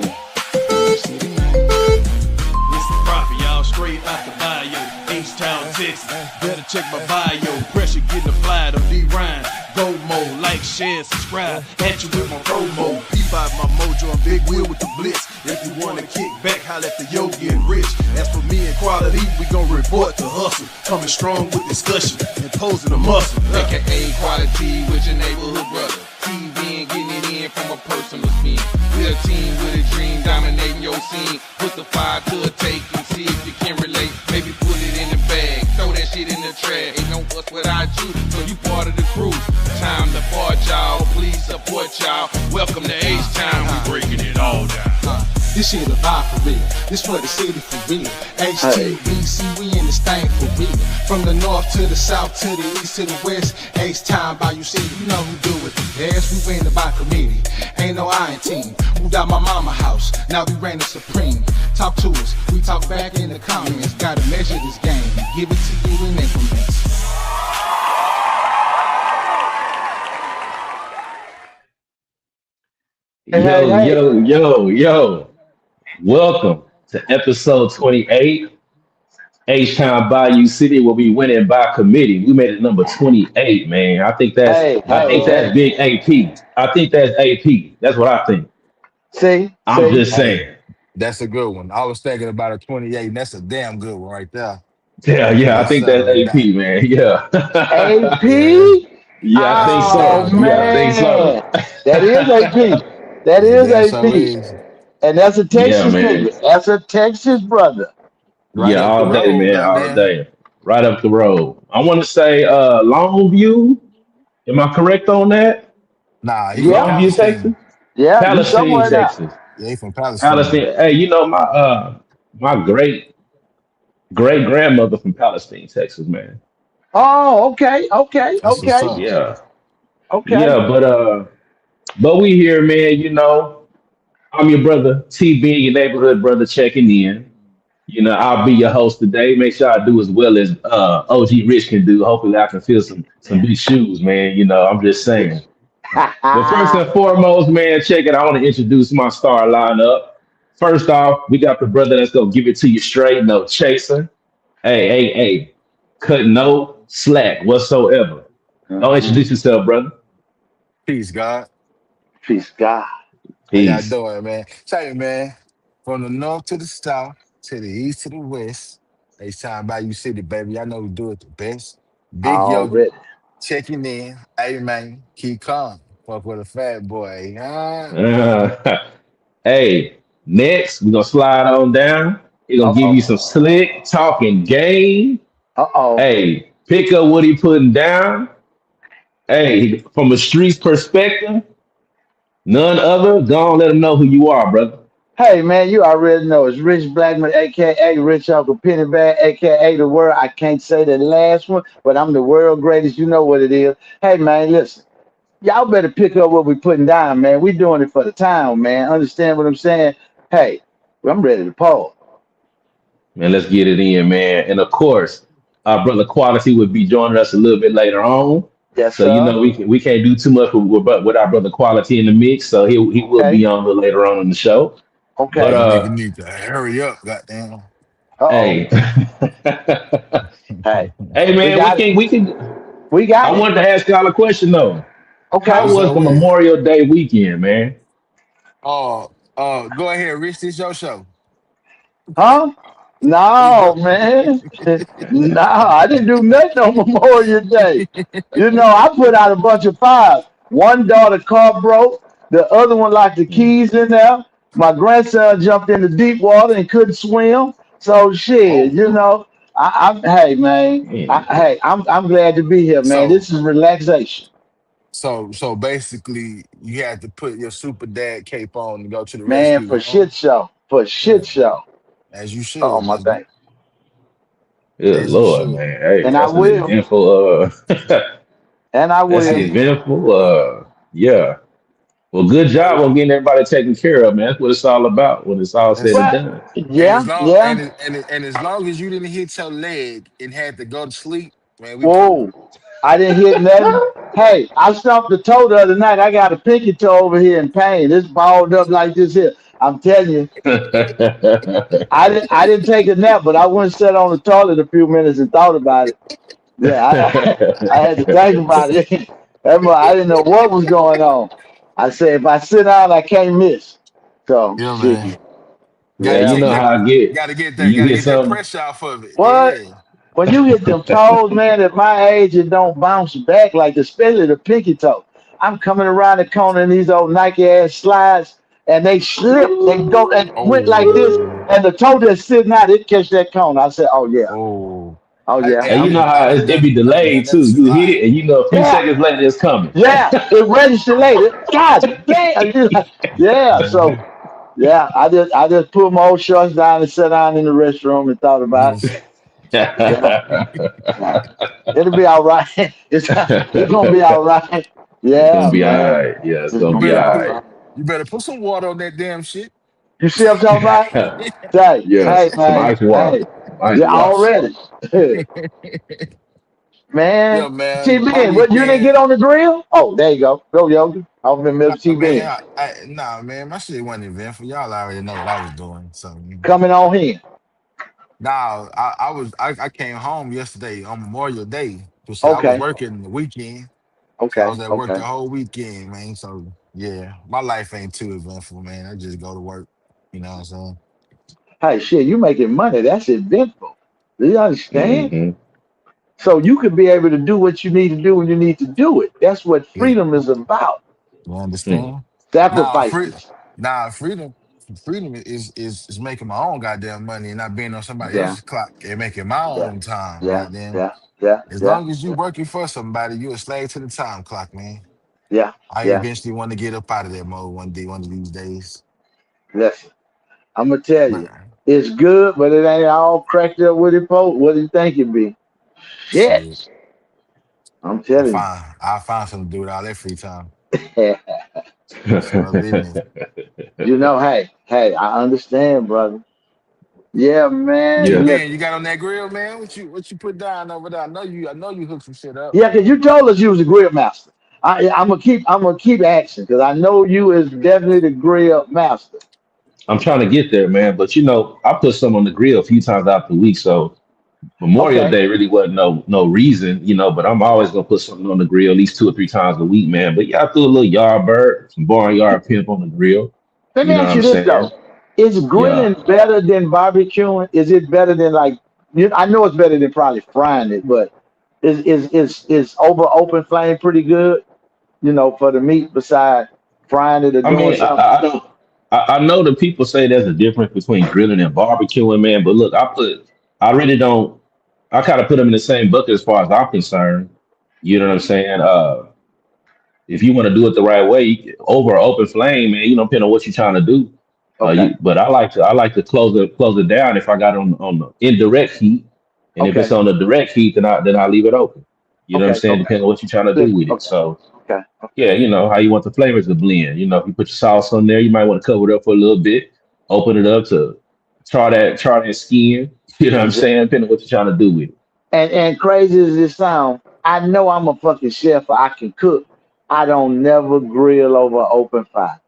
It's the prophet, y'all, straight out the bio. H-Town, Texas. Better check my bio. Pressure getting applied on D-Rhyme. Go mode, like, share, subscribe. At you with my promo. P5 my mojo, I'm big wheel with the blitz. If you wanna kick back, holla at the yo getting rich. As for me and quality, we gon' report to hustle. Coming strong with discussion, imposing a muscle. AKA quality with your neighborhood brother. TV and getting it in from a personal spin. We're a team with a dream, dominating your scene. Put the fire to a take and see if you can relate. Maybe put it in the bag, throw that shit in the trash. Ain't no us without you, so you part of the crew. Time to part, y'all. Please support y'all. Welcome to H-Town. We breaking it all down. This shit a vibe for real. This for the city for real. HTBC, we in this thing for real. From the north to the south to the east to the west. H-Town by you city, you know who do it the best. We win the by committee. Ain't no iron team. Moved out my mama house. Now we reign the supreme. Talk to us. We talk back in the comments. Gotta measure this game. Give it to you in increments. Yo. Welcome to episode 28, H-Town Bayou City, where we win it by committee. We made it number 28, man. I think that's big AP. I think that's AP. That's what I think. I'm just saying. That's a good one. I was thinking about a 28, and that's a damn good one right there. Yeah, I think that's AP, man. Yeah. AP? Yeah, I think so. Man. Yeah, I think so. That is AP. That is AP. And that's a Texas nigga. That's a Texas brother. Right all day, road, man. All day. Right up the road. I want to say Longview. Am I correct on that? Nah, Longview, Texas? Yeah, Palestine, Texas. Yeah, he's from Palestine. Hey, you know, my great grandmother from Palestine, Texas, man. Oh, okay. Yeah. Okay. Yeah, but we here, man, you know. I'm your brother, TB, your neighborhood brother checking in. You know, I'll be your host today. Make sure I do as well as OG Rich can do. Hopefully I can fill some big shoes, man. You know, I'm just saying. But first and foremost, man, check it. I want to introduce my star lineup. First off, we got the brother that's going to give it to you straight, no chaser. Hey. Cut no slack whatsoever. Don't introduce yourself, brother. Peace, God. Peace, God. How y'all doing, man? Tell you, man, from the north to the south, to the east to the west, H-Town Bayou City, baby. I know we do it the best. Big Yogi checking in. Hey, man, keep calm. Fuck with a fat boy, huh? Hey, next, we're going to slide on down. He's going to give you some slick talking game. Hey, pick up what he putting down. Hey, from a streets perspective, none other. Go on, let them know who you are, brother. Hey, man, you already know it's Rich Blackman, a.k.a. Rich Uncle Pennybag, a.k.a. the world. I can't say the last one, but I'm the world greatest. You know what it is. Hey, man, listen. Y'all better pick up what we putting down, man. We doing it for the town, man. Understand what I'm saying? Hey, I'm ready to pause. Man, let's get it in, man. And, of course, our brother Quality would be joining us a little bit later on. Yes, so, you know, we can't do too much with our brother Quality in the mix. So he will be on a little later on in the show. Okay. But you need to hurry up, goddamn. Hey. Hey, man, we got I wanted to ask y'all a question though. Okay. How was the Memorial Day weekend, man? Go ahead, Rich. This your show. Huh? No, man. No, I didn't do nothing on Memorial Day. You know, I put out a bunch of fires. One daughter car broke. The other one locked the keys in there. My grandson jumped into deep water and couldn't swim. So shit, you know, I'm glad to be here, man. This is relaxation. So basically, you had to put your super dad cape on and go to the man rescue. For shit show. As you should. Oh my God. Good Lord, man. Hey, and I will. Eventful, and I will. That's eventful. Yeah. Well, good job on getting everybody taken care of, man. That's what it's all about when it's all said and done. Yeah. And as long as you didn't hit your leg and had to go to sleep, man. I didn't hit nothing. Hey, I stumped the toe the other night. I got a pinky toe over here in pain. It's balled up like this here. I'm telling you, yeah, I didn't take a nap, but I went and sat on the toilet a few minutes and thought about it. Yeah, I had to think about it. I didn't know what was going on. I said, if I sit down, I can't miss. So, Yeah, man. shit. Gotta Yeah, you know get man. how I get. You gotta get get that some. pressure off of it. What? Yeah. When you hit them toes, man, at my age, it don't bounce back like especially the pinky toe. I'm coming around the corner in these old Nike ass slides, and they slip, they go and went like this, Oh, and the toe that's sitting out, it catch that cone. I said, oh yeah, oh. oh yeah, And you know how it be I done delayed that too. shit You hit live. it, and you know a few yeah, seconds later it's coming. yeah. It registered later. God damn, yeah. So yeah, I just put my old shorts down and sat down in the restroom and thought about it. Yes. Yeah, yeah. It'll be all right. It's gonna be all right. It's gonna Yeah, be all man. right. Yeah, it's It's gonna You gonna be be better all all put right. you better put some water on that damn shit. You see what I'm talking about? right. Say, Yes, hey some man, ice water. hey, Some ice yeah, water. already. Yeah, Man, T man. My Ben, what you didn't weekend. get on the grill? Oh, there you go. Go yoga. I've been Nah, Mr. T Ben. man. Nah, man. My shit wasn't eventful. Y'all already know what I was doing. So, Coming on here. nah, I came home yesterday on Memorial Day. But see, I was Okay, working the weekend. So I okay, was at work the okay. whole weekend, man. So yeah, my life ain't too eventful, man. I just go to work. You know what I'm saying? Hey, shit, you making money. That's eventful. Do you understand? Hmm. So you could be able to do what you need to do when you need to do it. That's what Yeah. freedom is about. You Hmm. understand? Nah, Sacrifices. freedom is making my own goddamn money and not being on somebody Yeah, else's clock and making my yeah, own time. yeah, Goddamn. yeah, yeah, As yeah, long as you yeah, working for somebody, you a slave to the time clock, man. yeah, I yeah. eventually want to get up out of that mode one day, one of these days. Listen, I'm gonna tell But you, it's good, but it ain't all cracked up with it, folks. What do you think it be? shit, Shit, I'm telling I find something to do with all that free time. you. That's what I'm business. You know, hey, I understand, brother. Yeah, T man. Yeah. Yeah, Ben, you got on that grill, man? What you put down over there? I know you hooked some shit up. yeah, because you told us you was a grill master. I'm gonna keep asking because I know you is definitely the grill master. I'm trying to get there, man. But you know, I put some on the grill a few times out the week. So Memorial Okay, Day really wasn't no reason, you know, but I'm always gonna put something on the grill at least 2 or 3 times a week, man. But yeah, I threw a little yard bird, some barnyard pimp on the grill. let You me know what ask I'm you this saying? though: is Yeah. grilling better than barbecuing? Is it better than like? I know it's better than probably frying it, but is over open flame pretty good? You know, for the meat beside frying it or I doing mean, something. I don't. I know that people say there's a difference between grilling and barbecuing, man. But look, I really don't. I kind of put them in the same bucket as far as I'm concerned. You know what I'm saying? If you want to do it the right way, over an open flame, man, you know, depending on what you're trying to do. Okay, But I like to close it down if I got on the indirect heat, and if it's okay, on the direct heat, then I leave it open. You know what I'm okay, saying? okay. Depending on what you're trying to do Good. with it. Okay, So okay, yeah, you know how you want the flavors to blend. You know, if you put your sauce on there, you might want to cover it up for a little bit, open it up to char that skin. You know what I'm okay. saying? Depending on what you're trying to do with it. And crazy as it sounds, I know I'm a fucking chef. I can cook. I don't never grill over an open fire.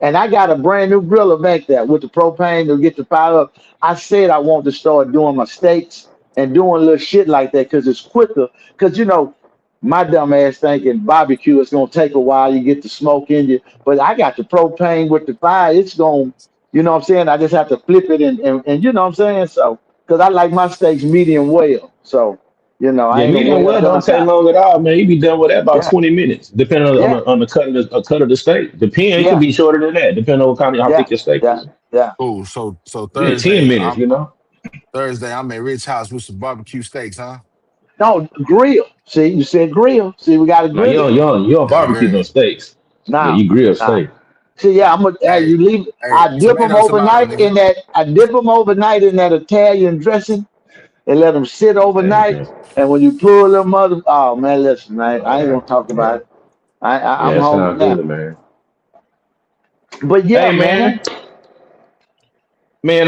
And I got a brand new griller back there with the propane to get the fire up. I said I want to start doing my steaks and doing little shit like that because it's quicker. Because my dumb ass thinking barbecue is gonna take a while. You get the smoke in you, but I got the propane with the fire. It's gonna, you know what I'm saying? I just have to flip it and you know what I'm saying. So because I like my steaks medium well, so I Yeah, ain't gonna go medium ahead and well cut don't them take down. long at all, man. You be done with that about Yeah, 20 minutes, depending yeah, on the cut of the steak. Depending, it could yeah, be shorter than that, depending on how yeah, thick your steak yeah, is. yeah. Oh, so Yeah, 10 Thursday, minutes, you know. I'm at Rich House with some barbecue steaks, huh? No, grill. See, you said grill. See, we got to Now grill it. you don't Yeah, barbecue no girl. steaks. Yeah, Now, you grill now. steak. See, yeah, I'm gonna. Hey, Hey, you leave. hey, I dip them tomato, tomato, overnight nigga. in that. I dip them overnight in that Italian dressing and let them sit Italian overnight. dressing. And when you pull them mother, oh man, listen, man, I ain't gonna talk Yeah, about it. I'm yeah, it hungry sounds now. good, man. But yeah, Hey, man. man,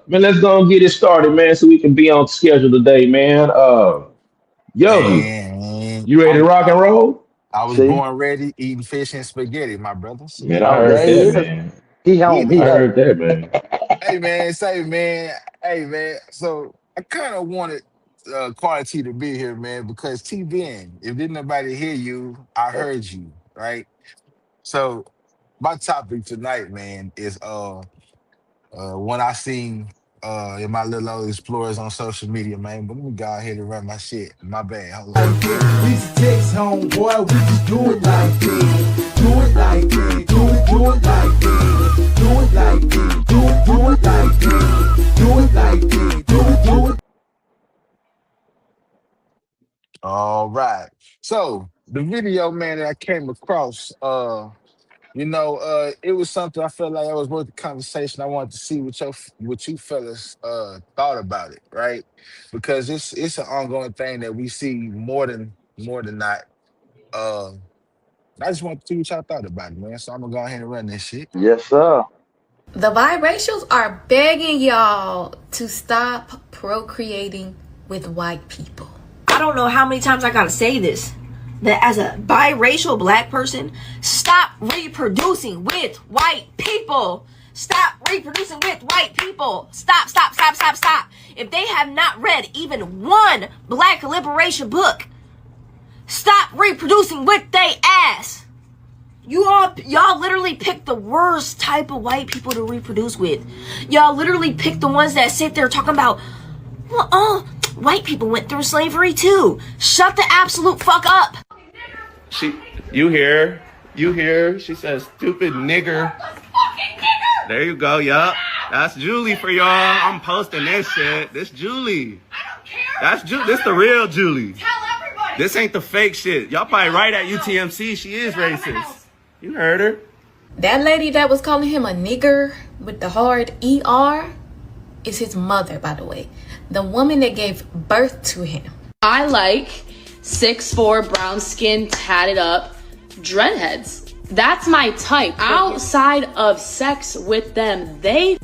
let's go and get it started, man, so we can be on schedule today, man. Yogi, Man, you ready to rock and roll? I was See, born ready, eating fish and spaghetti, my brother. Man, Shit. I oh, heard there he that, is. man. He Yeah. home. He I home. heard that, man. Hey man, say man, hey man. So I kind of wanted Quality to be here, man, because TVN. If didn't nobody hear you, I heard you, right? So my topic tonight, man, is what I seen in my little old explorers on social media, man. But let me go ahead and run my shit. My bad. Hold on. These text homeboy, we just do it like this. Do it like this. Do it like this. Do it like this. Do it like this. Do it like this. Do it. All right. So the video, man, that I came across, it was something I felt like I was worth the conversation. I wanted to see what you fellas thought about it, right? Because it's an ongoing thing that we see more than not. Uh, I just want to see what y'all thought about it, man. So I'm gonna go ahead and run this shit. Yes, sir. The biracials are begging y'all to stop procreating with white people. I don't know how many times I gotta say this. That as a biracial black person, stop reproducing with white people. Stop reproducing with white people. Stop, stop, stop, stop, stop. If they have not read even one black liberation book, stop reproducing with they ass. Y'all literally pick the worst type of white people to reproduce with. Y'all literally pick the ones that sit there talking about, well, white people went through slavery too. Shut the absolute fuck up. You hear? She says, stupid nigger. There you go, yup. That's Julie for y'all. I'm posting this shit. This Julie. That's this the real Julie. This ain't the fake shit. Y'all probably right at UTMC. She is racist. You heard her. That lady that was calling him a nigger with the hard ER is his mother, by the way. The woman that gave birth to him. I like 6'4", brown skin, tatted up, dreadheads. That's my type. Outside of sex with them, they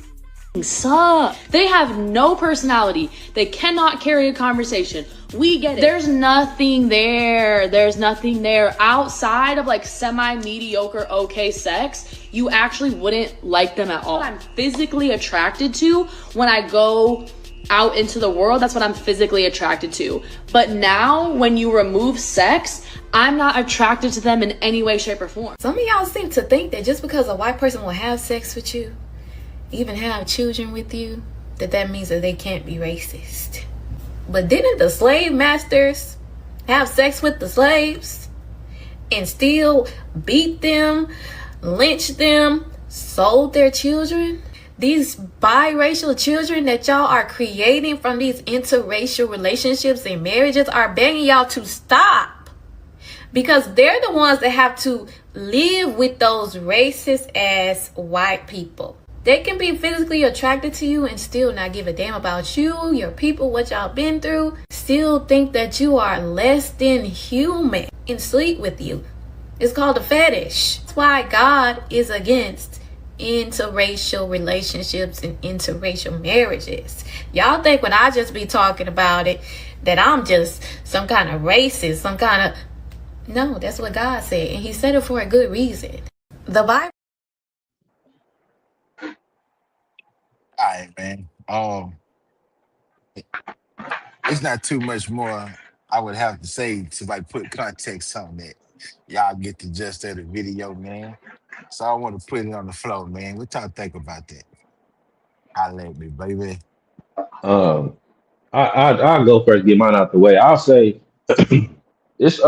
suck. They have no personality. They cannot carry a conversation. We get it. There's nothing there. There's nothing there outside of like semi-mediocre, okay sex. You actually wouldn't like them at all. What I'm physically attracted to when I go out into the world, that's what I'm physically attracted to. But now when you remove sex, I'm not attracted to them in any way, shape, or form. Some of y'all seem to think that just because a white person will have sex with you, even have children with you, that means that they can't be racist. But didn't the slave masters have sex with the slaves and still beat them, lynch them, sold their children? These biracial children that y'all are creating from these interracial relationships and marriages are begging y'all to stop, because they're the ones that have to live with those racist ass white people. They can be physically attracted to you and still not give a damn about you, your people, what y'all been through. Still think that you are less than human and sleep with you. It's called a fetish. That's why God is against interracial relationships and interracial marriages. Y'all think when I just be talking about it that I'm just some kind of racist, some kind of... No, that's what God said, and he said it for a good reason. The Bible... All right, man. It's not too much more I would have to say to like put context on that. Y'all get the gist of the video, man. So I want to put it on the floor, man. What y'all think about that? Holla at me, baby. Um, I'll go first, get mine out the way. I'll say it's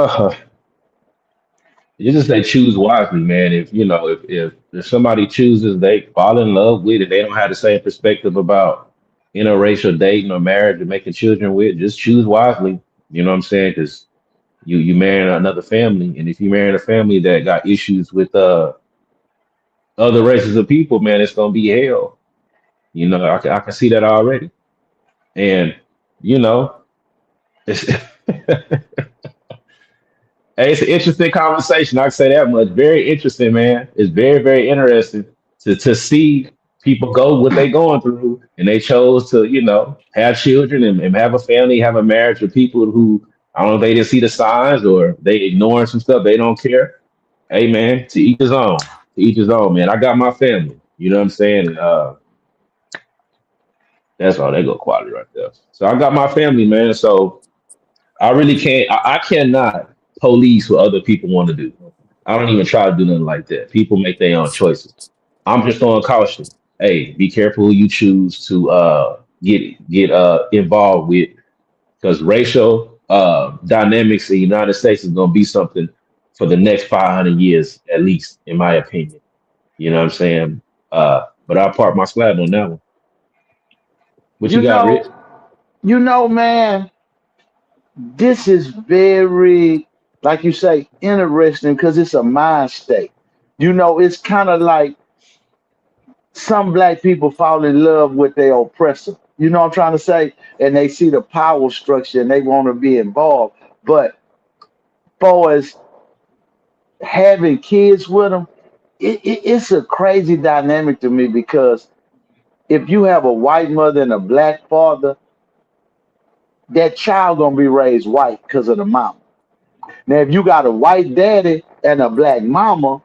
you just say choose wisely, man. If somebody chooses they fall in love with it, they don't have the same perspective about interracial dating or marriage or making children with, just choose wisely. You know what I'm saying? Because you marrying another family, and if you marry a family that got issues with other races of people, man, it's gonna be hell. I can see that already. And you know, it's hey, it's an interesting conversation. I can say that much. Very interesting, man. It's very, very interesting to see people go what they going through, and they chose to, have children and have a family, have a marriage with people who I don't know, they didn't see the signs or they ignoring some stuff. They don't care. Hey, man, to each his own. To each his own, man. I got my family. You know what I'm saying? That's all. They go quality right there. So I got my family, man. So I really can't. I cannot police what other people want to do. I don't even try to do nothing like that. People make their own choices. I'm just on caution. Hey, be careful who you choose to get involved with, because racial dynamics in the United States is going to be something for the next 500 years at least, in my opinion. You know what I'm saying? But I'll park my slab on that one. What you You got, Rich? know, man, this is very, like you say, interesting because it's a mind state. It's kind of like some black people fall in love with their oppressor. You know what I'm trying to say? And they see the power structure and they want to be involved. But far as having kids with them, it's a crazy dynamic to me because if you have a white mother and a black father, that child gonna be raised white because of the mama. Now, if you got a white daddy and a black mama,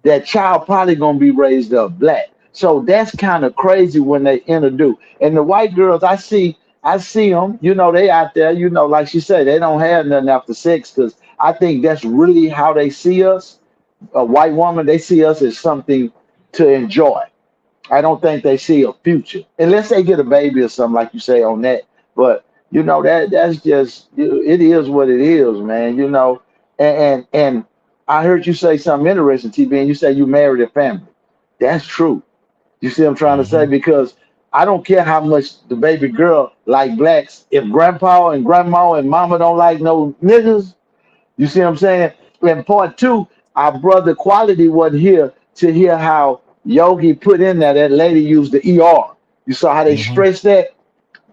that child probably gonna be raised up black. So that's kind of crazy when they introduce. And the white girls, I see them. They out there. Like she said, they don't have nothing after sex because I think that's really how they see us. A white woman, they see us as something to enjoy. I don't think they see a future unless they get a baby or something like you say on that. But that's just it is what it is, man. And I heard you say something interesting, TB, and you say you married a family. That's true. You see what I'm trying to say? Mm-hmm. Because I don't care how much the baby girl like blacks. If grandpa and grandma and mama don't like no niggas, you see what I'm saying? In part two, our brother Quality wasn't here to hear how Yogi put in there that lady used the ER. You saw how they Mm-hmm. stretched that?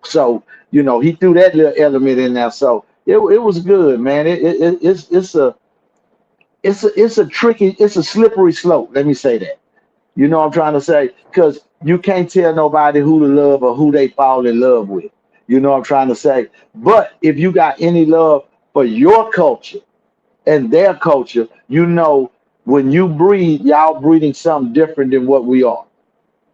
So, he threw that little element in there. So it was good, man. It's a tricky, it's a slippery slope. Let me say that. You know what I'm trying to say? Because you can't tell nobody who to love or who they fall in love with. You know what I'm trying to say? But if you got any love for your culture, and their culture, when you breed, y'all breeding something different than what we are.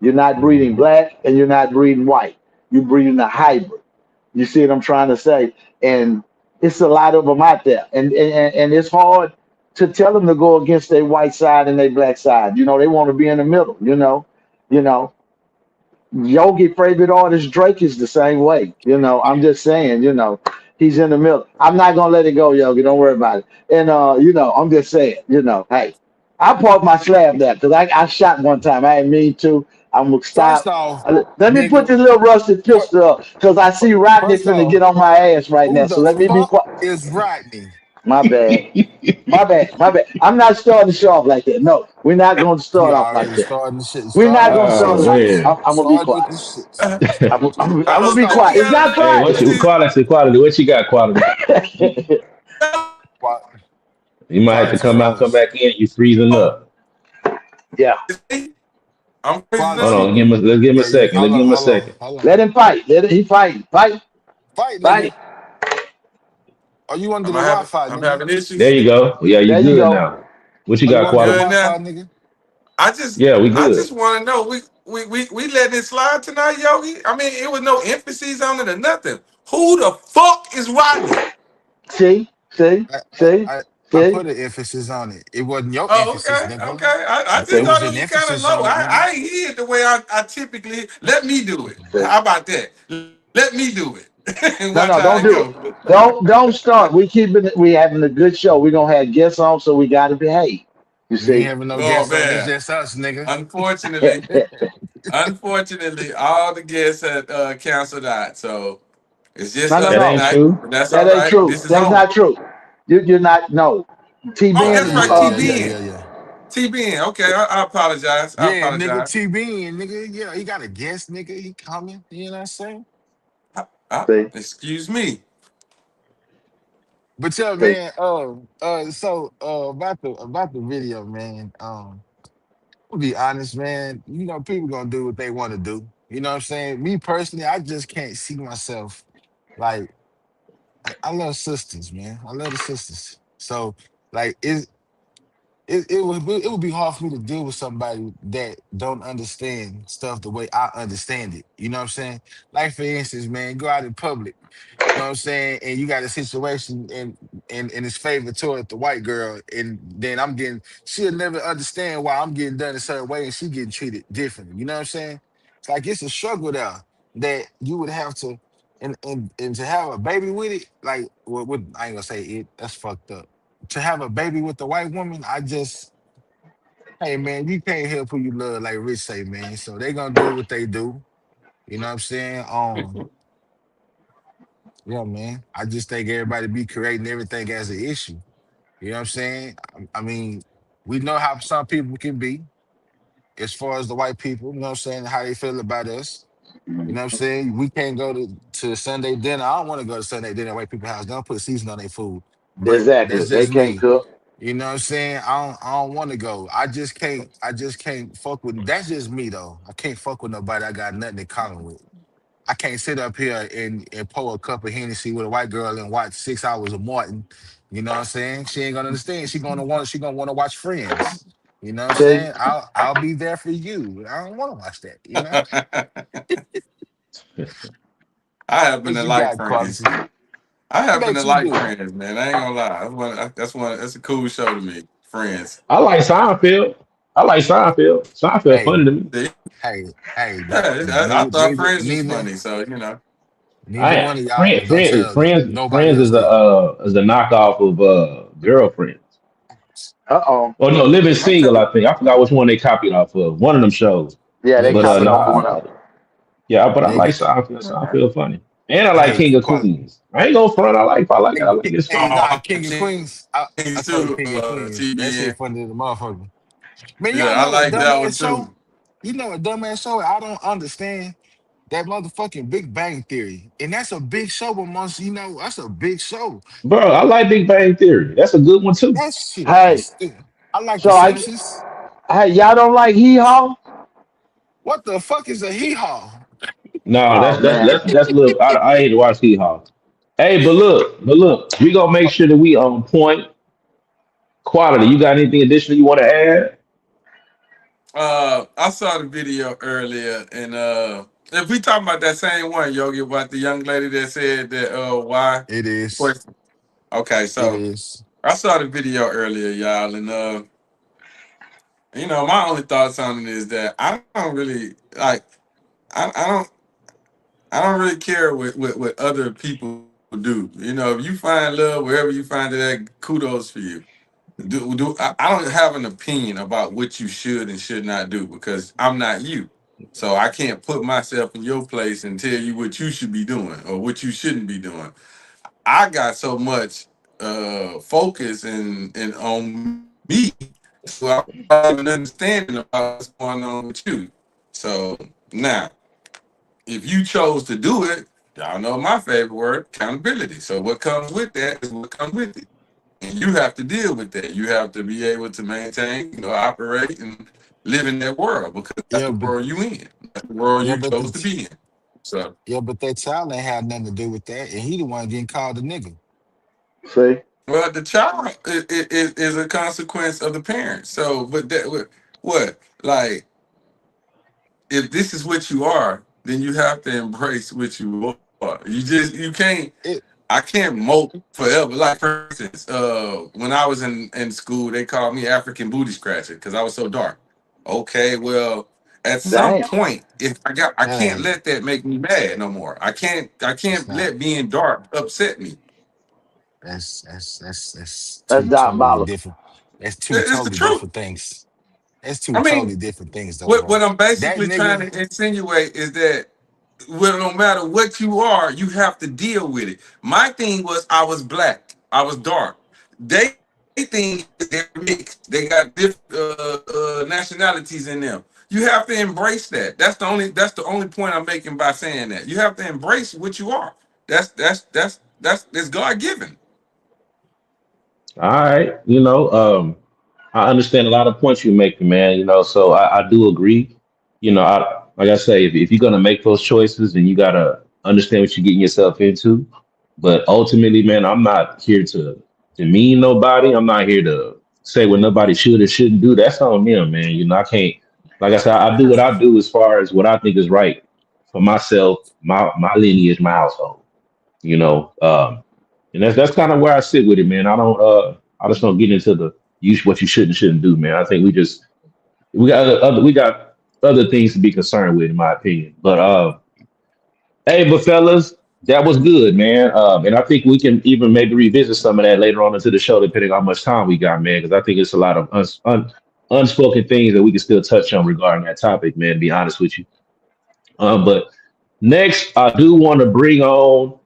You're not breeding Mm-hmm. black and you're not breeding white. You're breeding a hybrid. You see what I'm trying to say? And it's a lot of them out there. And it's hard to tell them to go against their white side and their black side. They want to be in the middle, you know. Yogi favorite artist Drake is the same way. I'm just saying, he's in the middle. I'm not gonna let it go, Yogi. Don't worry about it. And I'm just saying, hey, I parked my slab there because I shot one time. I didn't mean to. I'm gonna First stop. off, Let me put nigga, this little rusted fir- pistol up because I see Rodney first finna off, get on my ass right who now. So the let me be fuck quiet. is Rodney? My bad. My bad. My bad. I'm not starting the show off like that. No, we're not going to start You off like already that. starting the shit. We're Starting not with going the to Oh start it shits. like that. man. I'm going to be Starting with quiet. the shits. Uh, I'm going to be so quiet. we It's got not to Hey, quiet. what you quality? What you got, quality? Qua- You might have to Quality come out, come first. back in. You freezing up. Yeah. I'm crazy Quality. Hold too. on, let's give him a Yeah, yeah. second. Let's give him a second. Hold Let on. him fight. He fighting. Fight. Fight, Fight. nigga. Are you under I'm the having Wi-Fi, I'm nigga? having There issues. you go. Yeah, you There you good go. now. What you Are you got, I'm under the good quality? now. Wi-Fi, nigga? I just Yeah, we I good. just want to know we letting it slide tonight, Yogi. I mean, it was no emphasis on it or nothing. Who the fuck is Rodney? See? See? I, I, See? I I See? put an emphasis on it. It wasn't your Oh, emphasis, okay, nigga. okay. I just It See? thought was it an was kind of emphasis low. on it, nigga. I ain't hear it the way I typically. Let me do it. See? How about that? Let me do it and No, watch no, how don't it do it. goes. Don't start. We having a good show. We're gonna have guests on, so we gotta behave. You We ain't see? having no Oh guests on. It's man, just us, nigga. unfortunately, all the guests had canceled out. So it's just No, no, us That ain't no. tonight. true. But that's That all ain't right. true. This is That's home. not true. You're not. No. T Oh, Yeah, that's Ben. yeah, right. yeah, yeah, yeah, yeah, yeah. Okay, I apologize. I Yeah, nigga, apologize. TB, nigga. Yeah, he got a guest, nigga. He coming. You know what I'm saying? See, Excuse me. But yeah, see. man. So about the video, man. I'll be honest, man. People gonna do what they want to do. You know what I'm saying? Me personally, I just can't see myself like I love sisters, man. I love the sisters. So like, it would be hard for me to deal with somebody that don't understand stuff the way I understand it. You know what I'm saying? Like for instance, man, go out in public. You know what I'm saying? And you got a situation and it's favor toward the white girl, and then she'll never understand why I'm getting done a certain way and she getting treated differently. You know what I'm saying? It's like it's a struggle there that you would have to and to have a baby with it, like I ain't gonna say it, that's fucked up. To have a baby with the white woman, hey man, you can't help who you love, like Rich say, man. So they gonna do what they do. You know what I'm saying? Yeah, man. I just think everybody be creating everything as an issue. You know what I'm saying? I mean, we know how some people can be as far as the white people, you know what I'm saying, how they feel about us. You know what I'm saying? We can't go to Sunday dinner. I don't want to go to Sunday dinner at white people's house. They don't put season on their food. But Exactly. that's They just can't me. cook. You know what I'm saying? I don't want to go. I just can't fuck with that's just me though. I can't fuck with nobody I got nothing in common with. I can't sit up here and pour a cup of Hennessy with a white girl and watch 6 hours of Martin. You know what I'm saying? She ain't gonna understand. She gonna want to watch Friends. You know what I'm See? saying? I'll be there for you. I don't want to watch that. You know? I happen What to you like got, Friends. quality? I What happen to makes you like do? Friends, man. I ain't gonna lie. That's a cool show to me. Friends. I like Seinfeld. I like Seinfeld. Seinfeld Hey, funny to me. See? hey, don't Yeah, I neither thought neither Friends was neither funny, so you know. neither one of y'all is gonna Friends, tell nobody Friends else that. is a knockoff of Girlfriends. Uh-oh. Oh no, Living Okay. Single. I think I forgot which one they copied off of. One of them shows. Yeah, they Living But copied off single. one nah, of them. yeah. But I like Nigga, Seinfeld. Seinfeld funny, and I like hey, King of quality. Queens. I ain't gonna front. I like his Hey, funny. nah, Oh, King of Queens. I Kings told too, King of Queens. That shit TBN. funny as a motherfucker. Man, Yeah, y'all I know a like that one dumbass show? too. You know a dumbass show? I don't understand that motherfucking Big Bang Theory. And that's a big show amongst, that's a big show. Bro, I like Big Bang Theory. That's a good one too. That shit Hey, is stupid. I like The so I Simpsons. hey, y'all don't like Hee Haw? What the fuck is a hee haw? No, Oh man. that's look. I hate to watch Hee Haw. Hey, but look, we gonna make sure that we on point quality. You got anything additional you want to add? I saw the video earlier, and if we talking about that same one, Yogi, about the young lady that said that why It is. question. Okay, It so is. I saw the video earlier, y'all, and my only thoughts on it is that I don't really like. I don't. I don't really care what other people do. If you find love wherever you find it, at, kudos for you. I don't have an opinion about what you should and should not do because I'm not you. So I can't put myself in your place and tell you what you should be doing or what you shouldn't be doing. I got so much focus and on me, so I have an understanding about what's going on with you. So now, if you chose to do it, y'all know my favorite word, accountability. So what comes with that is what comes with it. And you have to deal with that. You have to be able to maintain, operate and live in that world because that's Yeah, the but world you in. That's the world yeah, you but chose to be in. So yeah, but that child ain't had nothing to do with that, and he the one getting called a nigga. See? well, the child is a consequence of the parents. So but that what? Like if this is what you are, then you have to embrace what you are. You can't It, I can't mope forever. Like for instance, when I was in school, they called me African booty scratcher because I was so dark. Okay, well, at some Damn. point, if I that can't ain't. let that make me mad no more. I It's can't not. let being dark upset me. That's That's two totally diabolical. different. That's two It's the totally truth. different things. That's two I totally mean, different things, though, what bro. I'm That basically trying nigga. to insinuate is that well, no matter what you are, you have to deal with it. My thing was I was black, I was dark. They think they're mixed. They got different nationalities in them. You have to embrace that. That's the only point I'm making by saying that. You have to embrace what you are. That's God given. All right, I understand a lot of points you're making, man. So I do agree. Like I say, if you're gonna make those choices, and you gotta understand what you're getting yourself into. But ultimately, man, I'm not here to demean nobody. I'm not here to say what nobody should or shouldn't do, that's on them, man. You know, I can't. Like I said, I do what I do as far as what I think is right for myself, my lineage, my household. You know, and that's kind of where I sit with it, man. I just don't get into the what you should and shouldn't do, man. I think we got other things to be concerned with, in my opinion. But hey, but fellas, that was good, man. And I think we can even maybe revisit some of that later on into the show, depending on how much time we got, man. Because I think it's a lot of unspoken things that we can still touch on regarding that topic, man. To be honest with you. But next, I do want to bring on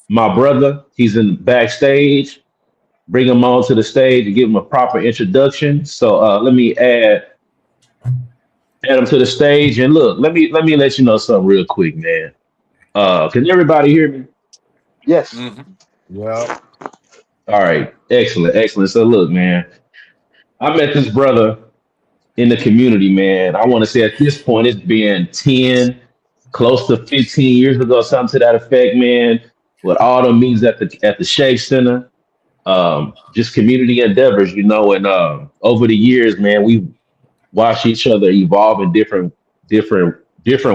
my brother. He's in backstage. Bring him on to the stage and give him a proper introduction. So let me add him to the stage. And look, let me let you know something real quick, man. Can everybody hear me? Yes. Yeah. All right. Excellent. Excellent. So look, man, I met this brother in the community, man. I want to say at this point it's been 10, close to 15 years ago, something to that effect, man. With all the meetings at the Shea Center, just community endeavors, you know, and over the years, man, we watched each other evolve in different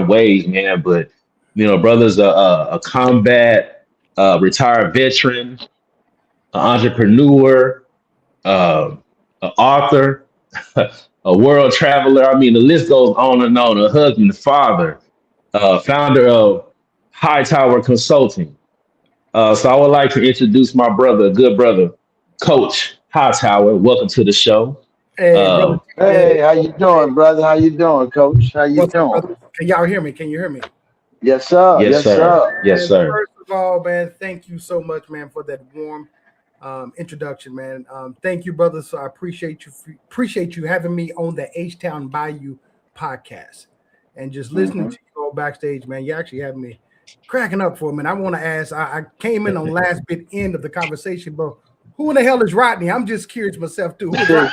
ways, man. But you know, brother's a combat retired veteran, an entrepreneur, an author, a world traveler. I mean, the list goes on and on. A husband, father, founder of Hightower Consulting. So I would like to introduce my brother, good brother, Coach Hightower. Welcome to the show. Hey, brother. Hey, how you doing, brother? How you doing, Coach? How you What's up, doing? brother? Can y'all hear me? Can you hear me? Yes, sir. Yes, sir. Yes, And sir. first of all, man, thank you so much, man, for that warm introduction, man. Thank you, brother. So I appreciate you having me on the H-Town Bayou podcast. And just listening to you all backstage, man, you actually have me cracking up for a minute. I want to ask, I came in on last bit end of the conversation, but who in the hell is Rodney? I'm just curious myself too. Who is Rodney?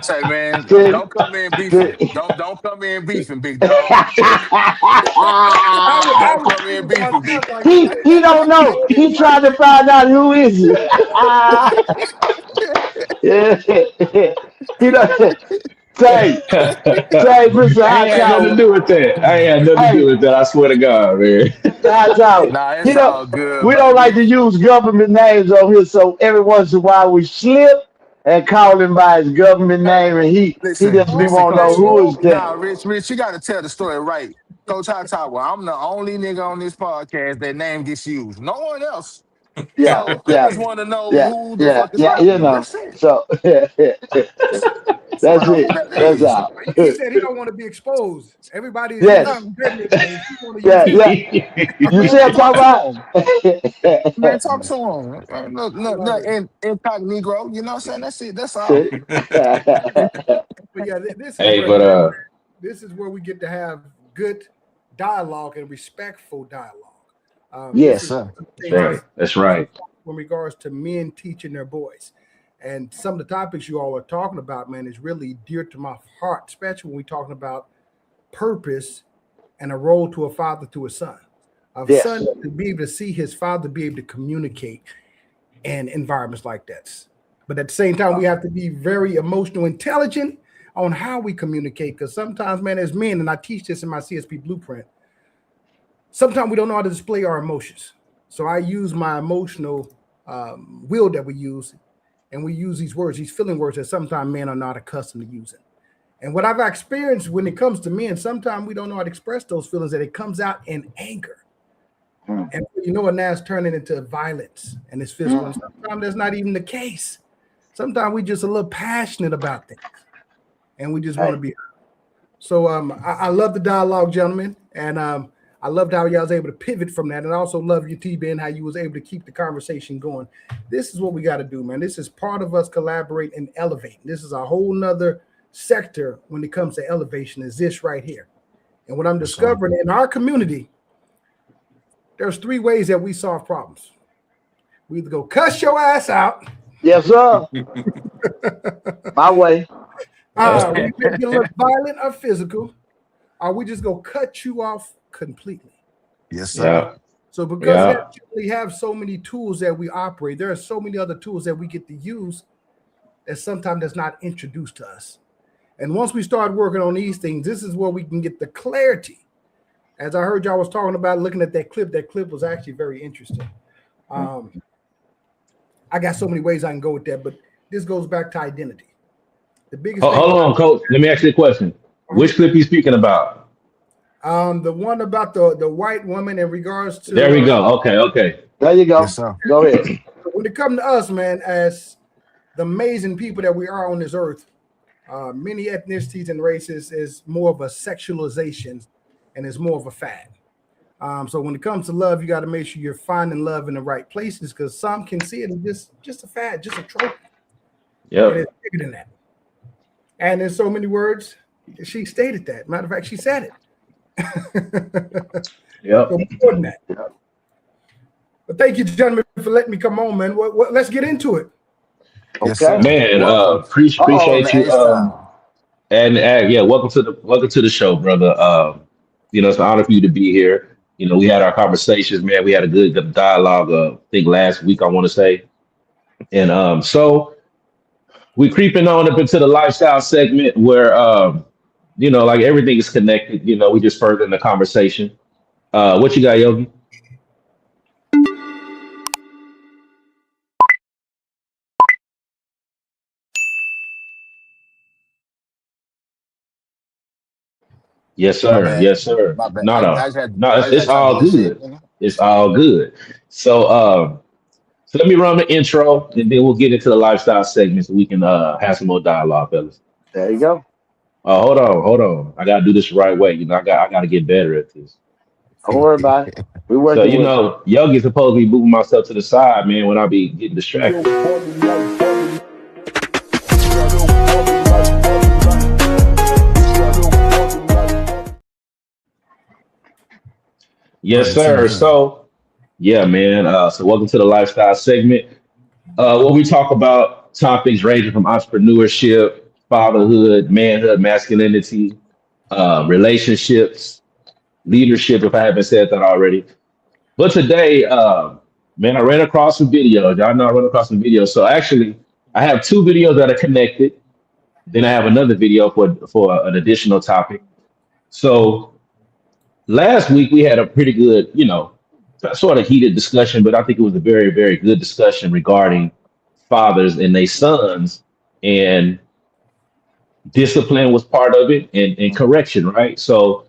Say, man, don't come in beefing. Don't come in beefing, big dog. Don't come in beefing, big dog. he don't know. He trying to find out who is it. He don't say, Mr. I ain't had nothing to do with that. I ain't had nothing to do with that. I swear to God, man. Nah, it's all good. We don't like to use government names on here, so every once in a while we slip and call him by his government name, and he just we won't know who is that. Nah, Rich, you got to tell the story right. Coach Hightower, I'm the only nigga on this podcast that name gets used. No one else. Yeah, So I just want to know who the fuck is you Rodney. know. That's it. So that's it. That's all. He said he don't want to be exposed. Everybody is Yes. young, goodness, man. Yeah. You see I'm talking about? Man, talk to him. Look, incognito, you know what I'm saying? That's it. That's all. But yeah, this is Hey, great. but This is where we get to have good dialogue and respectful dialogue. Yes, sir. that's right. In regards to men teaching their boys. And some of the topics you all are talking about, man, is really dear to my heart, especially when we're talking about purpose and a role to a father to a son. A son to be able to see his father be able to communicate in environments like that. But at the same time, we have to be very emotional intelligent on how we communicate. Because sometimes, man, as men, and I teach this in my CSP blueprint, sometimes we don't know how to display our emotions. So I use my emotional will that we use, and we use these words, these feeling words that sometimes men are not accustomed to using. And what I've experienced when it comes to men, sometimes we don't know how to express those feelings, that it comes out in anger. And you know what, now it's turning into violence and it's physical. And sometimes that's not even the case. Sometimes we just a little passionate about things and we just want to be heard. So I love the dialogue, gentlemen. And I loved how y'all was able to pivot from that. And I also love you, T-Ben, how you was able to keep the conversation going. This is what we got to do, man. This is part of us collaborating and elevating. This is a whole nother sector when it comes to elevation, is this right here. And what I'm discovering in our community, there's 3 ways that we solve problems. We either go cuss your ass out. Yes, sir. My way. We make it look violent or physical, or we just go cut you off completely. Yes, sir. So because we actually have so many tools that we operate, there are so many other tools that we get to use that sometimes that's not introduced to us. And once we start working on these things, this is where we can get the clarity. As I heard y'all was talking about, looking at that clip was actually very interesting. I got so many ways I can go with that, but this goes back to identity. The biggest hold on, Coach. Let me ask you a question. Which clip are you speaking about? The one about the white woman in regards to. There we go. Okay. There you go. Yes, sir. Go ahead. When it comes to us, man, as the amazing people that we are on this earth, many ethnicities and races is more of a sexualization and is more of a fad. So when it comes to love, you got to make sure you're finding love in the right places, because some can see it as just a fad, just a trope. Yeah. It's bigger than that. And in so many words, she stated that. Matter of fact, she said it. Yeah. So more than that. Yep. But thank you, gentlemen, for letting me come on, man. Let's get into it. Yes, Okay, sir. Man, appreciate you. And welcome to the show, brother. It's an honor for you to be here. We had our conversations, man. We had a good dialogue. I think last week, I want to say, and so we creeping on up into the lifestyle segment where like everything is connected. We just further in the conversation. What you got, Yogi? Yes, sir. Yes, sir. My bad. No. I It's just had to all get shit, good. nigga. It's all good. So let me run the intro, and then we'll get into the lifestyle segment so we can have some more dialogue, fellas. there you go. Hold on. I gotta do this the right way. I gotta get better at this. Don't worry about it. We So working with Yogi's supposed to be moving myself to the side, man, when I be getting distracted. Yes, sir. So, yeah, man. So welcome to the lifestyle segment. Where we talk about topics ranging from entrepreneurship, fatherhood, manhood, masculinity, relationships, leadership, if I haven't said that already. But today, man, I ran across some videos. Y'all know I ran across some videos. So actually, I have two videos that are connected. Then I have another video for an additional topic. So last week we had a pretty good, sort of heated discussion, but I think it was a very, very good discussion regarding fathers and their sons, and discipline was part of it, and correction, right? So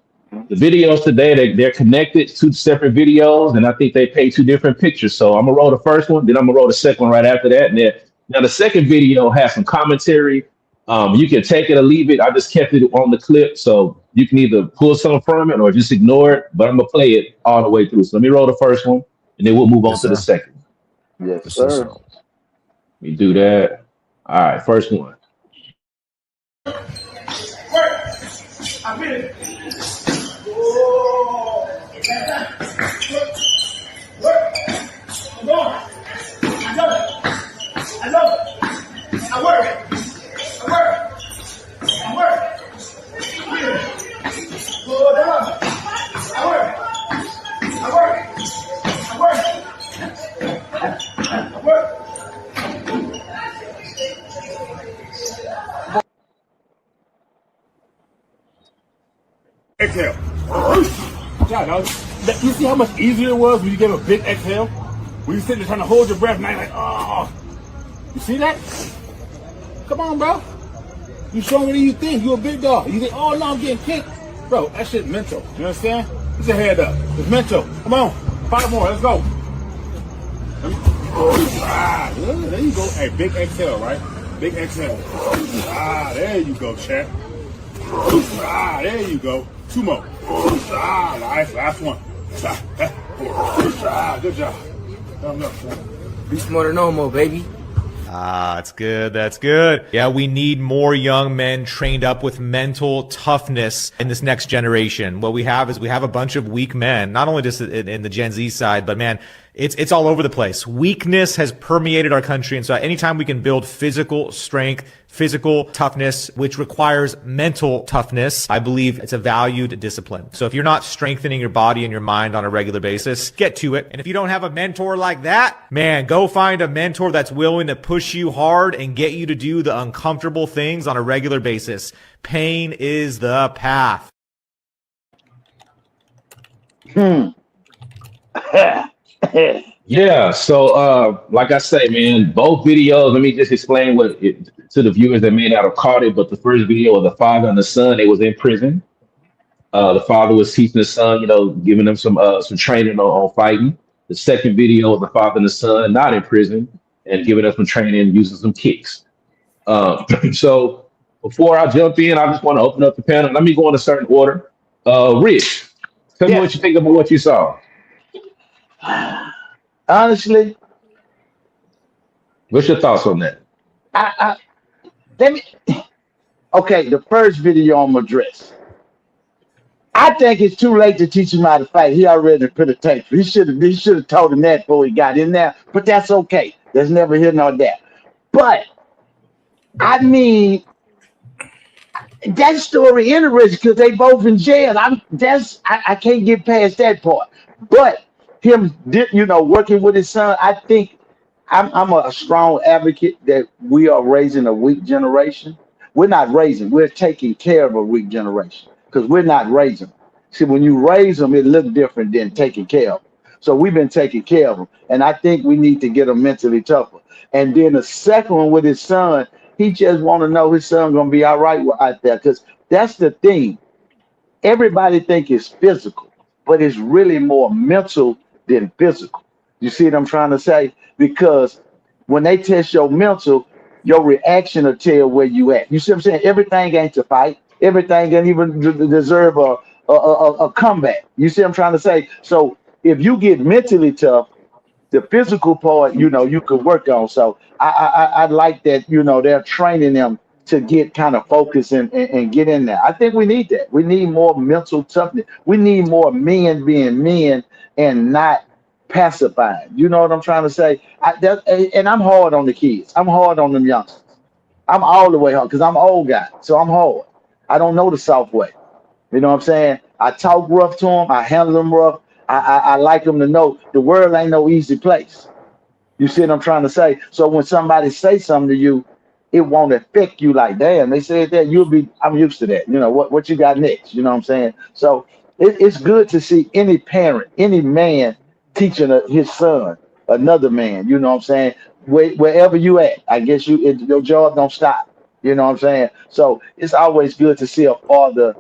the videos today, they're connected, two separate videos, and I think they paint two different pictures. So I'm gonna roll the first one, then I'm gonna roll the second one right after that. And now the second video has some commentary. You can take it or leave it. I just kept it on the clip, so you can either pull something from it or just ignore it. But I'm gonna play it all the way through. So let me roll the first one, and then we'll move on to the second. Yes, sir. Let me do that. All right, first one. I mean it. I'm going. I love it. I work. Exhale. Yeah, dog. You see how much easier it was when you gave a big exhale? When you sitting there trying to hold your breath, and you're like, oh. You see that? Come on, bro. You stronger than you think. You a big dog. You think, oh no, I'm getting kicked. Bro, that shit mental. You understand? Put your head up. It's mental. Come on. 5 more. Let's go. There you go. Hey, big exhale, right? Big exhale. There you go, champ. There you go. 2 more. Nice. Last one. Good job. Thumbs up, champ. Be smarter than Omo, baby. That's good. That's good. Yeah, we need more young men trained up with mental toughness in this next generation. What we have is we have a bunch of weak men, not only just in the Gen Z side, but man, It's all over the place. Weakness has permeated our country. And so anytime we can build physical strength, physical toughness, which requires mental toughness, I believe it's a valued discipline. So if you're not strengthening your body and your mind on a regular basis, get to it. And if you don't have a mentor like that, man, go find a mentor that's willing to push you hard and get you to do the uncomfortable things on a regular basis. Pain is the path. Yeah, so like I say, man, both videos, let me just explain to the viewers that may not have caught it, but the first video was the father and the son. They was in prison. The father was teaching the son, giving them some training on fighting. The second video was the father and the son not in prison and giving us some training using some kicks. So before I jump in, I just want to open up the panel. Let me go in a certain order. Rich, tell me what you think about what you saw. Honestly, what's your thoughts on that? Let me. Okay, the first video I'm gonna address. I think it's too late to teach him how to fight. He already put a tape. He should have told him that before he got in there. But that's okay. There's never here nor there. But I mean, that story interesting because they both in jail. I can't get past that part. But him, working with his son, I think I'm a strong advocate that we are raising a weak generation. We're not raising, we're taking care of a weak generation because we're not raising them. See, when you raise them, it looks different than taking care of them. So we've been taking care of them. And I think we need to get them mentally tougher. And then the second one with his son, he just want to know his son going to be all right out there because that's the thing. Everybody think it's physical, but it's really more mental than physical. You see what I'm trying to say? Because when they test your mental, your reaction will tell where you at. You see what I'm saying? Everything ain't to fight. Everything ain't even deserve a comeback. You see what I'm trying to say? So if you get mentally tough, the physical part, you could work on. So I like that, they're training them to get kind of focused and get in there. I think we need that. We need more mental toughness. We need more men being men and not pacifying. You know what I'm trying to say? And I'm hard on the kids. I'm hard on them youngsters. I'm all the way hard because I'm an old guy. So I'm hard. I don't know the soft way. You know what I'm saying? I talk rough to them. I handle them rough. I like them to know the world ain't no easy place. You see what I'm trying to say? So when somebody say something to you, it won't affect you like, damn, they said that, I'm used to that. What you got next? You know what I'm saying? So it's good to see any parent, any man teaching his son, another man, you know what I'm saying? Wherever you at, I guess your job don't stop. You know what I'm saying? So it's always good to see a father,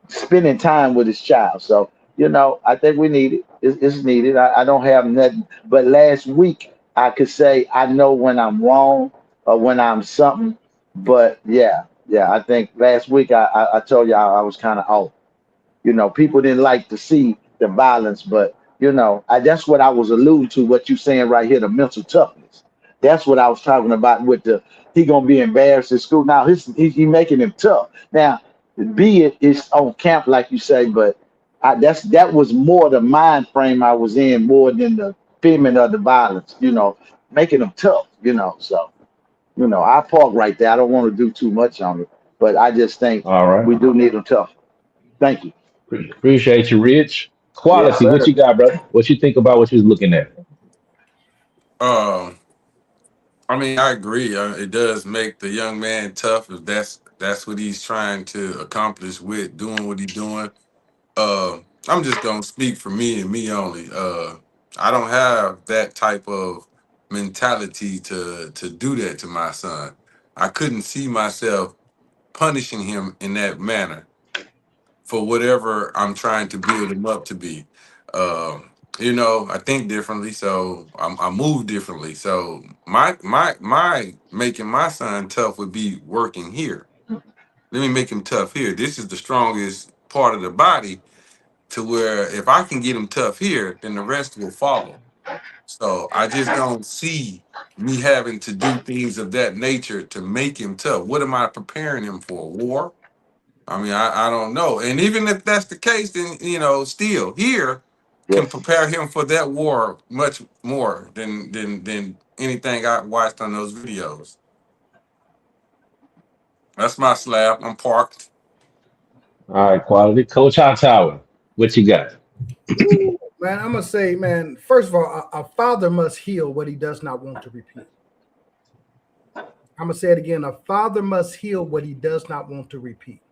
spending time with his child. So, I think we need it. It's needed. I don't have nothing. But last week, I could say I know when I'm wrong or when I'm something. But yeah, I think last week I told you I was kind of off. People didn't like to see the violence, but that's what I was alluding to. What you saying right here, the mental toughness. That's what I was talking about with he gonna be embarrassed in school. Now he making him tough. Now, be it's on camp like you say, but that was more the mind frame I was in more than the feeling of the violence. Making them tough. So I park right there. I don't want to do too much on it, but I just think All right. we do need them tough. Thank you. Appreciate you, Rich. Yes, Quality, what sir. you got, brother? What you think about what you're looking at? Um, I mean, I agree. It does make the young man tough if that's what he's trying to accomplish with doing what he's doing. Uh, I'm just gonna speak for me and me only. I don't have that type of mentality to do that to my son. I couldn't see myself punishing him in that manner for whatever I'm trying to build him up to be. I think differently, so I move differently. So my making my son tough would be working here. Let me make him tough here. This is the strongest part of the body to where if I can get him tough here, then the rest will follow. So I just don't see me having to do things of that nature to make him tough. What am I preparing him for? War? I mean, I don't know. And even if that's the case, then still here, can prepare him for that war much more than anything I watched on those videos. That's my slab. I'm parked. All right, quality. Coach Hightower, what you got? Ooh, man, I'm gonna say, man, first of all, a father must heal what he does not want to repeat. I'm gonna say it again. A father must heal what he does not want to repeat.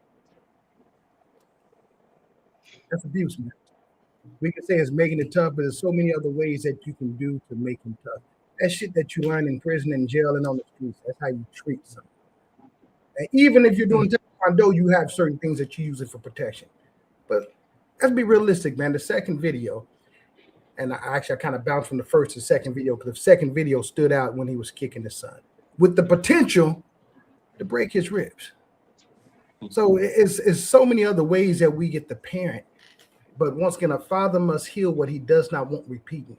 That's abuse, man. We can say it's making it tough, but there's so many other ways that you can do to make him tough. That shit that you learn in prison and jail and on the streets, that's how you treat someone. And even if you're doing taekwondo, you have certain things that you use it for protection. But let's be realistic, man. The second video, and I kind of bounced from the first to second video because the second video stood out when he was kicking the son with the potential to break his ribs. So it's so many other ways that we get the parent. But once again, a father must heal what he does not want repeating.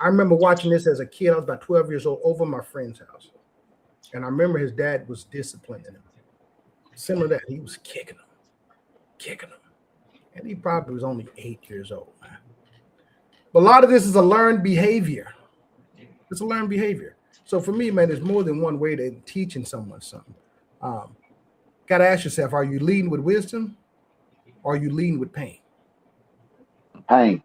I remember watching this as a kid. I was about 12 years old over my friend's house. And I remember his dad was disciplining him. Similar to that, he was kicking him. And he probably was only 8 years old, man. But a lot of this is a learned behavior. It's a learned behavior. So for me, man, there's more than one way to teaching someone something. Got to ask yourself, are you leading with wisdom or are you leading with pain? Pain.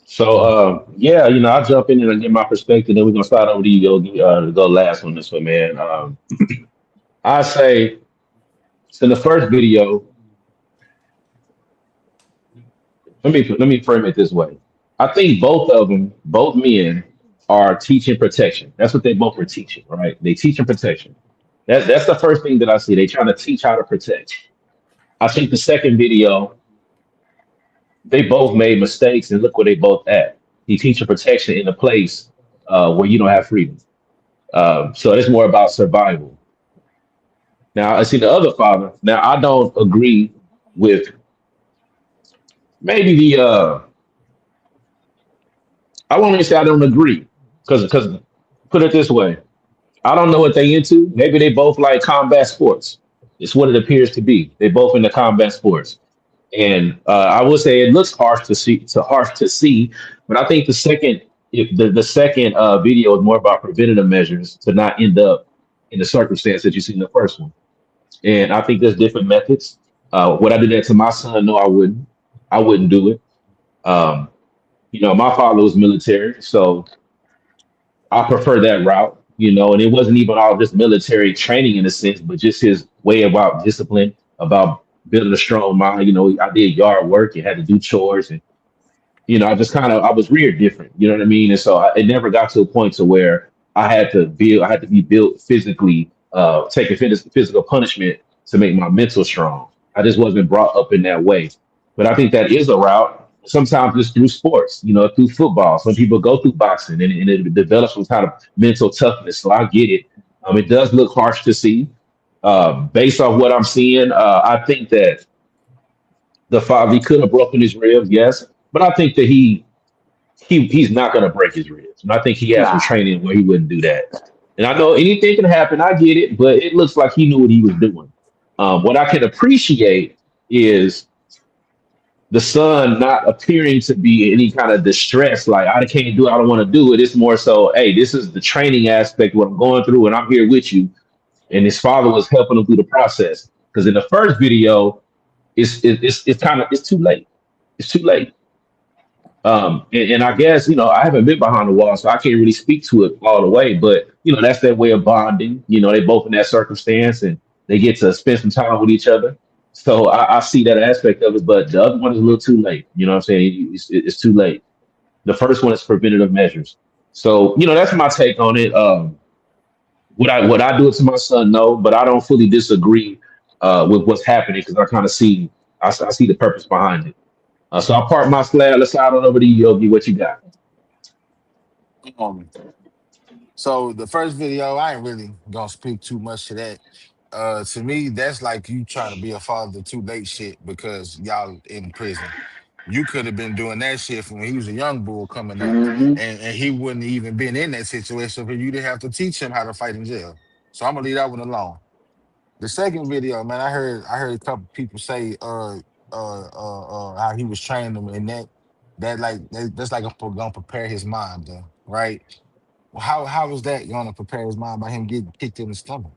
So, yeah, I'll jump in and get my perspective. Then we're going to start over to you, Yogi, to go last on this one, man. I say, so in the first video, let me frame it this way. I think both of them, both men, are teaching protection. That's what they both were teaching, right? They teaching protection. That's the first thing that I see. They trying to teach how to protect. I think the second video, they both made mistakes, and look where they both at. He teaching protection in a place where you don't have freedom. So it's more about survival. Now, I see the other father. Now, I don't agree with maybe I won't even say I don't agree because put it this way, I don't know what they into. Maybe they both like combat sports. It's what it appears to be. They both into combat sports. And I will say it looks harsh to see, but I think the second video is more about preventative measures to not end up in the circumstance that you see in the first one. And I think there's different methods. Would I do that to my son? No, I wouldn't. I wouldn't do it. My father was military, so I prefer that route. And it wasn't even all just military training in a sense, but just his way about discipline, about building a strong mind. I did yard work and had to do chores, and I just I was reared different. You know what I mean? And so it never got to a point to where I had to be built physically, taking physical punishment to make my mental strong. I just wasn't brought up in that way. But I think that is a route. Sometimes it's through sports, through football. Some people go through boxing and it develops some kind of mental toughness. So I get it. It does look harsh to see. Based off what I'm seeing, I think that the father, he could have broken his ribs, yes, but I think that he's not going to break his ribs, and I think he has some training where he wouldn't do that. And I know anything can happen. I get it, but it looks like he knew what he was doing. What I can appreciate is the son not appearing to be any kind of distress, like I can't do it, I don't want to do it. It's more so, hey, this is the training aspect, what I'm going through, and I'm here with you. And his father was helping him through the process. Because in the first video, it's too late. It's too late. And I guess, I haven't been behind the wall, so I can't really speak to it all the way. But, that's their way of bonding. They both in that circumstance and they get to spend some time with each other. So I see that aspect of it. But the other one is a little too late. You know what I'm saying? It's too late. The first one is preventative measures. So, that's my take on it. Would I do it to my son? No, but I don't fully disagree with what's happening because I kind of see the purpose behind it. So I'll park my slab. Let's slide on over to you, Yogi. What you got? So the first video, I ain't really gonna speak too much to that. To me, that's like you trying to be a father too late shit because y'all in prison. You could have been doing that shit from when he was a young bull coming up, Mm-hmm. and he wouldn't even been in that situation for you to have to teach him how to fight in jail. So I'm gonna leave that one alone. The second video, man, I heard a couple people say how he was training them, and that's like gonna prepare his mind, though, right? Well, how is that gonna prepare his mind by him getting kicked in the stomach?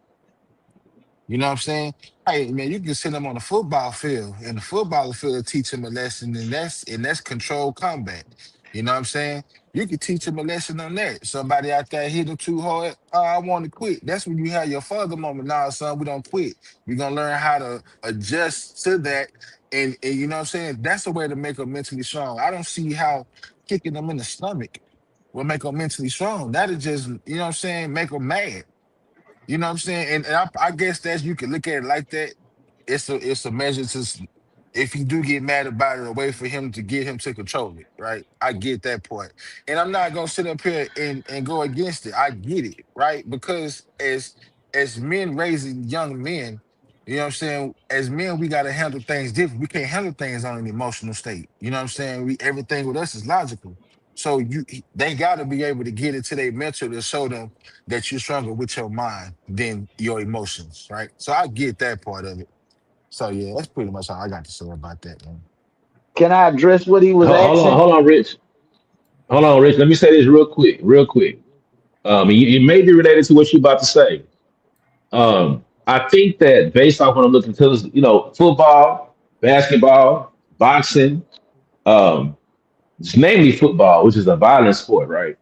You know what I'm saying? Hey, man, you can send him on the football field, and the football field will teach him a lesson, and that's controlled combat. You know what I'm saying? You can teach him a lesson on that. Somebody out there hit him too hard. Oh, I want to quit. That's when you have your father moment. Nah, son, we don't quit. We're gonna learn how to adjust to that. And you know what I'm saying? That's the way to make them mentally strong. I don't see how kicking them in the stomach will make them mentally strong. That'll just, you know what I'm saying, make them mad. You know what I'm saying? And I guess that's you can look at it like that. It's a measure to if you do get mad about it, a way for him to get him to control it, right? I get that part. And I'm not gonna sit up here and go against it. I get it, right? Because as men raising young men, you know what I'm saying? As men, we gotta handle things different. We can't handle things on an emotional state. You know what I'm saying? Everything with us is logical. So they gotta be able to get it to their mental to show them that you're stronger with your mind than your emotions, right? So I get that part of it. So yeah, that's pretty much all I got to say about that, man. Can I address what he was asking? Hold on, Rich. Hold on, Rich. Let me say this real quick. It may be related to what you're about to say. I think that based off what I'm looking to, football, basketball, boxing, um, it's namely football, which is a violent sport, right?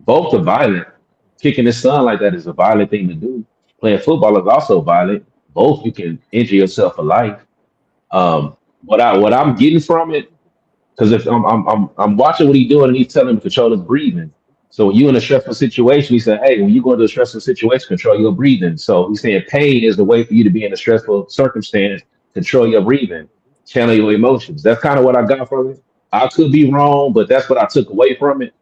Both are violent. Kicking the sun like that is a violent thing to do. Playing football is also violent. Both you can injure yourself for life. What I'm getting from it, because if I'm watching what he's doing and he's telling him to control his breathing. So when you're in a stressful situation, he said, hey, when you go into a stressful situation, control your breathing. So he's saying pain is the way for you to be in a stressful circumstance, control your breathing, channel your emotions. That's kind of what I got from it. I could be wrong, but that's what I took away from it.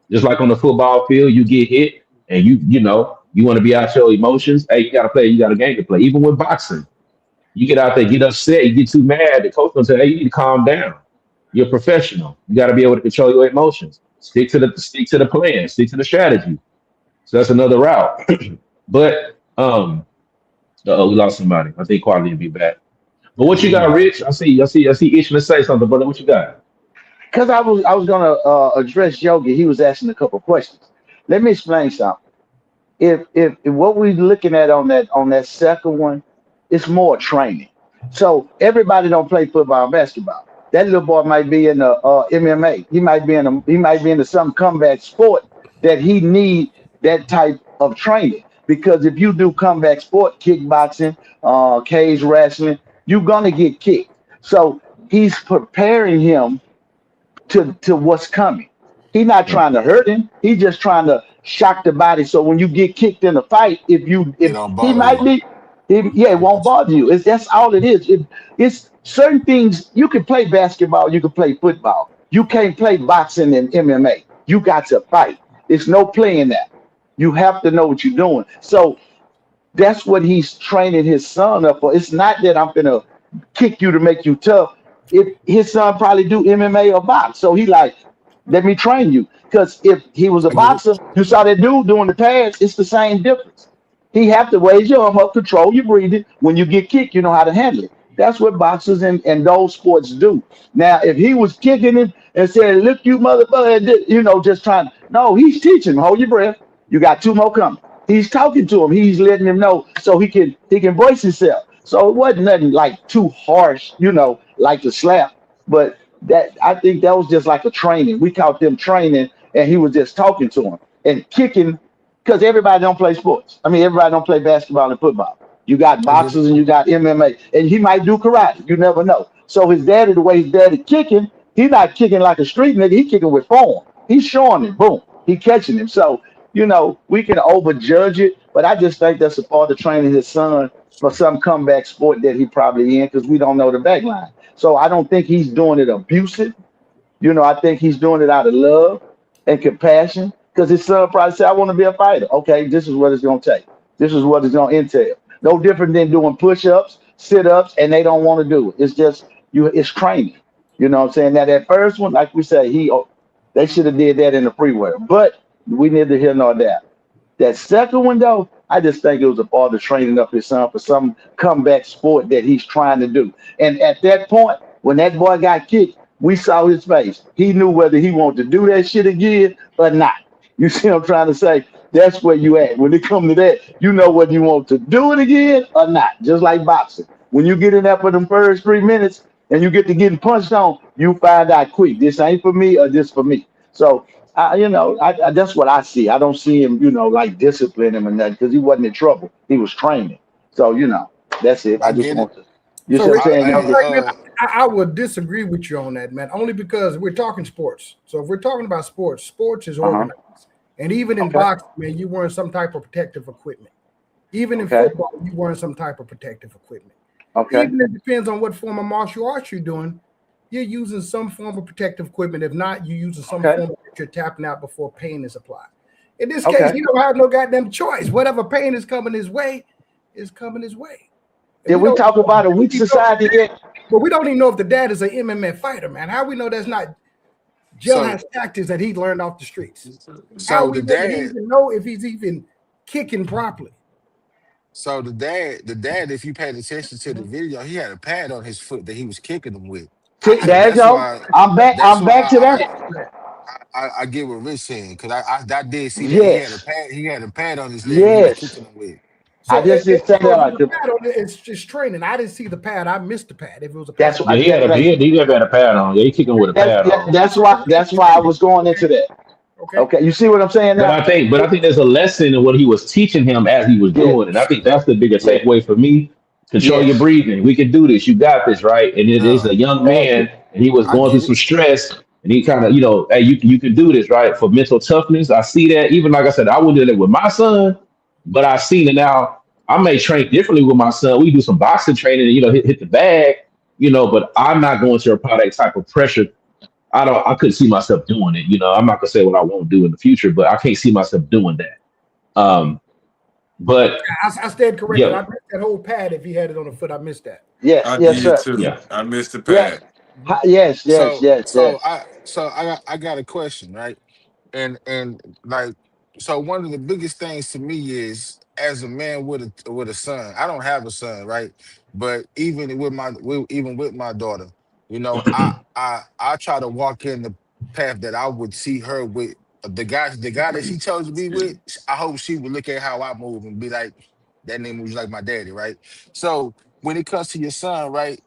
Just like on the football field, you get hit and you want to be out your emotions. Hey, you got to play, you got a game to play. Even with boxing, you get out there, get upset, you get too mad. The coach will say, hey, you need to calm down. You're a professional. You got to be able to control your emotions. Stick to the plan. Stick to the strategy. So that's another route. But we lost somebody. I think Quality will be back. But what you got, Rich? I see itching to say something, brother. What you got? Because I was gonna address Yogi. He was asking a couple questions. Let me explain something. If what we're looking at on that second one, it's more training. So everybody don't play football and basketball. That little boy might be in the MMA. He might be into some combat sport that he need that type of training. Because if you do combat sport, kickboxing, cage wrestling, you're gonna get kicked. So he's preparing him to what's coming. He's not trying to hurt him. He's just trying to shock the body. So when you get kicked in a fight, It if don't he bother might you. be, yeah, it I won't got you. bother you. That's all it is. It's certain things you can play basketball, you can play football. You can't play boxing and MMA. You got to fight. There's no playing that. You have to know what you're doing. So that's what he's training his son up for. It's not that I'm gonna kick you to make you tough. If his son probably do MMA or box, so he like, let me train you. Because if he was a I get it. boxer, you saw that dude doing the pass. It's the same difference. He have to raise your arm up, control your breathing. When you get kicked, you know how to handle it. That's what boxers and those sports do. Now, if he was kicking him and saying, "Look, you motherfucker," and just trying. No, he's teaching him. Hold your breath. You got two more coming. He's talking to him. He's letting him know so he can brace himself. So it wasn't nothing like too harsh, like the slap. But that I think that was just like a training. We caught them training, and he was just talking to him and kicking because everybody don't play sports. I mean, everybody don't play basketball and football. You got I get it. boxers and you got MMA, and he might do karate. You never know. So his daddy, the way his daddy kicking, he's not kicking like a street nigga. He kicking with form. He's showing it. Boom. He catching him. So we can overjudge it, but I just think that's a part of training his son for some comeback sport that he probably in because we don't know the backline. So I don't think he's doing it abusive. I think he's doing it out of love and compassion because his son probably said, I want to be a fighter. Okay, this is what it's going to take. This is what it's going to entail. No different than doing push-ups, sit-ups, and they don't want to do it. It's just, it's training. You know what I'm saying? Now, that first one, like we say, they should have did that in the freeway. But we neither here nor there. That second one, though, I just think it was a part of training up his son for some comeback sport that he's trying to do. And at that point, when that boy got kicked, we saw his face. He knew whether he wanted to do that shit again or not. You see what I'm trying to say? That's where you at. When it comes to that, you know whether you want to do it again or not. Just like boxing. When you get in there for them first 3 minutes and you get to getting punched on, you find out quick. This ain't for me or this for me. So that's what I see. I don't see him, like discipline him or nothing because he wasn't in trouble. He was training. So, that's it. I I just get it. want to. You see So what I'm saying? Hey, I would disagree with you on that, man, only because we're talking sports. So if we're talking about sports, sports is organized. And even in boxing, man, you wearing some type of protective equipment. Even in football, you wearing some type of protective equipment. Even if it depends on what form of martial arts you're doing, you're using some form of protective equipment. If not, you're using some form that you're tapping out before pain is applied. In this case, he don't have no goddamn choice. Whatever pain is coming his way is coming his way. Did we talk about a weak society yet? But we don't even know if the dad is an MMA fighter, man. How we know that's not jailhouse tactics that he learned off the streets? How we even know if he's even kicking properly? So the dad, if you paid attention to the video, he had a pad on his foot that he was kicking him with. There you go. I'm back to that. I get what Rich saying because I did see that he had a pad on his leg he was kicking him with. So I just did say that. It's just training. I didn't see the pad. I missed the pad. If it was a pad, that's why he had a pad on. Yeah, he kicking with a pad on. That's why I was going into that. Okay, you see what I'm saying now? But I think there's a lesson in what he was teaching him as he was doing it. I think that's the biggest takeaway for me. Control your breathing. We can do this. You got this, right? And it is a young man, and he was going through some stress, and he kind of, hey, you can do this, right? For mental toughness, I see that. Even like I said, I wouldn't do that with my son, but I've seen it now. I may train differently with my son. We do some boxing training, and hit the bag, but I'm not going to apply that type of pressure. I couldn't see myself doing it. I'm not gonna say what I won't do in the future, but I can't see myself doing that. But I stand corrected. I missed that whole pad. If he had it on the foot, I missed that. Yes, sir. Too. Yeah. I missed the pad. Yes. So I got a question, right? And so one of the biggest things to me is as a man with a son. I don't have a son, right? But even with my daughter, I try to walk in the path that I would see her with. The guy that she chose to be with, I hope she would look at how I move and be like, that name was like my daddy, right? So when it comes to your son, right?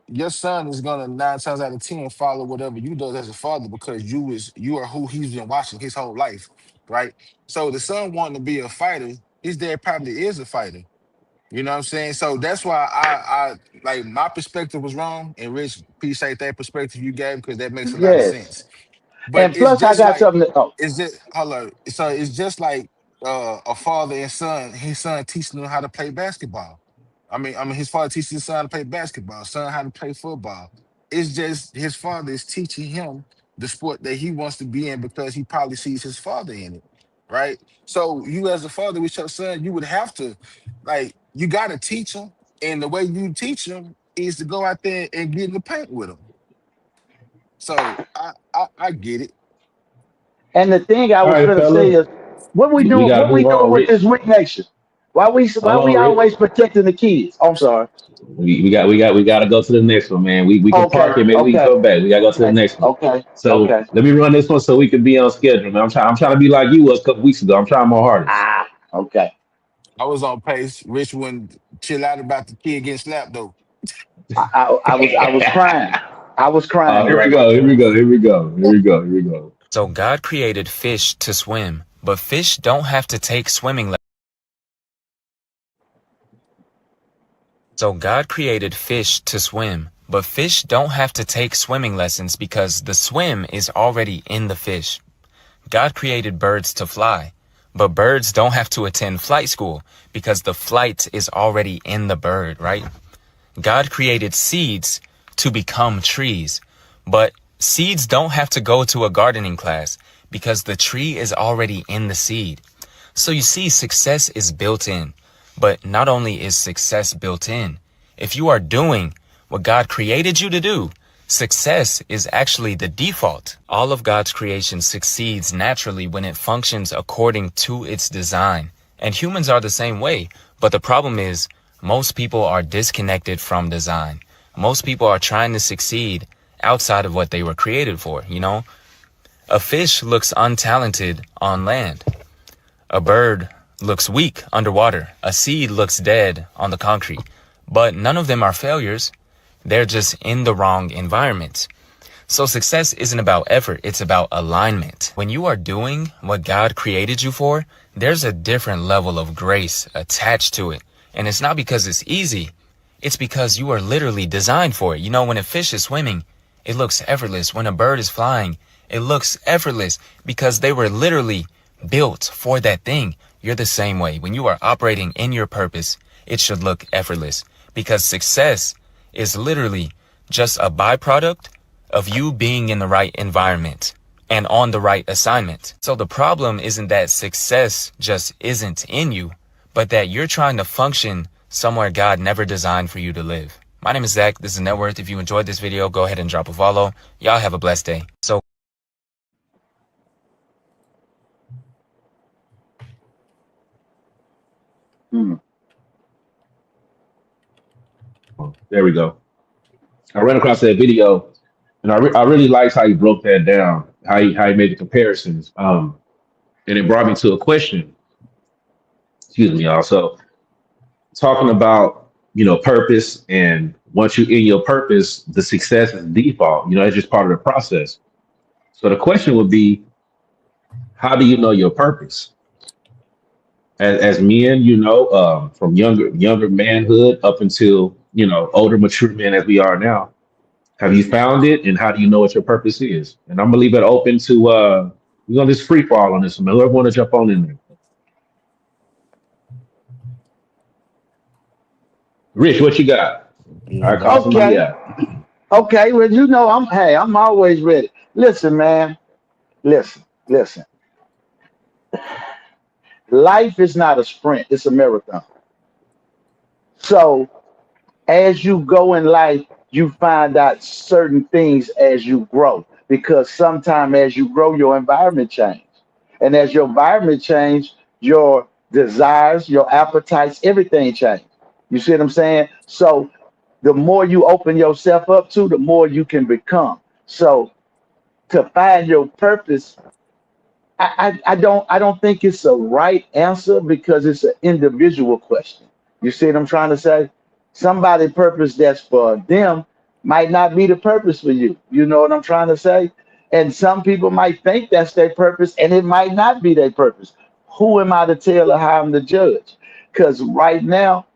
Your son is gonna 9 times out of 10 follow whatever you do as a father because you are who he's been watching his whole life, right? So the son wanting to be a fighter, his dad probably is a fighter. You know what I'm saying? So that's why I like my perspective was wrong, and Rich, appreciate that perspective you gave because that makes a lot of sense. But And plus, I got something. So it's just like a father and son. His son teaching him how to play basketball. I mean, his father teaches his son how to play basketball. Son how to play football. It's just his father is teaching him the sport that he wants to be in because he probably sees his father in it, right? So you as a father with your son, you would have to, you got to teach him, and the way you teach him is to go out there and get in the paint with him. So I get it. And the thing I was going to say is, what we doing with this weak nation? Why we always protecting the kids? I'm sorry. We got to go to the next one, man. We can park it, maybe we can go back. We got to go to the next one. So let me run this one so we can be on schedule, man. I'm trying to be like you was a couple weeks ago. I'm trying my hardest. Okay. I was on pace. Rich wouldn't chill out about the kid getting slapped though. I was crying. I was crying. Here we go. So God created fish to swim, but fish don't have to take swimming lessons. So God created fish to swim, but fish don't have to take swimming lessons because the swim is already in the fish. God created birds to fly, but birds don't have to attend flight school because the flight is already in the bird, right? God created seeds to become trees, but seeds don't have to go to a gardening class because the tree is already in the seed. So you see, success is built in. But not only is success built in, if you are doing what God created you to do, success is actually the default. All of God's creation succeeds naturally when it functions according to its design. And humans are the same way. But the problem is most people are disconnected from design. Most people are trying to succeed outside of what they were created for, you know? A fish looks untalented on land. A bird looks weak underwater. A seed looks dead on the concrete. But none of them are failures. They're just in the wrong environment. So success isn't about effort, it's about alignment. When you are doing what God created you for, there's a different level of grace attached to it. And it's not because it's easy. It's because you are literally designed for it. You know, when a fish is swimming, it looks effortless. When a bird is flying, it looks effortless because they were literally built for that thing. You're the same way. When you are operating in your purpose, it should look effortless because success is literally just a byproduct of you being in the right environment and on the right assignment. So the problem isn't that success just isn't in you, but that you're trying to function somewhere God never designed for you to live. My name is Zach. This is Net Worth. If you enjoyed this video, go ahead and drop a follow. Y'all have a blessed day. So There we go. I ran across that video, and I really liked how you broke that down, how you made the comparisons. And it brought me to a question. Excuse me, y'all. So talking about, you know, purpose, and once you're in your purpose, the success is default. You know, it's just part of the process. So the question would be, how do you know your purpose? As men, you know, from younger manhood up until, you know, older mature men as we are now, have you found it, and how do you know what your purpose is? And I'm gonna leave it open to we're gonna just free fall on this one. Whoever want to jump on in there. Rich, what you got? I call somebody Okay. out. Okay. Well, you know, I'm always ready. Listen, man. Listen. Life is not a sprint, it's a marathon. So as you go in life, you find out certain things as you grow. Because sometime as you grow, your environment change. And as your environment change, your desires, your appetites, everything change. You see what I'm saying? So the more you open yourself up to, the more you can become. So to find your purpose, I don't think it's a right answer because it's an individual question. You see what I'm trying to say? Somebody purpose that's for them might not be the purpose for you. You know what I'm trying to say? And some people might think that's their purpose and it might not be their purpose. Who am I to tell or how I'm to judge? Because right now,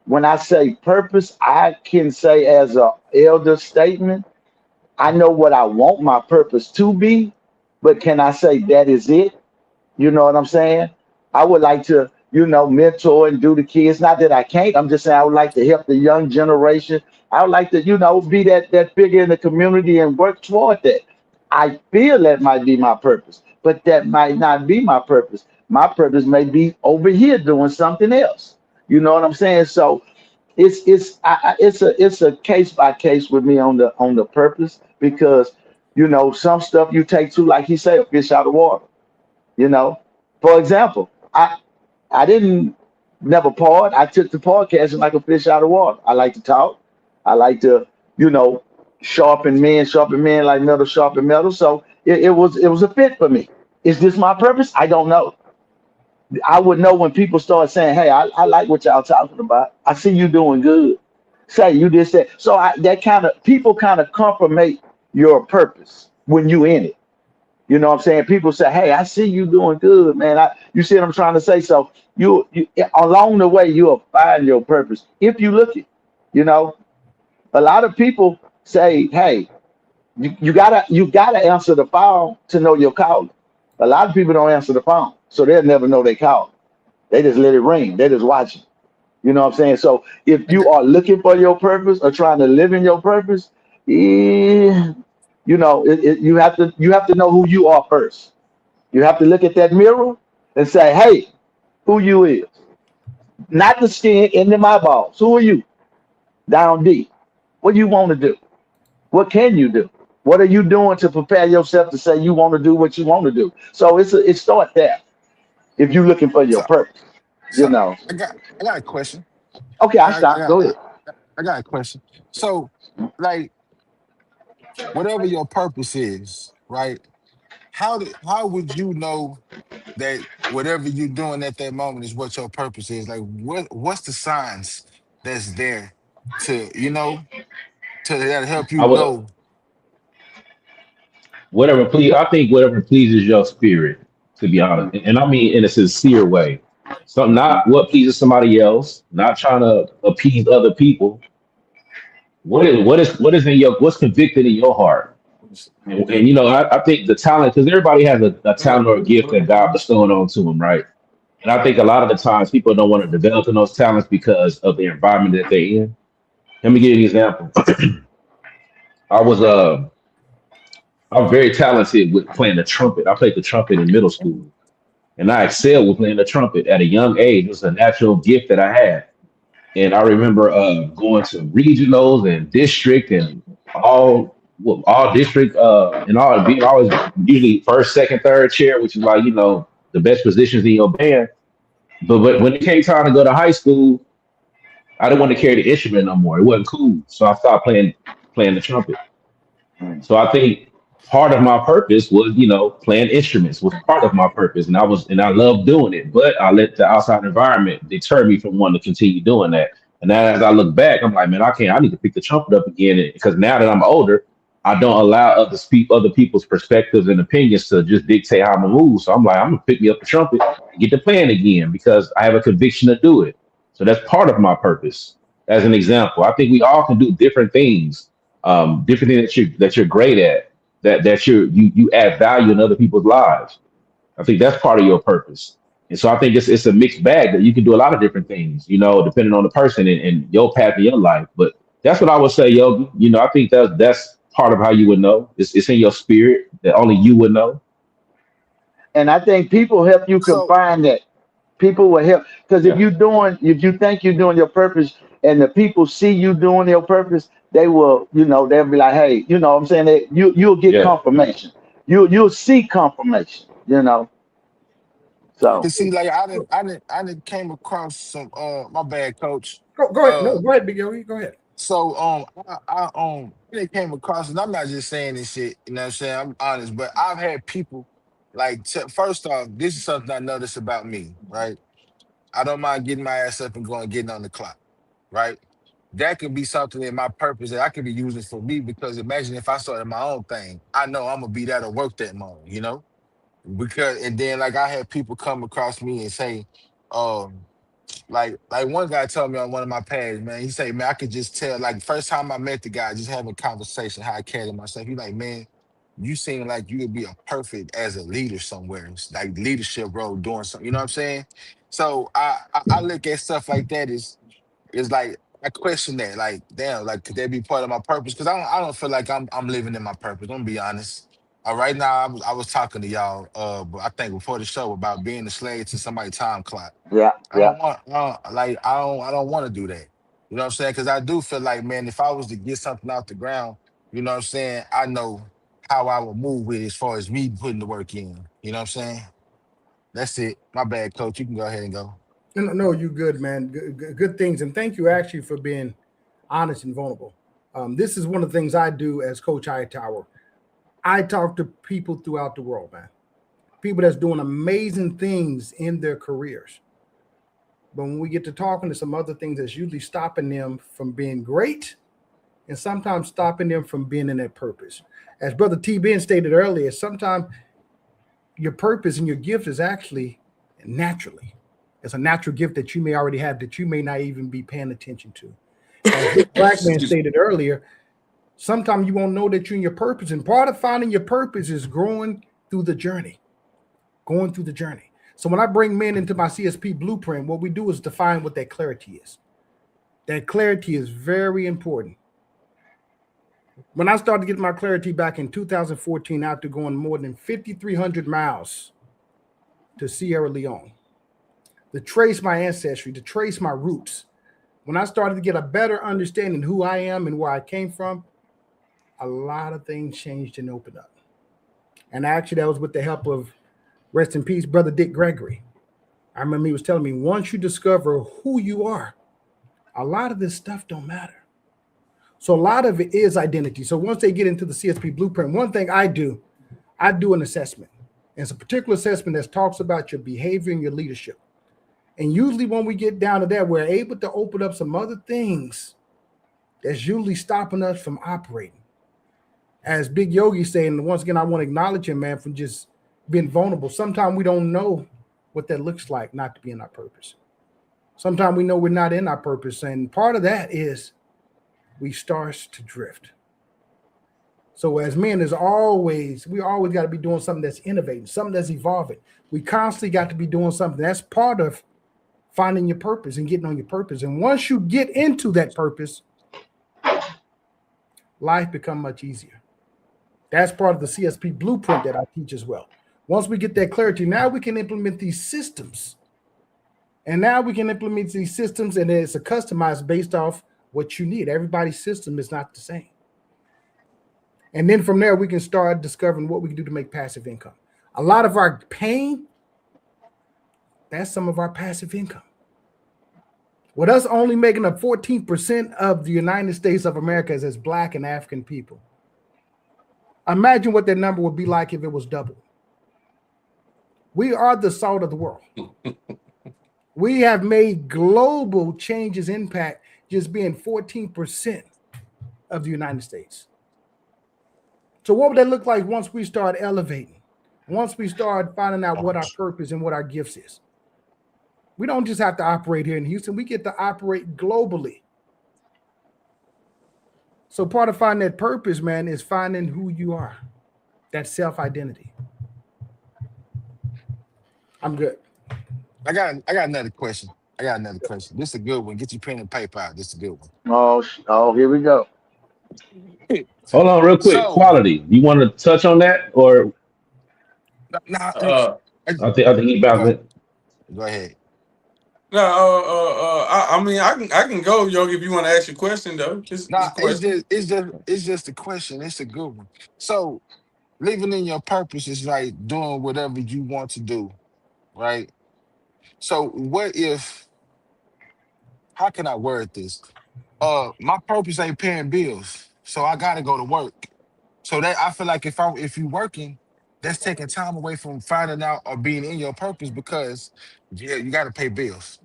when I say purpose, I can say as a elder statement, I know what I want my purpose to be, but can I say that is it? You know what I'm saying? I would like to, you know, mentor and do the kids. Not that I can't. I'm just saying I would like to help the young generation. I would like to, you know, be that figure in the community and work toward that. I feel that might be my purpose, but that might not be my purpose. My purpose may be over here doing something else. You know what I'm saying? So it's a case by case with me on the purpose because you know some stuff you take to, like he said, a fish out of water. You know, for example, I didn't never pod. I took the podcasting like a fish out of water. I like to talk. I like to, you know, sharpen men like metal sharpen metal. So it was a fit for me. Is this my purpose? I don't know. I would know when people start saying, "Hey, I like what y'all talking about. I see you doing good." Say you just said so. That kind of people kind of confirmate your purpose when you in it. You know what I'm saying? People say, "Hey, I see you doing good, man." You see what I'm trying to say? So you along the way you'll find your purpose if you look it. You know, a lot of people say, "Hey, you gotta answer the phone to know your calling." A lot of people don't answer the phone, so they'll never know they call. They just let it ring. They just watching. You know what I'm saying? So if you are looking for your purpose or trying to live in your purpose, eh, you know, you have to know who you are first. You have to look at that mirror and say, "Hey, who you is?" Not the skin into my balls. Who are you? Down deep. What do you want to do? What can you do? What are you doing to prepare yourself to say you want to do what you want to do? So it starts there if you're looking for your So, purpose. You So know. I got a question. Okay, I I stop. Go ahead. got a question. So, like, whatever your purpose is, right? How would you know that whatever you're doing at that moment is what your purpose is? Like, what's the signs that's there to to that help I you would know? I think whatever pleases your spirit, to be honest, and I mean in a sincere way. So not what pleases somebody else, not trying to appease other people. What is in your what's convicted in your heart? And you know, I think the talent, because everybody has a talent or a gift that God bestowed onto them, right? And I think a lot of the times people don't want to develop in those talents because of the environment that they're in. Let me give you an example. I was I'm very talented with playing the trumpet. I played the trumpet in middle school, and I excelled with playing the trumpet at a young age. It was a natural gift that I had. And I remember going to regionals and district and all district and all being always usually first, second, third chair, which is like the best positions in your band. But when it came time to go to high school, I didn't want to carry the instrument no more. It wasn't cool, so I stopped playing the trumpet. So I think part of my purpose was, playing instruments was part of my purpose, and I loved doing it. But I let the outside environment deter me from wanting to continue doing that. And now, as I look back, I'm like, man, I can't. I need to pick the trumpet up again because now that I'm older, I don't allow other people's perspectives and opinions to just dictate how I'm gonna move. So I'm like, I'm gonna pick me up the trumpet and get to playing again because I have a conviction to do it. So that's part of my purpose. As an example, I think we all can do different things that you're great at, that you add value in other people's lives. I think that's part of your purpose. And so I think it's a mixed bag that you can do a lot of different things, depending on the person and your path in your life. But that's what I would say, Yogi. I think that's part of how you would know. It's in your spirit that only you would know. And I think people help you So confine that. People will help because Yeah, if you think you're doing your purpose, and the people see you doing your purpose, they will, they'll be like, hey, what I'm saying, that you'll get yeah. confirmation. You'll see confirmation. So to see, like, I didn't came across some. My bad, coach. Go ahead. No, Uh, go ahead, Big Yogi. Go ahead. so I didn't came across, and I'm not just saying this shit. You know what I'm saying? I'm honest, but I've had people like. First off, this is something I noticed about me, right? I don't mind getting my ass up and getting on the clock, right? That could be something in my purpose that I could be using for me because imagine if I started my own thing, I know I'm gonna be there to work that moment, Because and then like I had people come across me and say, um, like one guy told me on one of my pages, man, he said, man, I could just tell, like first time I met the guy, just having a conversation, how I carried myself. He like, man, you seem like you would be a perfect as a leader somewhere, it's like leadership role doing something, you know what I'm saying? So I look at stuff like that is like I question that, like, damn, like could that be part of my purpose? Because I don't feel like I'm living in my purpose. I'm gonna be honest. Right now, I was talking to y'all, but I think before the show about being a slave to somebody's time clock. yeah, yeah. I don't want to do that. You know what I'm saying? Because I do feel like, man, if I was to get something off the ground, you know what I'm saying, I know how I would move with it as far as me putting the work in. You know what I'm saying? That's it. My bad, coach. You can go ahead and go. No, no, no, you good, man. Good things, and thank you actually for being honest and vulnerable. This is one of the things I do as Coach Hightower. I talk to people throughout the world, man. People that's doing amazing things in their careers. But when we get to talking to some other things that's usually stopping them from being great and sometimes stopping them from being in their purpose. As Brother T. Ben stated earlier, sometimes your purpose and your gift is actually naturally. It's a natural gift that you may already have that you may not even be paying attention to. As this black man stated earlier, sometimes you won't know that you're in your purpose. And part of finding your purpose is growing through the journey, going through the journey. So when I bring men into my CSP blueprint, what we do is define what that clarity is. That clarity is very important. When I started getting my clarity back in 2014, after going more than 5,300 miles to Sierra Leone, to trace my ancestry, to trace my roots, when I started to get a better understanding who I am and where I came from, a lot of things changed and opened up. And actually, that was with the help of, rest in peace, Brother Dick Gregory. I remember he was telling me, once you discover who you are, a lot of this stuff don't matter. So a lot of it is identity. So once they get into the CSP blueprint, one thing I do an assessment. And it's a particular assessment that talks about your behavior and your leadership. And usually when we get down to that, we're able to open up some other things that's usually stopping us from operating. As Big Yogi saying, and once again, I want to acknowledge him, man, for just being vulnerable. Sometimes we don't know what that looks like not to be in our purpose. Sometimes we know we're not in our purpose. And part of that is we start to drift. So as men, we always got to be doing something that's innovating, something that's evolving. We constantly got to be doing something. That's part of finding your purpose and getting on your purpose. And once you get into that purpose, life becomes much easier. That's part of the CSP blueprint that I teach as well. Once we get that clarity, now we can implement these systems. And now we can implement these systems, and it's a customized based off what you need. Everybody's system is not the same. And then from there, we can start discovering what we can do to make passive income. A lot of our pain, that's some of our passive income. With us only making up 14% of the United States of America as Black and African people, imagine what that number would be like if it was double. We are the salt of the world. We have made global changes impact just being 14% of the United States. So what would that look like once we start elevating? Once we start finding out what our purpose and what our gifts is? We don't just have to operate here in Houston. We get to operate globally. So part of finding that purpose, man, is finding who you are. That self-identity. I'm good. I got another question. This is a good one. Get your pen and paper out. This is a good one. Oh, here we go. Hold on, real quick. So, Quality. You want to touch on that, or nah, I think he bounced it. Go ahead. No, I mean, I can go, Yogi, if you want to ask your question though. It's a question. It's just a question. It's a good one. So, living in your purpose is like doing whatever you want to do, right? So, what if? How can I word this? My purpose ain't paying bills, so I gotta go to work. So that I feel like if you working, that's taking time away from finding out or being in your purpose because you got to pay bills.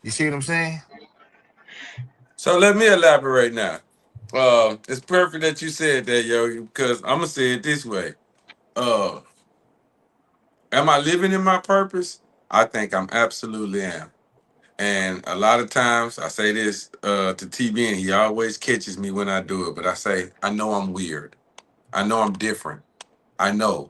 You see what I'm saying? So let me elaborate now. It's perfect that you said that, Yogi, because I'm gonna say it this way. Am I living in my purpose? I think I'm absolutely am. And a lot of times I say this to TB, and he always catches me when I do it. But I say, I know I'm weird. I know I'm different. I know,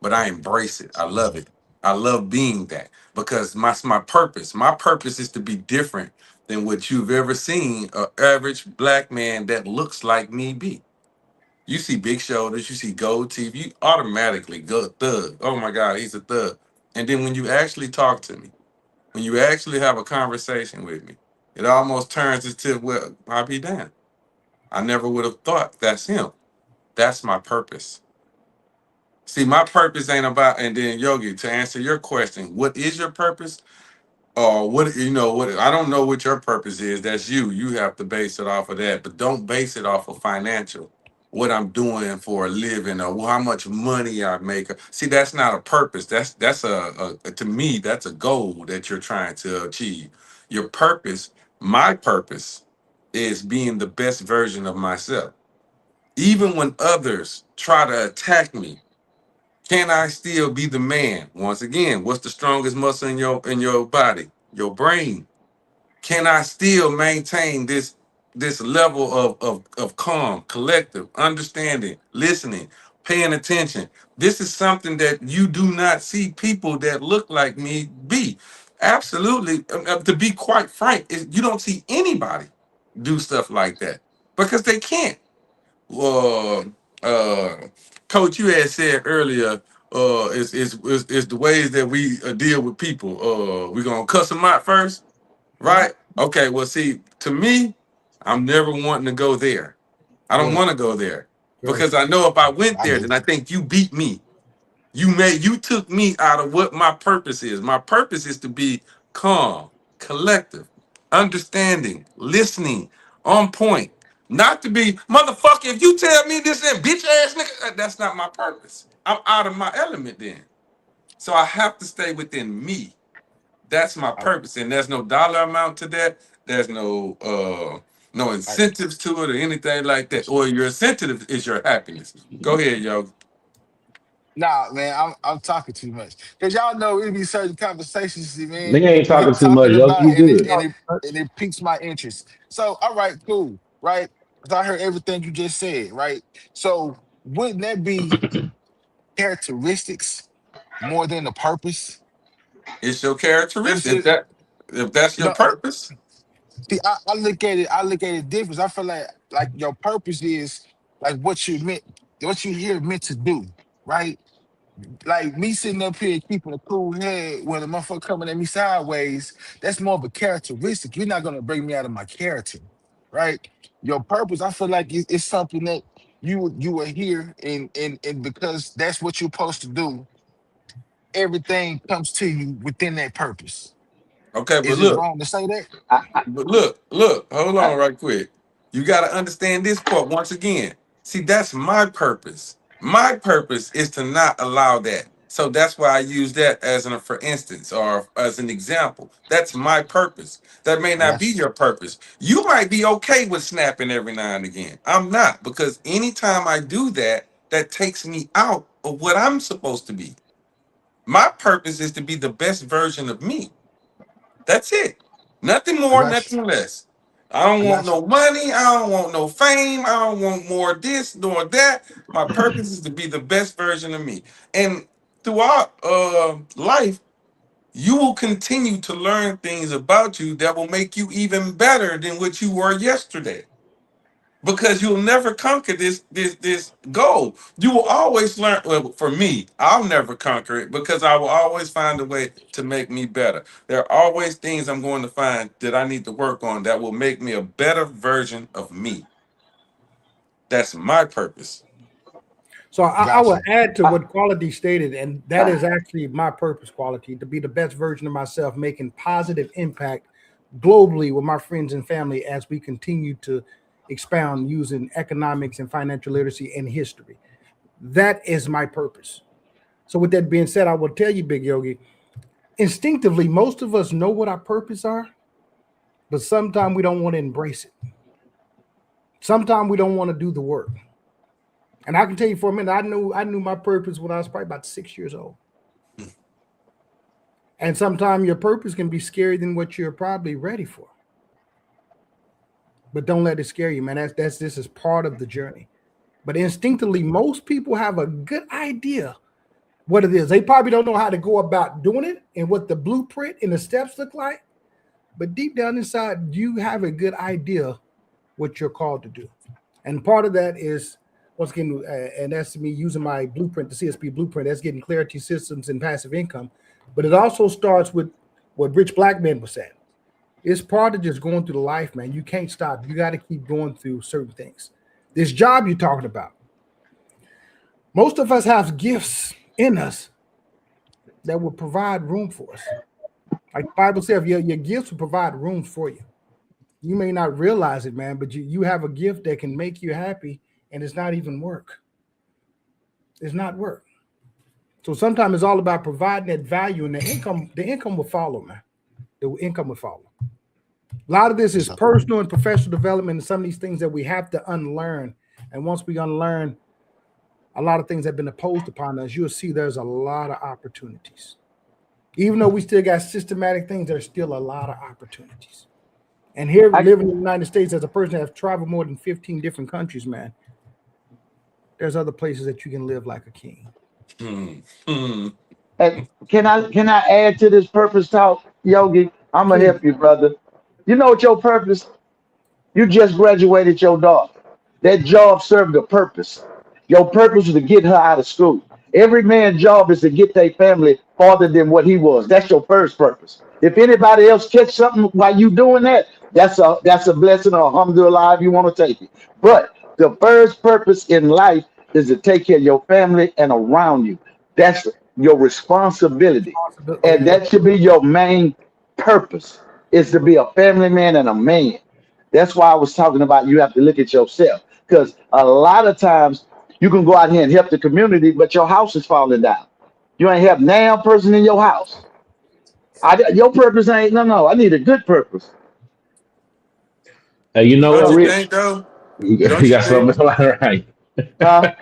but I embrace it. I love it. I love being that because my purpose. My purpose is to be different than what you've ever seen an average Black man that looks like me be. You see big shoulders, you see gold teeth, you automatically go thug. Oh my God, he's a thug. And then when you actually talk to me, when you actually have a conversation with me, it almost turns into, well, I'll be damned. I never would have thought that's him. That's my purpose. See, my purpose ain't about, and then Yogi, to answer your question, what is your purpose? Or what, what, I don't know what your purpose is. That's you. You have to base it off of that, but don't base it off of financial. What I'm doing for a living or how much money I make. See, that's not a purpose. That's to me, that's a goal that you're trying to achieve. Your purpose, my purpose, is being the best version of myself. Even when others try to attack me, can I still be the man? Once again, what's the strongest muscle in your body? Your brain. Can I still maintain this level of calm, collective, understanding, listening, paying attention? This is something that you do not see people that look like me be. Absolutely. To be quite frank, you don't see anybody do stuff like that because they can't. uh, uh, Coach, you had said earlier, is the ways that we deal with people. We're gonna cuss them out first, right? Okay. Well, see, to me, I'm never wanting to go there. I don't want to go there because I know if I went I there, do. then I think you beat me. You took me out of what my purpose is. My purpose is to be calm, collective, understanding, listening, on point. Not to be motherfucker. If you tell me this and bitch ass nigga, that's not my purpose. I'm out of my element then. So I have to stay within me. That's my purpose, and there's no dollar amount to that. There's no incentives to it or anything like that. Or your incentive is your happiness. Go ahead, yo. Nah, man, I'm talking too much. Cause y'all know it be certain conversations, man, Nigga ain't we be talking too much, talking yo. about You good. and it piques my interest. So, all right, cool, right? 'Cause I heard everything you just said, right? So wouldn't that be characteristics more than the purpose? It's your It's characteristic. just If that's your no. purpose, See, I look at it. I look at it different. I feel like your purpose is like what you here meant to do, right? Like me sitting up here keeping a cool head when a motherfucker coming at me sideways, that's more of a characteristic. You're not gonna bring me out of my character, right? Your purpose, I feel like it's something that you are here and because that's what you're supposed to do, everything comes to you within that purpose. okay. But Is it look, wrong to say that? hold on, right quick. You got to understand this part once again. See, that's my purpose. My purpose is to not allow that. So that's why I use that as an for instance or as an example. That's my purpose. That may not be Yes, your purpose. You might be okay with snapping every now and again. I'm not because anytime I do that, that takes me out of what I'm supposed to be. My purpose is to be the best version of me. That's it. Nothing I more, got you. nothing less. I don't I want got you. no money. I don't want no fame. I don't want more this nor that. My purpose is to be the best version of me. And throughout life, you will continue to learn things about you that will make you even better than what you were yesterday because you'll never conquer this goal. You will always learn. Well, for me, I'll never conquer it because I will always find a way to make me better. There are always things I'm going to find that I need to work on that will make me a better version of me. That's my purpose. So I Got will you. add to what Quality stated, and that is actually my purpose, Quality, to be the best version of myself, making positive impact globally with my friends and family as we continue to expound using economics and financial literacy and history. That is my purpose. So with that being said, I will tell you, Big Yogi, instinctively, most of us know what our purpose are, but sometimes we don't want to embrace it. Sometimes we don't want to do the work. And I can tell you for a minute, I knew my purpose when I was probably about 6 years old. And sometimes your purpose can be scarier than what you're probably ready for. But don't let it scare you, man. That's this is part of the journey. But instinctively, most people have a good idea what it is. They probably don't know how to go about doing it and what the blueprint and the steps look like. But deep down inside, you have a good idea what you're called to do. And part of that is, once again, and that's me using my blueprint, the CSP blueprint, that's getting clarity systems and passive income. But it also starts with what Rich Black Man was saying. It's part of just going through the life, man. You can't stop. You got to keep going through certain things. This job you're talking about, most of us have gifts in us that will provide room for us. Like the Bible says, your gifts will provide room for you. You may not realize it, man, but you have a gift that can make you happy, and it's not even work. It's not work. So sometimes it's all about providing that value, and the income will follow, man. The income will follow. A lot of this is personal and professional development, and some of these things that we have to unlearn. And once we unlearn a lot of things that have been imposed upon us, you'll see there's a lot of opportunities. Even though we still got systematic things, there's still a lot of opportunities. And here, living in the United States, as a person that has traveled more than 15 different countries, man, there's other places that you can live like a king. And can I add to this purpose talk, Yogi? I'm gonna Please. help you, brother. You know what your purpose? You just graduated your daughter. That job served a purpose. Your purpose was to get her out of school. Every man's job is to get their family farther than what he was. That's your first purpose. If anybody else catch something while you doing that, that's a blessing or alhamdulillah if you want to take it. But the first purpose in life is to take care of your family and around you. That's your responsibility. And Yeah. that should be your main purpose, is to be a family man and a man. That's why I was talking about you have to look at yourself. Because a lot of times you can go out here and help the community, but your house is falling down. You ain't help now person in your house. Your purpose ain't no. I need a good purpose. Hey, you know Don't So, what, you Rich? think though? You Don't you got think? something flying around you. huh?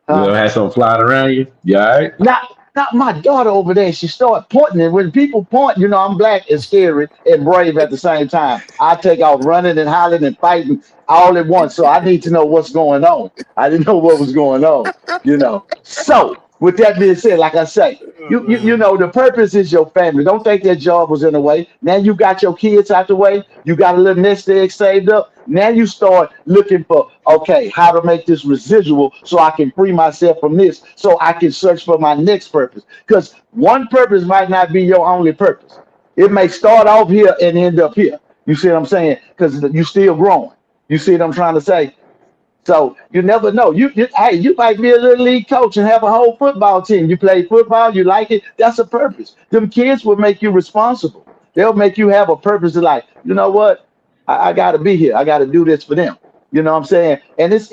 You Huh? ever had something flying around you? You all right? Not my daughter over there. She started pointing, and when people point, I'm black and scary and brave at the same time. I take out running and hollering and fighting all at once. So I need to know what's going on. I didn't know what was going on. So with that being said, like I say, the purpose is your family. Don't think that job was in the way. Now you got your kids out the way. You got a little nest egg saved up. Now you start looking for, okay, how to make this residual so I can free myself from this, so I can search for my next purpose. Because one purpose might not be your only purpose. It may start off here and end up here. You see what I'm saying? Because you still growing. You see what I'm trying to say? So you never know. Hey, you might be a little league coach and have a whole football team. You play football, you like it. That's a purpose. Them kids will make you responsible. They'll make you have a purpose of like, you know what? I got to be here. I got to do this for them. You know what I'm saying? And that's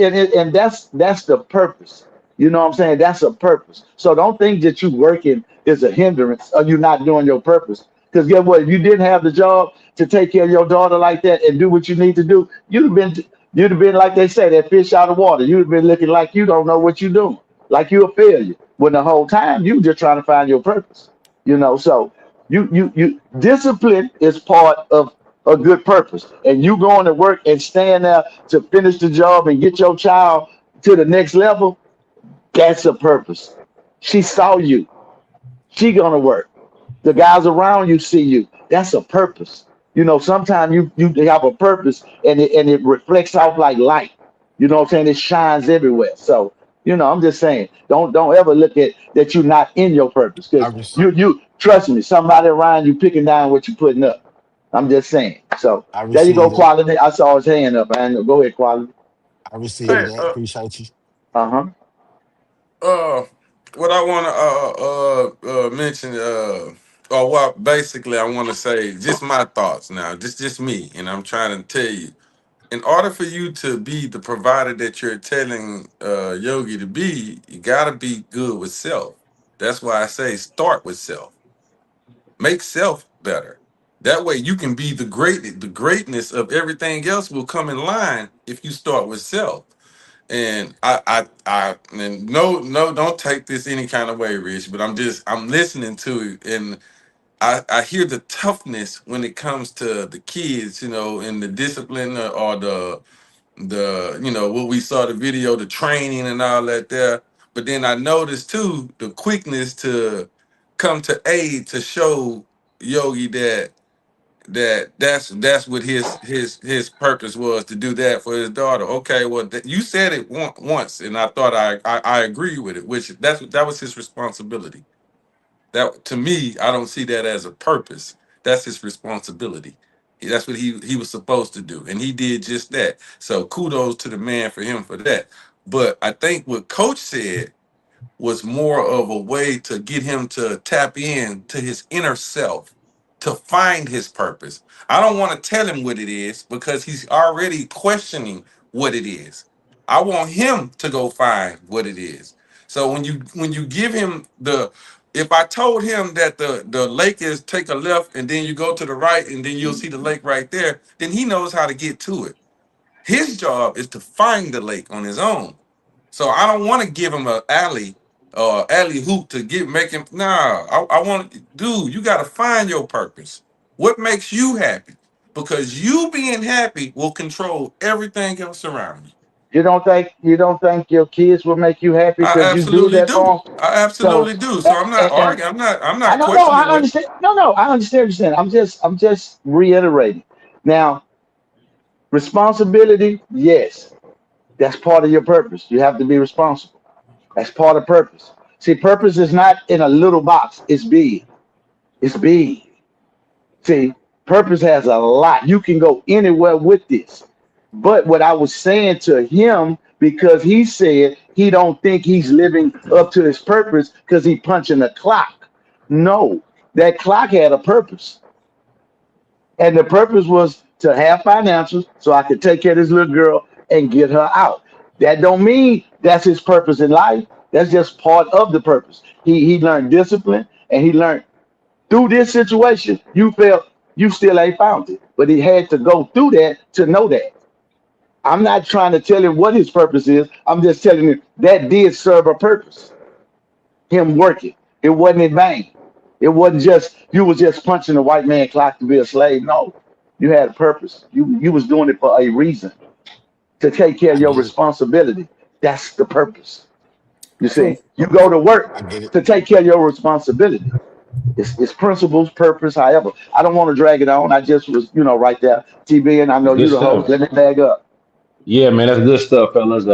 the purpose. You know what I'm saying? That's a purpose. So don't think that you working is a hindrance or you not doing your purpose. Because guess what? If you didn't have the job to take care of your daughter like that and do what you need to do, you'd have been like they say, that fish out of water. You'd have been looking like you don't know what you're doing, like you're a failure. When the whole time you just trying to find your purpose. So you discipline is part of a good purpose, and you going to work and staying there to finish the job and get your child to the next level. That's a purpose. She saw you. She gonna work. The guys around you see you. That's a purpose. Sometimes you have a purpose and it reflects off like light. You know what I'm saying? It shines everywhere. So, I'm just saying, don't ever look at that you're not in your purpose. I Because res- you trust me, somebody around you picking down what you're putting up. I'm just saying. So I there you go, received that. quality. I saw his hand up, man. Go ahead, quality. I received Hey, that. Appreciate you. Uh-huh. uh, what I want to mention, or what basically I want to say, just my thoughts now, just me, and I'm trying to tell you. In order for you to be the provider that you're telling Yogi to be, you gotta be good with self. That's why I say start with self. Make self better. That way you can be the greatness of everything else will come in line if you start with self. And and no, don't take this any kind of way, Rich, but I'm listening to it, and I hear the toughness when it comes to the kids, and the discipline, or the what we saw the video, the training and all that there. But then I noticed too the quickness to come to aid to show Yogi that's what his purpose was, to do that for his daughter. Okay, well, you said it once, and I thought I agree with it, which that was his responsibility. That, to me, I don't see that as a purpose. That's his responsibility. That's what he was supposed to do, and he did just that. So kudos to the man for him for that. But I think what Coach said was more of a way to get him to tap in to his inner self, to find his purpose. I don't want to tell him what it is because he's already questioning what it is. I want him to go find what it is. So when you give him if I told him that the lake is, take a left and then you go to the right and then you'll see the lake right there, then he knows how to get to it. His job is to find the lake on his own. So I don't want to give him a alley hoop to make him. Nah, I want, dude, you got to find your purpose. What makes you happy? Because you being happy will control everything else around you. You don't think your kids will make you happy I because you do absolutely that do. for them? I So absolutely do. So I'm not and arguing. I'm I not don't know. questioning I what. understand. No, I understand what you're saying. I'm just reiterating. Now, responsibility, yes, that's part of your purpose. You have to be responsible. That's part of purpose. See, purpose is not in a little box. It's big. It's big. See, purpose has a lot. You can go anywhere with this. But what I was saying to him because he said he don't think he's living up to his purpose because he punching a clock. No, that clock had a purpose. And the purpose was to have financials so I could take care of this little girl and get her out. That don't mean that's his purpose in life. That's just part of the purpose. He learned discipline, and he learned through this situation, you felt you still ain't found it. But he had to go through that to know that. I'm not trying to tell him what his purpose is. I'm just telling him that did serve a purpose. Him working. It wasn't in vain. It wasn't just you was just punching a white man clock to be a slave. No. You had a purpose. You was doing it for a reason. To take care of I your get it. responsibility. That's the purpose. You So see, you go to I work get it. to take care of your responsibility. It's principles, purpose, however. I don't want to drag it on. I just was, right there. TB, and I know Good you the host. stuff. Let me bag up. Yeah, man, that's good stuff, fellas.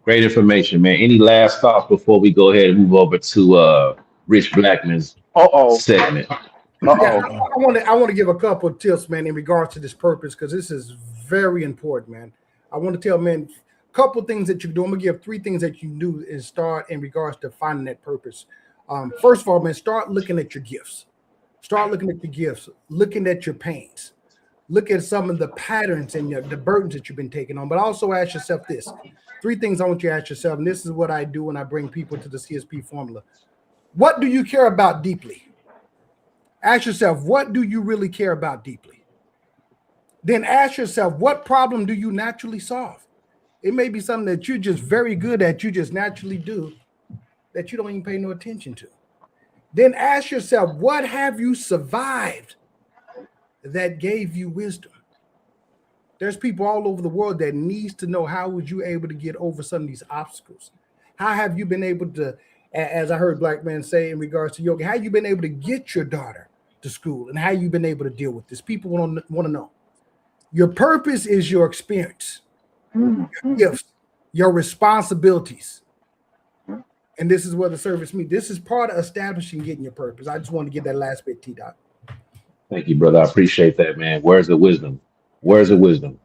Great information, man. Any last thoughts before we go ahead and move over to Rich Blackman's Uh-oh. segment? yeah, Uh-oh. I want to give a couple of tips, man, in regards to this purpose, because this is very important, man. I want to tell men a couple of things that you do. I'm gonna give 3 things that you do and start in regards to finding that purpose. First of all, man, start looking at your gifts. Start looking at your gifts, looking at your pains. Look at some of the patterns and the burdens that you've been taking on. But also ask yourself this. 3 things I want you to ask yourself, and this is what I do when I bring people to the CSP formula. What do you care about deeply? Ask yourself, what do you really care about deeply? Then ask yourself, what problem do you naturally solve? It may be something that you're just very good at, you just naturally do, that you don't even pay no attention to. Then ask yourself, what have you survived that gave you wisdom? There's people all over the world that needs to know, how was you able to get over some of these obstacles? How have you been able to, as I heard Black man say in regards to yoga, how you been able to get your daughter to school and how you've been able to deal with this? People want to know. Your purpose is your experience, your gifts, your responsibilities. And this is where the service meets. This is part of establishing getting your purpose. I just want to get that last bit, T-Dot. Thank you, brother. I appreciate that, man. Where's the wisdom? Where's the wisdom?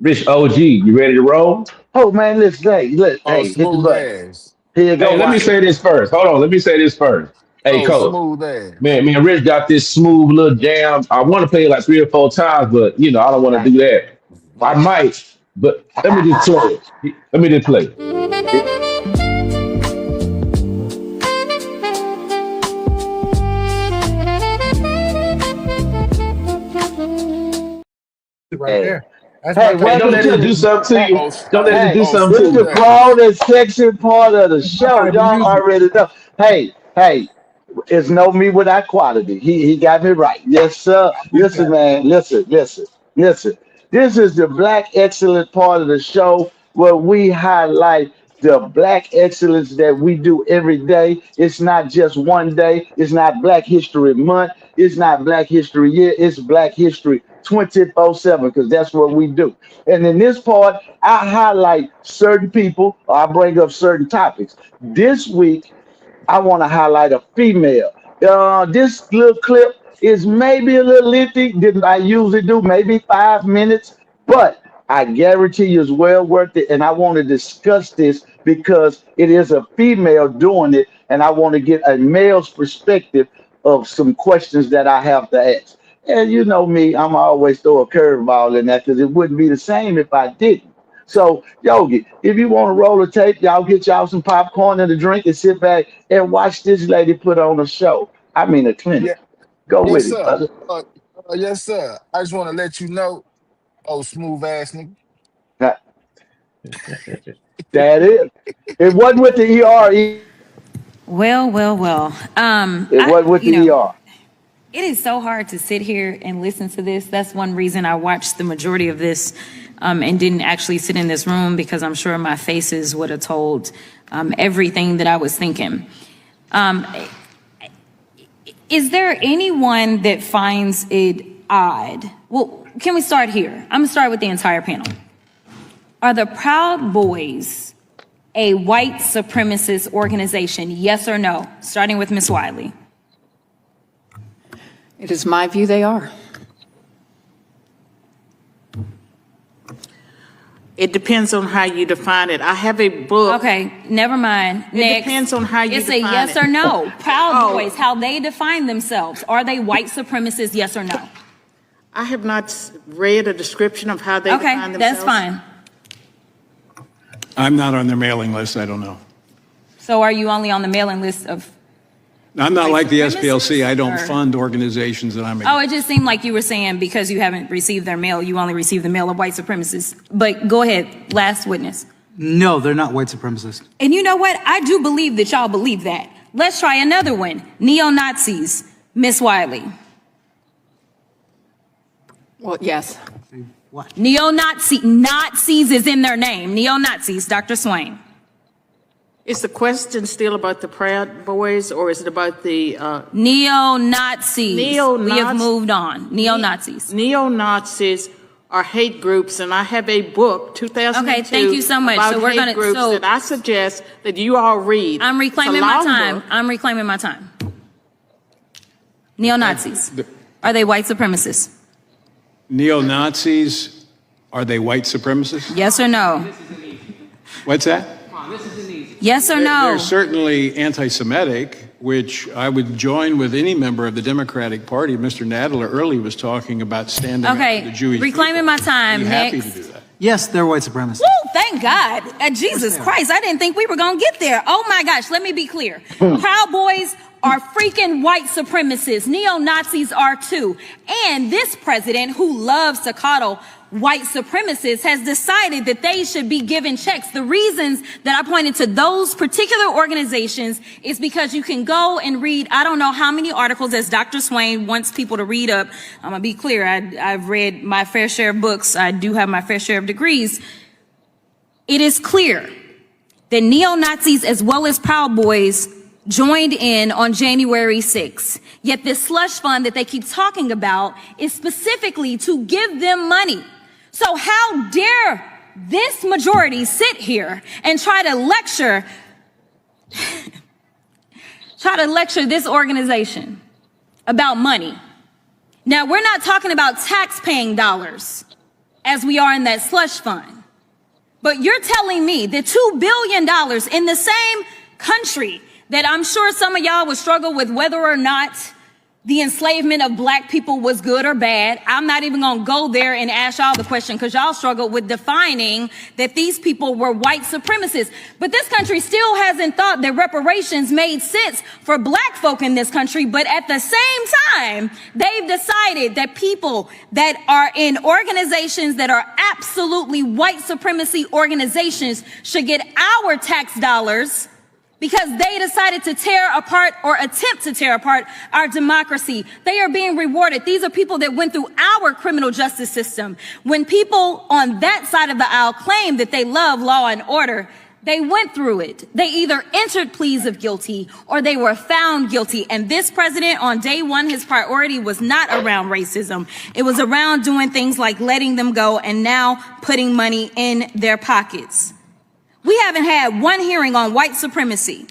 Rich OG, you ready to roll? Oh man, listen, Oh, hit the smooth button. ass. Here you go, Hey, let me Watson. say this first. Hold on. Let me say this first. Hey, Oh, coach. smooth ass. Man, Rich got this smooth little jam. I want to play it like 3 or 4 times, but I don't want to do that. I might, but let me just play it. Let me just play it. Right Hey, there. That's hey, my Hey, don't welcome let to it do the something to hey, you. Don't let it hey, do Oh, something it's to smooth the you. ass. part and section part of the my show. type of Y'all music. already know. Hey, it's no me without quality. He got me right. Yes, sir. I like Listen, that. man. Listen. This is the black excellence part of the show where we highlight the black excellence that we do every day. It's not just one day. It's not Black History Month. It's not Black History Year. It's Black History 24/7 because that's what we do. And in this part, I highlight certain people or I bring up certain topics. This week, I want to highlight a female. This little clip is maybe a little lengthy than I usually do, maybe 5 minutes, but I guarantee you it's well worth it. And I want to discuss this because it is a female doing it, and I want to get a male's perspective of some questions that I have to ask. And you know me, I'm always throw a curveball in that because it wouldn't be the same if I didn't. So, Yogi, if you want to roll a tape, y'all get y'all some popcorn and a drink and sit back and watch this lady put on a show. I mean, a clinic. Yeah, Go yes, with it, sir. brother. Yes, sir. I just want to let you know, oh, smooth ass nigga. That that is. It wasn't with the ER. Well. It wasn't with the ER. It is so hard to sit here and listen to this. That's one reason I watched the majority of this and didn't actually sit in this room, because I'm sure my faces would have told everything that I was thinking. Is there anyone that finds it odd? Well, can we start here? I'm gonna start with the entire panel. Are the Proud Boys a white supremacist organization? Yes or no? Starting with Ms. Wiley. It is my view they are. It depends on how you define it. I have a book. Okay, never mind. It Next. depends on how you it's define it. It's a yes or no. Proud Boys, how they define themselves. Are they white supremacists, yes or no? I have not read a description of how they define themselves. Okay, that's fine. I'm not on their mailing list. I don't know. So are you only on the mailing list of... I'm not like the supremacists, SPLC. I don't or- fund organizations that I'm in. Oh, it just seemed like you were saying because you haven't received their mail, you only received the mail of white supremacists. But go ahead, last witness. No, they're not white supremacists. And you know what? I do believe that y'all believe that. Let's try another one. Neo-Nazis, Miss Wiley. Well, yes. What? Nazis is in their name. Neo-Nazis, Dr. Swain. Is the question still about the Proud Boys, or is it about the Neo-Nazis? Neo-Nazis. We have moved on. Neo-Nazis. Neo-Nazis are hate groups, and I have a book, 2002. Okay, thank you so much. About So we're hate gonna- groups so- that I suggest that you all read. I'm reclaiming It's a my long time. book. I'm reclaiming my time. Neo-Nazis. Are they white supremacists? Neo-Nazis, are they white supremacists? Yes or no? What's that? Yes or no? They're certainly anti-Semitic, which I would join with any member of the Democratic Party. Mr. Nadler earlier was talking about standing up for the Okay, Jewish reclaiming my time. people. Be happy Next. to do that. Yes, they're white supremacists. Woo, thank God. Jesus Christ, I didn't think we were going to get there. Oh my gosh, let me be clear. Proud Boys are freaking white supremacists. Neo-Nazis are too. And this president, who loves to coddle white supremacists, has decided that they should be given checks. The reasons that I pointed to those particular organizations is because you can go and read, I don't know how many articles, as Dr. Swain wants people to read up. I'm going to be clear. I've read my fair share of books. I do have my fair share of degrees. It is clear that neo-Nazis as well as Proud Boys joined in on January 6th. Yet this slush fund that they keep talking about is specifically to give them money. So how dare this majority sit here and try to lecture this organization about money? Now, we're not talking about tax-paying dollars as we are in that slush fund. But you're telling me that $2 billion in the same country that I'm sure some of y'all would struggle with whether or not the enslavement of black people was good or bad. I'm not even going to go there and ask y'all the question because y'all struggled with defining that these people were white supremacists. But this country still hasn't thought that reparations made sense for black folk in this country. But at the same time, they've decided that people that are in organizations that are absolutely white supremacy organizations should get our tax dollars because they decided to tear apart or attempt to tear apart our democracy. They are being rewarded. These are people that went through our criminal justice system. When people on that side of the aisle claim that they love law and order, they went through it. They either entered pleas of guilty or they were found guilty. And this president, on day one, his priority was not around racism. It was around doing things like letting them go and now putting money in their pockets. We haven't had one hearing on white supremacy.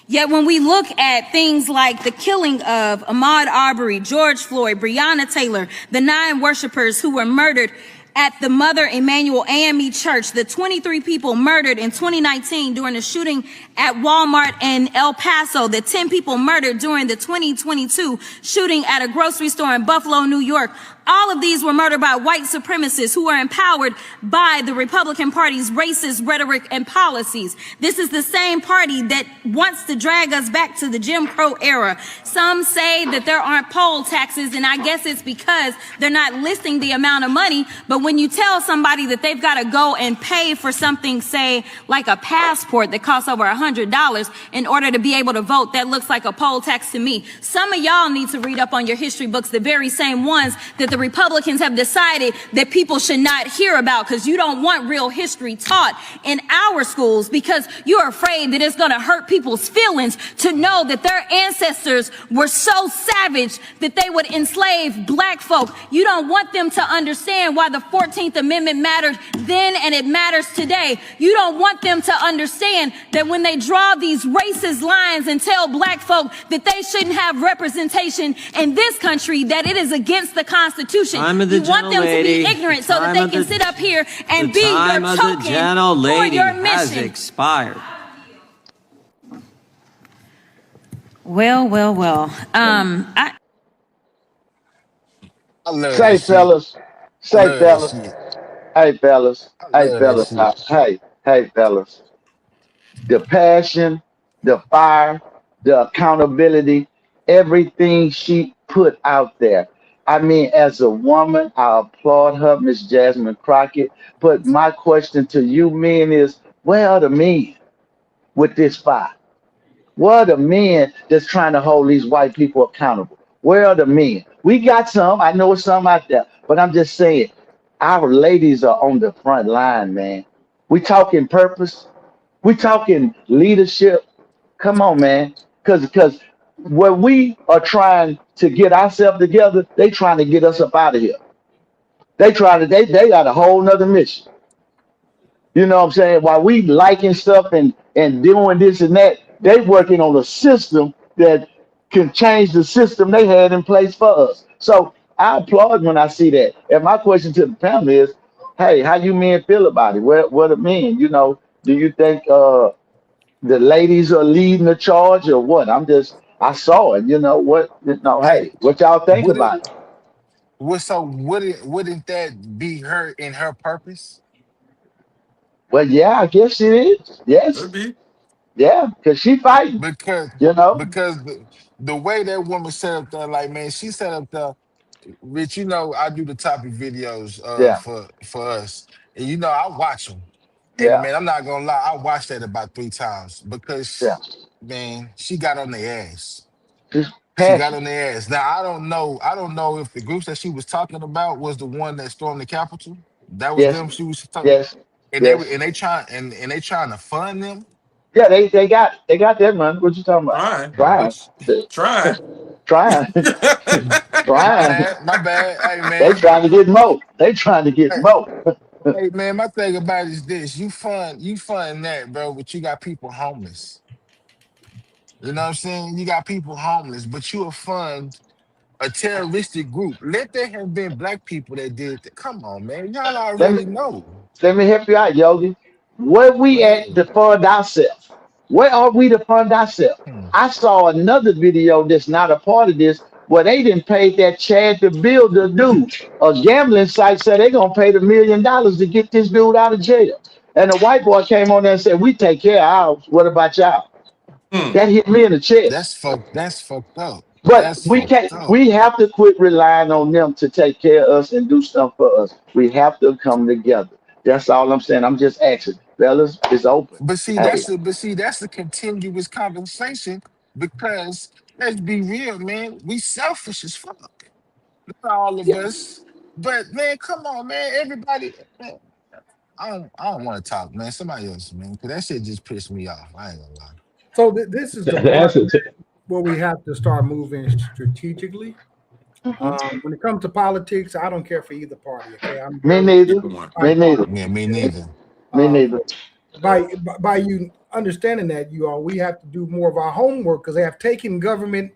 Yet when we look at things like the killing of Ahmaud Arbery, George Floyd, Breonna Taylor, the 9 worshipers who were murdered at the Mother Emanuel AME Church, the 23 people murdered in 2019 during the shooting at Walmart in El Paso, the 10 people murdered during the 2022 shooting at a grocery store in Buffalo, New York. All of these were murdered by white supremacists who are empowered by the Republican Party's racist rhetoric and policies. This is the same party that wants to drag us back to the Jim Crow era. Some say that there aren't poll taxes, and I guess it's because they're not listing the amount of money. But when you tell somebody that they've got to go and pay for something, say, like a passport that costs over $100 in order to be able to vote, that looks like a poll tax to me. Some of y'all need to read up on your history books, the very same ones that the Republicans have decided that people should not hear about because you don't want real history taught in our schools because you're afraid that it's going to hurt people's feelings to know that their ancestors were so savage that they would enslave black folk. You don't want them to understand why the 14th Amendment mattered then and it matters today. You don't want them to understand that when they draw these racist lines and tell black folk that they shouldn't have representation in this country, that it is against the Constitution. You want them to be ignorant so that they can sit up here and be your token for your mission. Expired. Well. I love Say, that shit. fellas. I Say, love that fellas. shit. Hey, fellas. I Hey, love that fellas. shit. Hey, fellas. The passion, the fire, the accountability, everything she put out there. I mean, as a woman, I applaud her, Miss Jasmine Crockett. But my question to you men is, where are the men with this fire? Where are the men that's trying to hold these white people accountable? Where are the men? We got some. I know some out there, but I'm just saying, our ladies are on the front line, man. We talking purpose. We talking leadership. Come on, man. Because where we are trying to get ourselves together, they trying to get us up out of here. They got a whole nother mission. You know what I'm saying? While we liking stuff and doing this and that, they working on a system that can change the system they had in place for us. So I applaud when I see that. And my question to the panel is, hey, how you men feel about it? What the men? You know, do you think the ladies are leading the charge or what? I saw it. You know what? You know, Hey, hey, what y'all think would it about it? wouldn't that be her in her purpose? Well, yeah, I guess it is. Yes, Could be. yeah, because she fighting. Because You know, the way that woman set up there, like man, she set up there. Rich, you know, I do the topic videos yeah, for us, and you know, I watch them. And yeah, man, I'm not gonna lie, I watched that about 3 times yeah. because man, she got on their ass. She's She got passionate. on their ass. Now I don't know if the groups that she was talking about was the one that stormed the Capitol. That was Yes, them. She was talking, yes, yes. and they trying to fund them. Yeah, they got that money. What you talking about? Trying. Trying, Which trying. trying, My trying. bad, my bad. Hey They man, trying to get more. They trying to get hey, more. hey man, my thing about it is this: you fund that, bro, but you got people homeless. You know what I'm saying? You got people homeless, but you will fund a terroristic group. Let there have been black people that did that. Come on, man. Y'all Let me already know. let me help you out, Yogi. Where Go we at ahead. to fund ourselves? Where are we to fund ourselves? Hmm. I saw another video that's not a part of this where they didn't pay that Chad the Builder dude. A gambling site said they're gonna pay the $1 million to get this dude out of jail. And the white boy came on there and said, "We take care of ours. What about y'all?" Hmm. That hit me in the chest. That's fucked up. But That's we fucked can't. up. We have to quit relying on them to take care of us and do stuff for us. We have to come together. That's all I'm saying. I'm just asking, fellas. It's open. Hey, But see, that's a continuous conversation because let's be real, man. We selfish as fuck. Not all of yeah. us. But man, come on, man. Everybody, man, I don't want to talk, man. Somebody else, man. Cause that shit just pissed me off. I ain't gonna lie. So this is the part That's it. where we have to start moving strategically. When it comes to politics, I don't care for either party. Okay, I'm Me very neither. Me neither. bipartisan. Yeah, me Okay, neither. Me uh, neither. by you understanding that, you all, we have to do more of our homework because they have taken government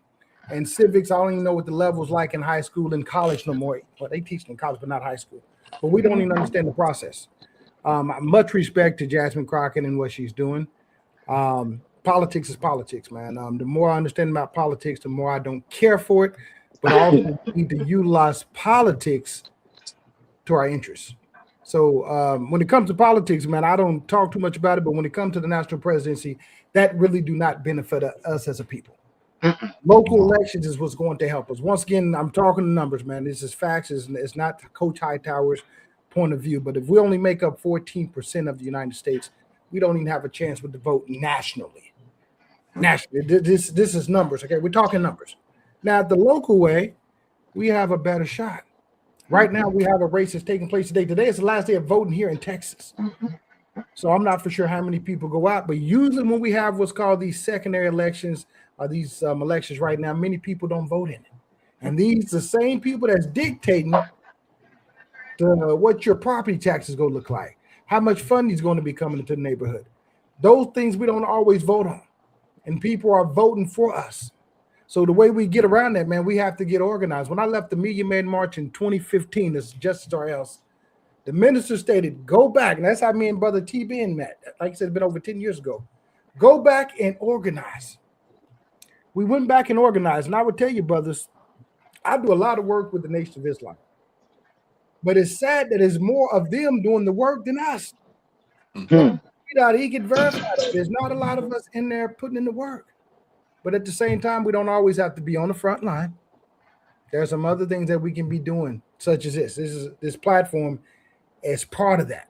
and civics. I don't even know what the level's like in high school and college no more. Well, they teach in college, but not high school. But we don't even understand the process. Much respect to Jasmine Crockett and what she's doing. Politics is politics, man. The more I understand about politics, the more I don't care for it, but also need to utilize politics to our interests. So when it comes to politics, man, I don't talk too much about it, but when it comes to the national presidency, that really do not benefit us as a people. Local elections is what's going to help us. Once again, I'm talking the numbers, man. This is facts. It's not Coach Hightower's point of view. But if we only make up 14% of the United States, we don't even have a chance with the vote nationally. Nationally, this is numbers. Okay, we're talking numbers. Now, the local way, we have a better shot. Right now, we have a race that's taking place today. Today is the last day of voting here in Texas. So I'm not for sure how many people go out, but usually when we have what's called these secondary elections, these elections right now, many people don't vote in it. And these the same people that's dictating what your property tax is going to look like, how much funding is going to be coming into the neighborhood. Those things we don't always vote on, and people are voting for us. So the way we get around that, man, we have to get organized. When I left the Million Man March in 2015 as Justice or Else, the minister stated, go back, and that's how me and Brother T-Ben met. Like I said, it's been over 10 years ago. Go back and organize. We went back and organized, and I would tell you, brothers, I do a lot of work with the Nation of Islam. But it's sad that there's more of them doing the work than us. He get verified. There's not a lot of us in there putting in the work. But at the same time, we don't always have to be on the front line. There are some other things that we can be doing, such as this. This platform is part of that.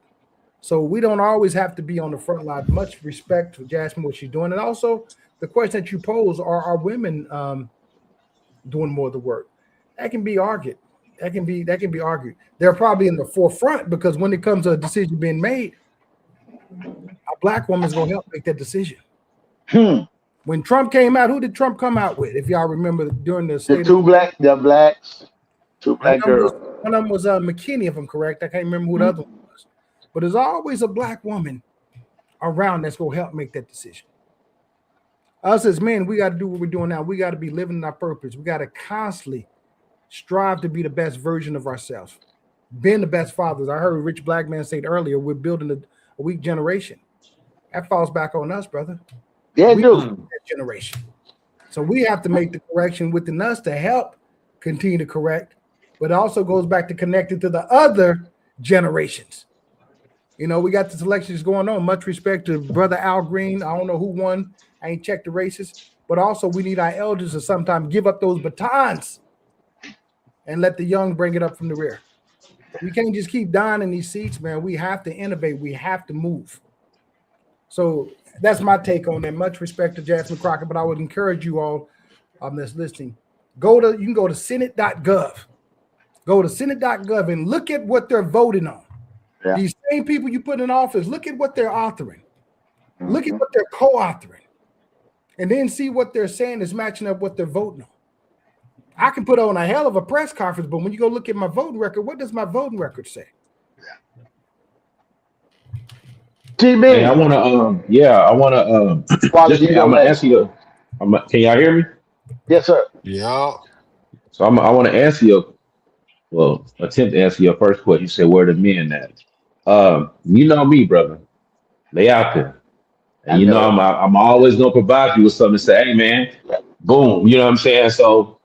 So we don't always have to be on the front line. Much respect for Jasmine, what she's doing. And also the question that you pose, are women doing more of the work? That can be argued. That can be argued. They're probably in the forefront because when it comes to a decision being made, a black woman is going to help make that decision. When Trump came out, who did Trump come out with? If y'all remember during the state two black girls. One of them was McKinney, if I'm correct. I can't remember who the other one was. But there's always a black woman around that's going to help make that decision. Us as men, we got to do what we're doing now. We got to be living our purpose. We got to constantly strive to be the best version of ourselves, being the best fathers. I heard Rich Black Man say it earlier, we're building a weak generation. That falls back on us, brother. Yeah, we do. That generation. So we have to make the correction within us to help continue to correct, but it also goes back to connecting to the other generations. You know, we got the elections going on. Much respect to Brother Al Green. I don't know who won. I ain't checked the races, but also we need our elders to sometimes give up those batons and let the young bring it up from the rear. We can't just keep dying in these seats, man. We have to innovate. We have to move. So that's my take on that. Much respect to Jasmine Crockett, but I would encourage you all that's listening. You can go to Senate.gov. Go to Senate.gov and look at what they're voting on. Yeah. These same people you put in office, look at what they're authoring. Look at what they're co-authoring. And then see what they're saying is matching up what they're voting on. I can put on a hell of a press conference, but when you go look at my voting record, what does my voting record say? Hey, I want to answer you. Can y'all hear me? Yes, sir. Yeah. So I want to answer you. Well, attempt to answer your first question. You said, where the men at? You know me, brother. They out there. And you know I'm always gonna provide you with something to say, hey man, boom. You know what I'm saying? So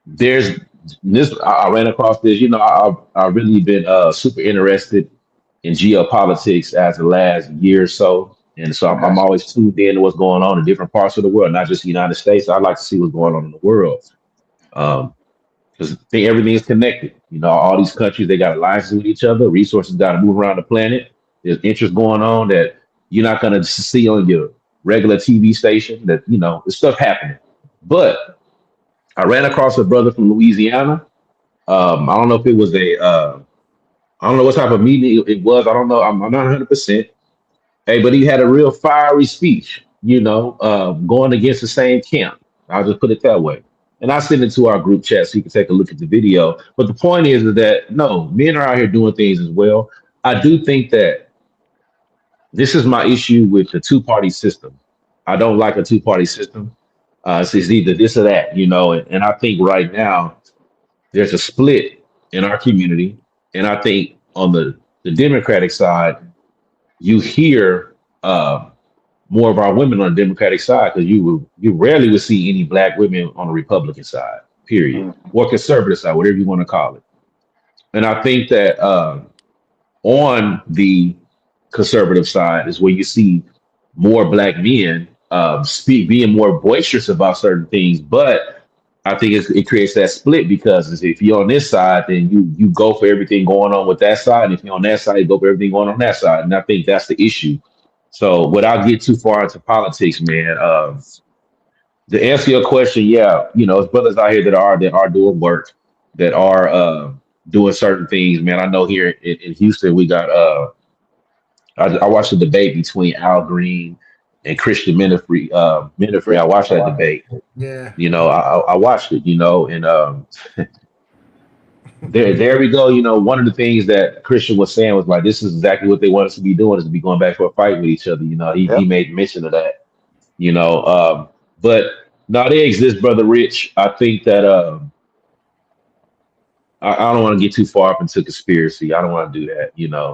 there's this. I ran across this. You know, I've really been super interested in geopolitics as the last year or so, and so I'm always tuned in to what's going on in different parts of the world, not just the United States. I like to see what's going on in the world, because I think everything is connected. You know, all these countries, they got alliances with each other. Resources got to move around the planet. There's interest going on that you're not going to see on your regular TV station. That, you know, there's stuff happening. But I ran across a brother from Louisiana. I don't know if it was I don't know what type of meeting it was. I don't know. I'm not 100%. Hey, but he had a real fiery speech, you know, going against the same camp. I'll just put it that way. And I sent it to our group chat so you can take a look at the video. But the point is that, no, men are out here doing things as well. I do think that this is my issue with the two-party system. I don't like a two-party system. It's either this or that, you know. And I think right now there's a split in our community. And I think on the Democratic side, you hear more of our women on the Democratic side, because you rarely would see any black women on the Republican side, period, or conservative side, whatever you want to call it. And I think that on the conservative side is where you see more black men being more boisterous about certain things. But I think it creates that split, because if you're on this side, then you go for everything going on with that side. And if you're on that side, you go for everything going on that side. And I think that's the issue. So without getting too far into politics, man, to answer your question, yeah, you know, there's brothers out here that are doing work, that are doing certain things, man. I know here in Houston, we got I watched the debate between Al Green and Christian Minifree. I watched that debate. Yeah. You know, I watched it, you know, and there we go. One of the things that Christian was saying was like, this is exactly what they want us to be doing, is to be going back for a fight with each other. He Yep. made mention of that. But no, they exist, brother Rich. I think that I don't want to get too far up into conspiracy. I don't want to do that,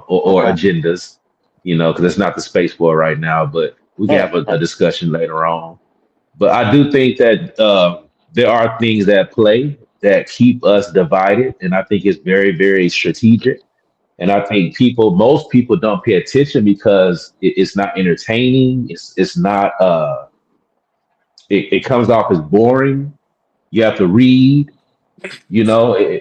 or Okay. agendas, because it's not the space for it right now. But we can have a discussion later on. But I do think that there are things that play that keep us divided, and I think it's very, very strategic. And I think most people don't pay attention because it's not entertaining. It's not. It comes off as boring. You have to read,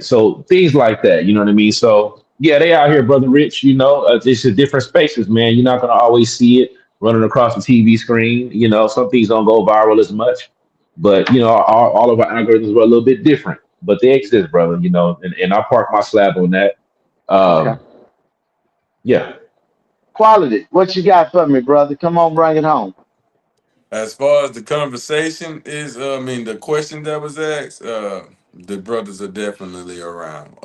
so things like that. You know what I mean? So yeah, they out here, brother Rich. It's just different spaces, man. You're not gonna always see it running across the TV screen. Some things don't go viral as much, but all of our algorithms were a little bit different. But they exist, brother. And I park my slab on that. Okay. Yeah. Quality. What you got for me, brother? Come on, bring it home. As far as the conversation is, I mean, the question that was asked, the brothers are definitely around.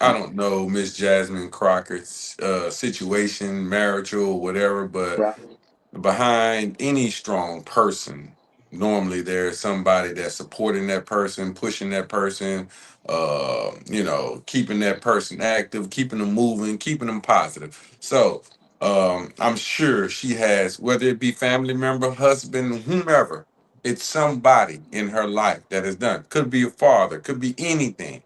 I don't know Miss Jasmine Crockett's situation, marital, whatever, but Right. behind any strong person, normally there's somebody that's supporting that person, pushing that person, keeping that person active, keeping them moving, keeping them positive. So I'm sure she has, whether it be family member, husband, whomever, it's somebody in her life that has done. Could be a father, could be anything,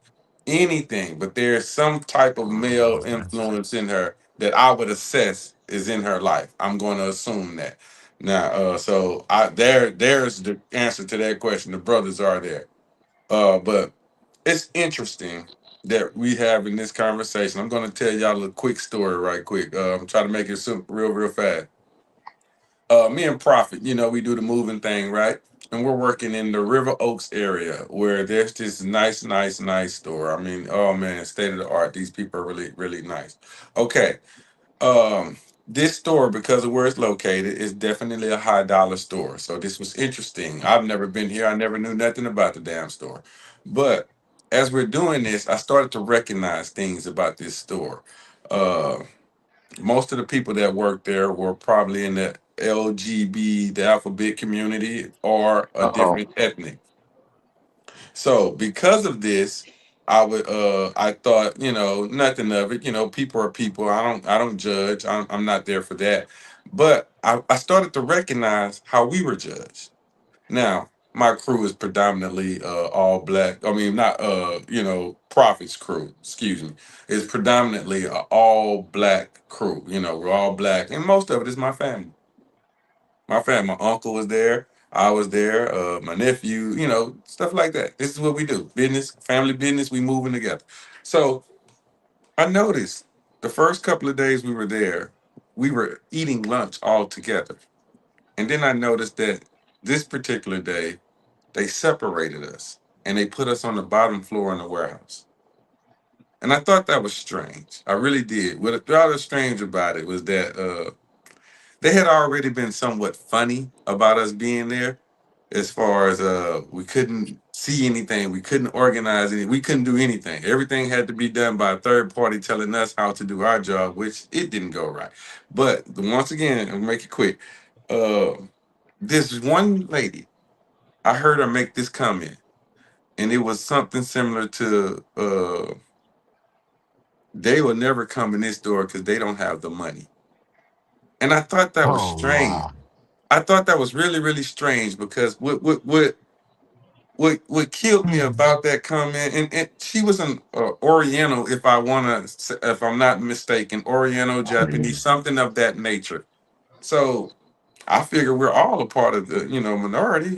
but there's some type of male influence in her that I would assess is in her life. I'm going to assume that. Now, so there's the answer to that question. The brothers are there. But it's interesting that we have in this conversation. I'm going to tell y'all a quick story right quick. I'm trying to make it simple, real fast. Me and Prophet, we do the moving thing, right? And we're working in the River Oaks area where there's this nice store. I mean, oh man, state of the art. These people are really, really nice. Okay. This store, because of where it's located, is definitely a high dollar store. So this was interesting. I've never been here. I never knew nothing about the damn store. But as we're doing this, I started to recognize things about this store. Uh, Most of the people that worked there were probably in the LGB, the alphabet community, or a Uh-oh. different ethnic. So because of this, I thought, nothing of it. People are people. I don't judge. I'm not there for that. But I started to recognize how we were judged. Now, my crew is predominantly all black. I mean, not Prophet's crew, excuse me. It's predominantly a all black crew. We're all black, and most of it is my family. My uncle was there. I was there. My nephew, stuff like that. This is what we do. Business, family business. We moving together. So I noticed the first couple of days we were there, we were eating lunch all together, and then I noticed that this particular day they separated us and they put us on the bottom floor in the warehouse. And I thought that was strange. I really did. What was strange about it was that they had already been somewhat funny about us being there, as far as we couldn't see anything, we couldn't organize anything, we couldn't do anything. Everything had to be done by a third party telling us how to do our job, which it didn't go right. But once again, I'll make it quick. Uh, this one lady, I heard her make this comment, and it was something similar to they will never come in this door because they don't have the money. And I thought that was Oh strange. wow. I thought that was really, really strange because what killed me Hmm. about that comment, and she was an Oriental, if I'm not mistaken, Oriental, Japanese, something of that nature. So I figure we're all a part of the minority,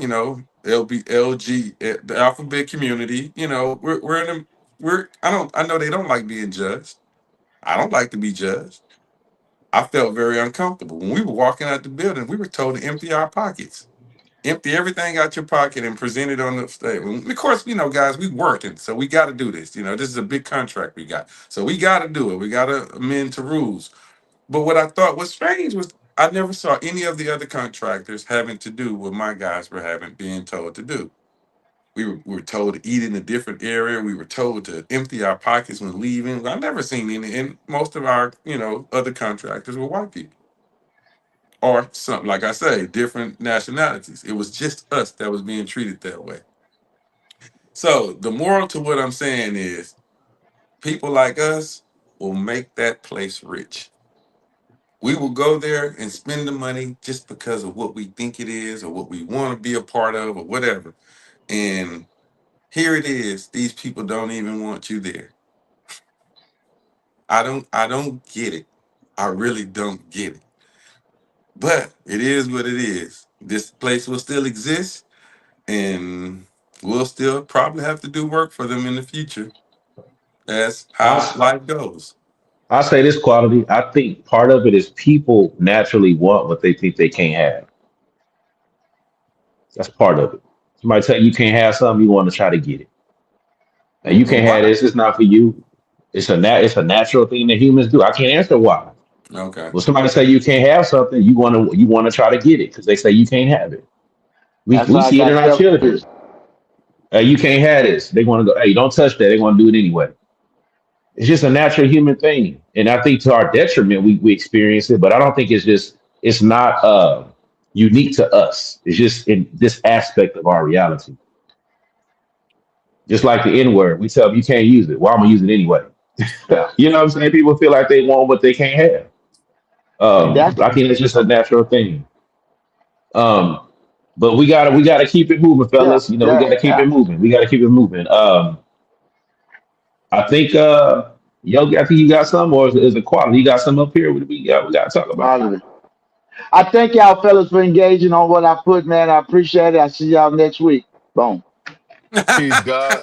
LG, the alphabet community. We're in them. I know they don't like being judged. I don't like to be judged. I felt very uncomfortable when we were walking out the building. We were told to empty our pockets. Empty everything out your pocket and present it on the stage. Of course, guys, we working, so we got to do this. This is a big contract we got, so we got to do it. We got to amend to rules. But what I thought was strange was I never saw any of the other contractors having to do what my guys were having being told to do. We were told to eat in a different area. We were told to empty our pockets when leaving. I've never seen any, and most of our, other contractors were white people. Or something, like I say, different nationalities. It was just us that was being treated that way. So the moral to what I'm saying is people like us will make that place rich. We will go there and spend the money just because of what we think it is or what we want to be a part of or whatever. And here it is. These people don't even want you there. I don't get it. I really don't get it. But it is what it is. This place will still exist and we'll still probably have to do work for them in the future. That's how I life goes. I say this quality. I think part of it is people naturally want what they think they can't have. That's part of it. Somebody tell you can't have something, you want to try to get it. And you But can't have why? this. It's not for you. It's a natural thing that humans do. I can't answer why. Okay. Well, somebody say you can't have something, you want to try to get it because they say you can't have it. We That's we why I see it in got our children. self-esteem. Hey, you can't have this. They want to go. Hey, don't touch that. They want to do it anyway. It's just a natural human thing, and I think to our detriment we experience it. But I don't think it's not unique to us. It's just in this aspect of our reality. Just like the N word, we tell them you can't use it. Well, I'm gonna use it anyway. Yeah. You know what I'm saying? People feel like they want what they can't have. And that's I think it's just a natural thing. Um, but we gotta keep it moving, yeah, fellas. We yeah, gotta keep yeah. it moving. We gotta keep it moving. I think Yogi, I think you got some, or is it quality? You got some up here? We gotta talk about. Positive. I thank y'all fellas for engaging on what I put, man. I appreciate it. I see y'all next week. Boom. Peace, God.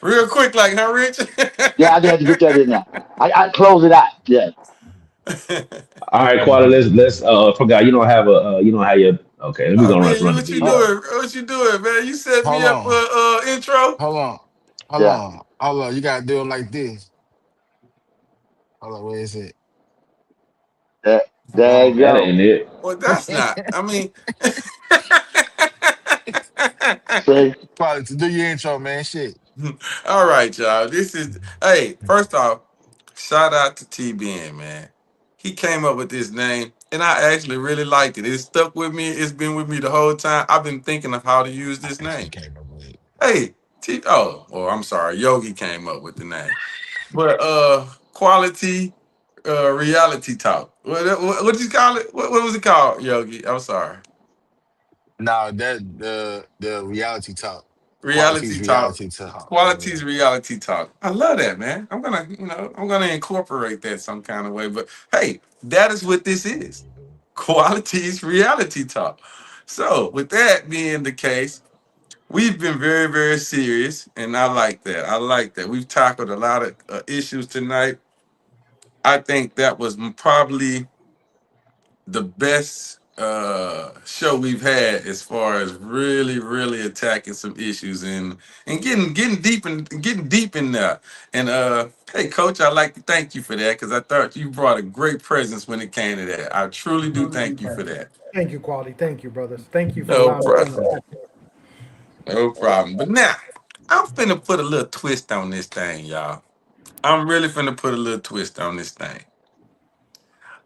Real quick, like, huh, Rich? Yeah, I just had to get that in there. I close it out. Yeah. All right, quality. Let's. Forgot you don't have a. You don't have your. Okay, let me Oh go man, run the what you beat. doing? What you doing, man? You set me Hold up for on. intro. Hold on. Hold Yeah. on. Hold on. You gotta do it like this. Hold on. Where is it? There you That go. ain't it. Well, that's not. I mean, See? Probably to do your intro, man. Shit. all right, y'all. This is. Hey, first off, shout out to TBN, man. He came up with this name, and I actually really liked it. It stuck with me. It's been with me the whole time. I've been thinking of how to use this Actually name. came up with it. Hey, well, I'm sorry. Yogi came up with the name. But quality reality talk. What did you call it? What was it called, Yogi? I'm sorry. No, that the reality talk. Reality Qualities talk. reality talk. Yeah. Qualities reality talk. I love that, man. I'm gonna incorporate that some kind of way. But hey, that is what this is. Qualities reality talk. So with that being the case, we've been very, very serious, and I like that. I like that. We've tackled a lot of issues tonight. I think that was probably the best show we've had as far as really, really attacking some issues and getting deep in there. And hey, Coach, I'd like to thank you for that because I thought you brought a great presence when it came to that. I truly do thank you for that. Thank you, Quality. Thank you, brothers. Thank you for No allowing me to come on problem. the platform. No problem. But now I'm finna put a little twist on this thing, y'all. I'm really finna put a little twist on this thing.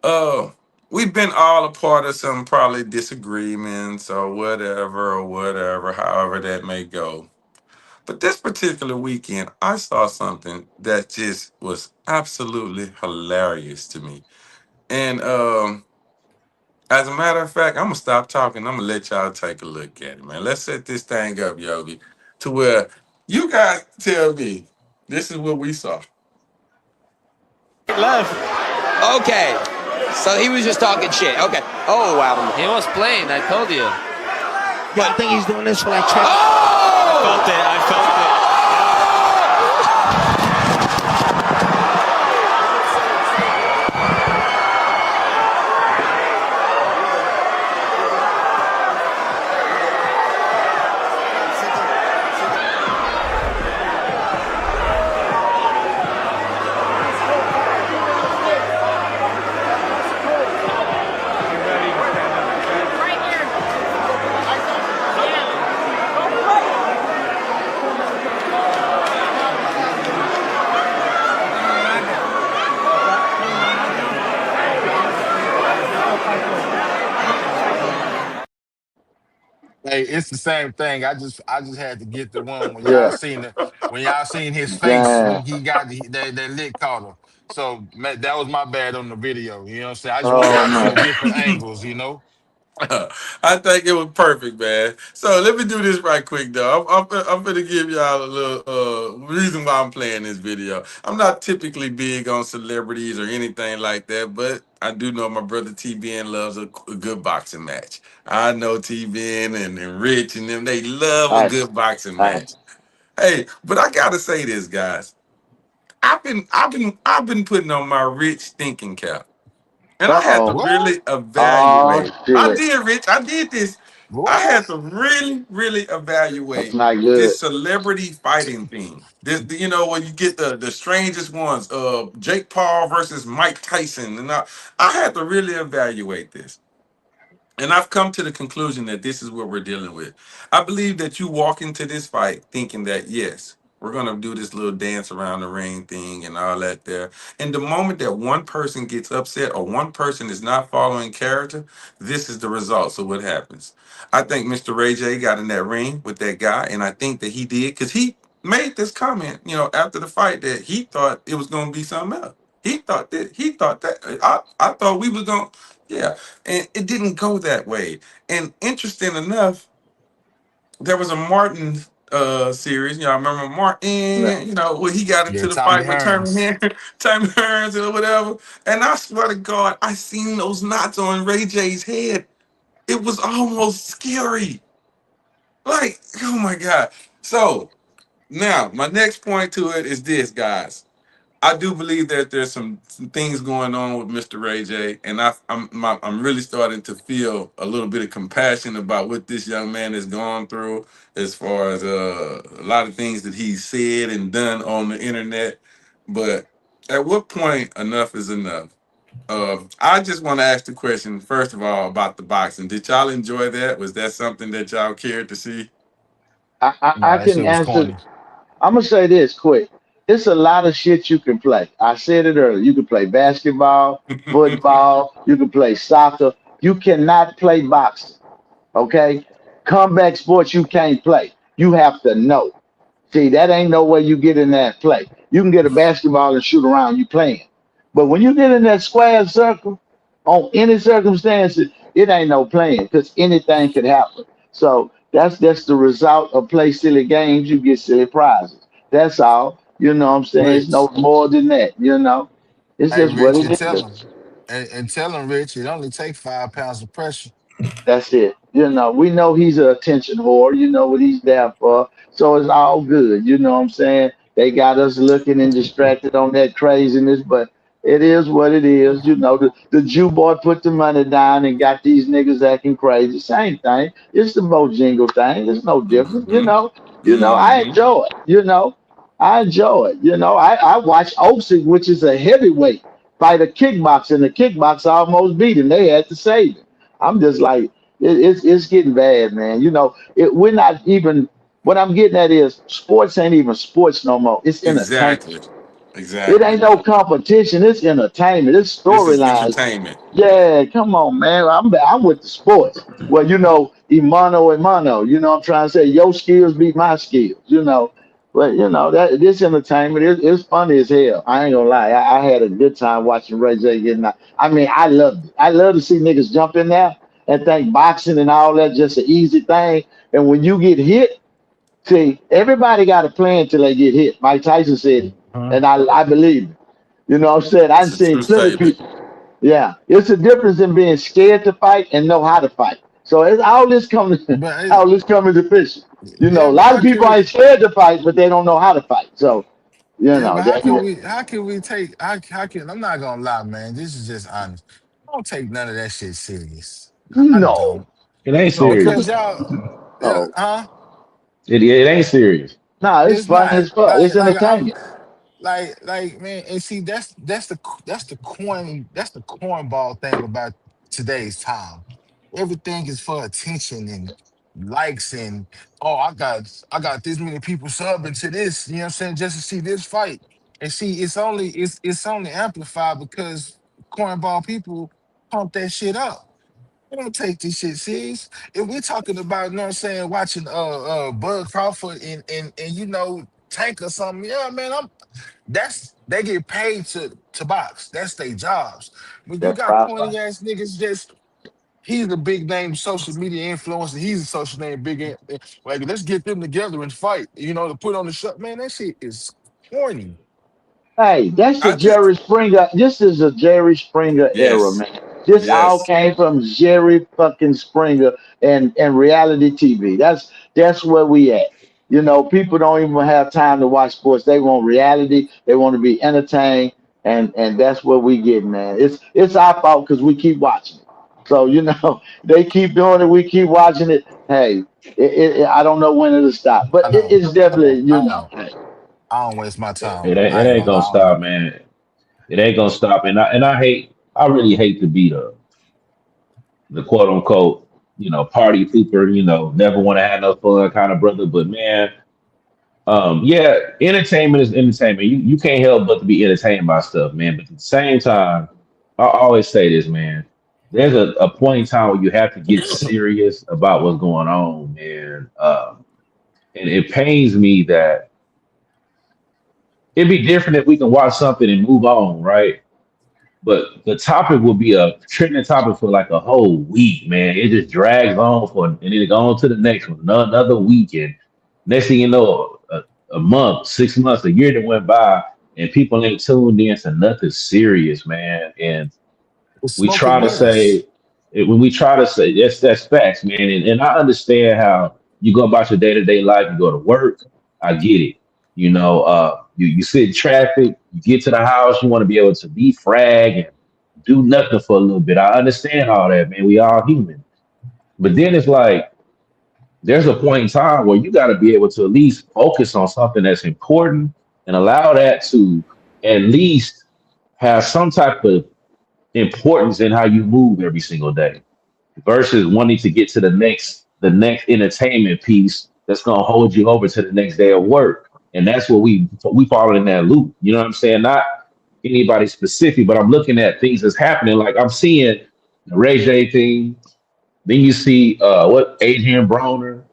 Uh, we've been all a part of some probably disagreements or whatever, however that may go. But this particular weekend, I saw something that just was absolutely hilarious to me. And as a matter of fact, I'm gonna stop talking. I'm gonna let y'all take a look at it, man. Let's set this thing up, Yogi, to where you guys tell me this is what we saw. Left. Okay. So he was just talking shit. Okay. Oh, wow. He was playing, I told you. Yeah, I think he's doing this for like Trevor. I felt it. Hey, it's the same thing. I just had to get the one Yeah. when y'all seen his face. Damn. He got that lick caught him. So man, that was my bad on the video. You know what I'm saying? I just want Oh y'all to see the man. different angles. You know. I think it was perfect, man. So let me do this right quick, though. I'm gonna give y'all a little reason why I'm playing this video. I'm not typically big on celebrities or anything like that, but I do know my brother TBN loves a good boxing match. I know TBN and Rich and them, they love a Hey, good boxing hey. match. Hey, but I gotta say this, guys. I've been putting on my Rich thinking cap. And I had to Uh-oh. What? really Oh evaluate. I shit. did, Rich. I did this. I What? had to really, really That's evaluate not good. this celebrity fighting thing. This, when you get the strangest ones, Jake Paul versus Mike Tyson, and I had to really evaluate this. And I've come to the conclusion that this is what we're dealing with. I believe that you walk into this fight thinking that, yes, we're going to do this little dance around the ring thing and all that there. And the moment that one person gets upset or one person is not following character, this is the result. So what happens? I think Mr. Ray J got in that ring with that guy, and I think that he did because he made this comment, after the fight that he thought it was going to be something else. He thought that I thought we was going to, yeah, and it didn't go that way. And interesting enough, there was a Martin series. I remember Yeah. Martin. When he got Yeah, into the Tommy fight with Hearns. Tommy Hearns or whatever. And I swear to God, I seen those knots on Ray J's head. It was almost scary. Like, oh my God. So now my next point to it is this, guys. I do believe that there's some things going on with Mr. Ray J, and I'm really starting to feel a little bit of compassion about what this young man has gone through, as far as a lot of things that he's said and done on the internet. But at what point enough is enough? I just want to ask the question first of all about the boxing. Did y'all enjoy that? Was that something that y'all cared to see? I Nah, that can shit was answer. corny. I'm gonna say this quick. It's a lot of shit you can play. I said it earlier. You can play basketball, football. You can play soccer. You cannot play boxing. Okay, comeback sports you can't play. You have to know. See, that ain't no way you get in there and play. You can get a basketball and shoot around, you playing. But when you get in that square circle, on any circumstances, it ain't no playing because anything could happen. So that's the result of play silly games, you get silly prizes. That's all. You know what I'm saying? It's no Rich. more than that. It's Hey, just what Rich, and it tell him. is. And tell him, Rich, it only takes 5 pounds of pressure. That's it. We know he's an attention whore. You know what he's there for. So it's all good. You know what I'm saying? They got us looking and distracted on that craziness, but it is what it is. The Jew boy put the money down and got these niggas acting crazy. Same thing. It's the Bojingle thing. It's no different. Mm-hmm. I Mm-hmm. enjoy it. I enjoy it. I watch Osik, which is a heavyweight, fight a kickboxer, and the kickboxer almost beat him. They had to save him. I'm just like, it's getting bad, man. We're not even. What I'm getting at is sports ain't even sports no more. It's entertainment. Exactly. It Exactly. ain't no competition. It's entertainment. It's This is storylines. entertainment. Yeah, come on, man. I'm with the sports. Well, imano imano. I'm trying to say your skills beat my skills. But that this entertainment is funny as hell. I ain't gonna lie. I had a good time watching Ray J getting out. I mean, I loved it. I love to see niggas jump in there and think boxing and all that just an easy thing. And when you get hit, see, everybody got a plan till they get hit. Mike Tyson said it, Huh? and I believe it. You know what I'm saying? I've It's a seen true plenty of statement. people. Yeah, it's a difference in being scared to fight and know how to fight. So it's all this coming, But all this coming to fish. A yeah, but lot of people ain't scared to fight, but they don't know how to fight. So how can that, we take how can I'm not gonna lie, man. This is just honest. I don't take none of that shit serious. I no, don't. It ain't no, Because serious. y'all yeah, no, huh? It ain't serious. nah. It's It's fun not as fuck. It's I'm entertainment. man, and see that's the cornball thing about today's time. Everything is for attention and likes and oh I got this many people subbing to this, you know what I'm saying, just to see this fight. And see it's only amplified because cornball people pump that shit up. I don't take this shit serious. If we're talking about, you know what I'm saying, watching Bud Crawford and Tank or something, yeah, man, they get paid to box. That's their jobs. When you That's got five corny five. ass niggas just he's a big name social media influencer, he's a social name like let's get them together and fight, to put on the show. Man, that shit is corny. Hey, that's the I think Jerry Springer. This is a Jerry Springer era, yes, man. This all yes. came from Jerry fucking Springer and reality TV. That's where we at. People don't even have time to watch sports. They want reality. They want to be entertained, and that's what we get, man. It's our fault because we keep watching it. So they keep doing it. We keep watching it. Hey, I don't know when it'll stop, but I know. it's definitely Hey, I don't waste my time. It I ain't ain't gonna gonna lie. I don't. stop, man. It ain't gonna stop. I really hate to be the quote unquote, party pooper, never want to have no fun kind of brother. But man, yeah, entertainment is entertainment. You can't help but to be entertained by stuff, man. But at the same time, I always say this, man. There's a point in time where you have to get serious about what's going on, man. And it pains me that it'd be different if we can watch something and move on, right? But the topic will be a trending topic for like a whole week, man. It just drags on and then it goes on to the next one, another week, and next thing you know, a month, 6 months, a year that went by, and people ain't tuned in to nothing serious, man. And It's we smoke and try to mirrors. say when we try to say that's facts, man. And I understand how you go about your day to day life. You go to work. I get it. You sit in traffic. You get to the house. You want to be able to defrag and do nothing for a little bit. I understand all that, man. We all human. But then it's like there's a point in time where you got to be able to at least focus on something that's important and allow that to at least have some type of importance in how you move every single day versus wanting to get to the next entertainment piece that's gonna hold you over to the next day of work. And that's what we fall in that loop. You know what I'm saying? Not anybody specific, but I'm looking at things that's happening. Like I'm seeing the Ray J thing. Then you see what Adrian Broner.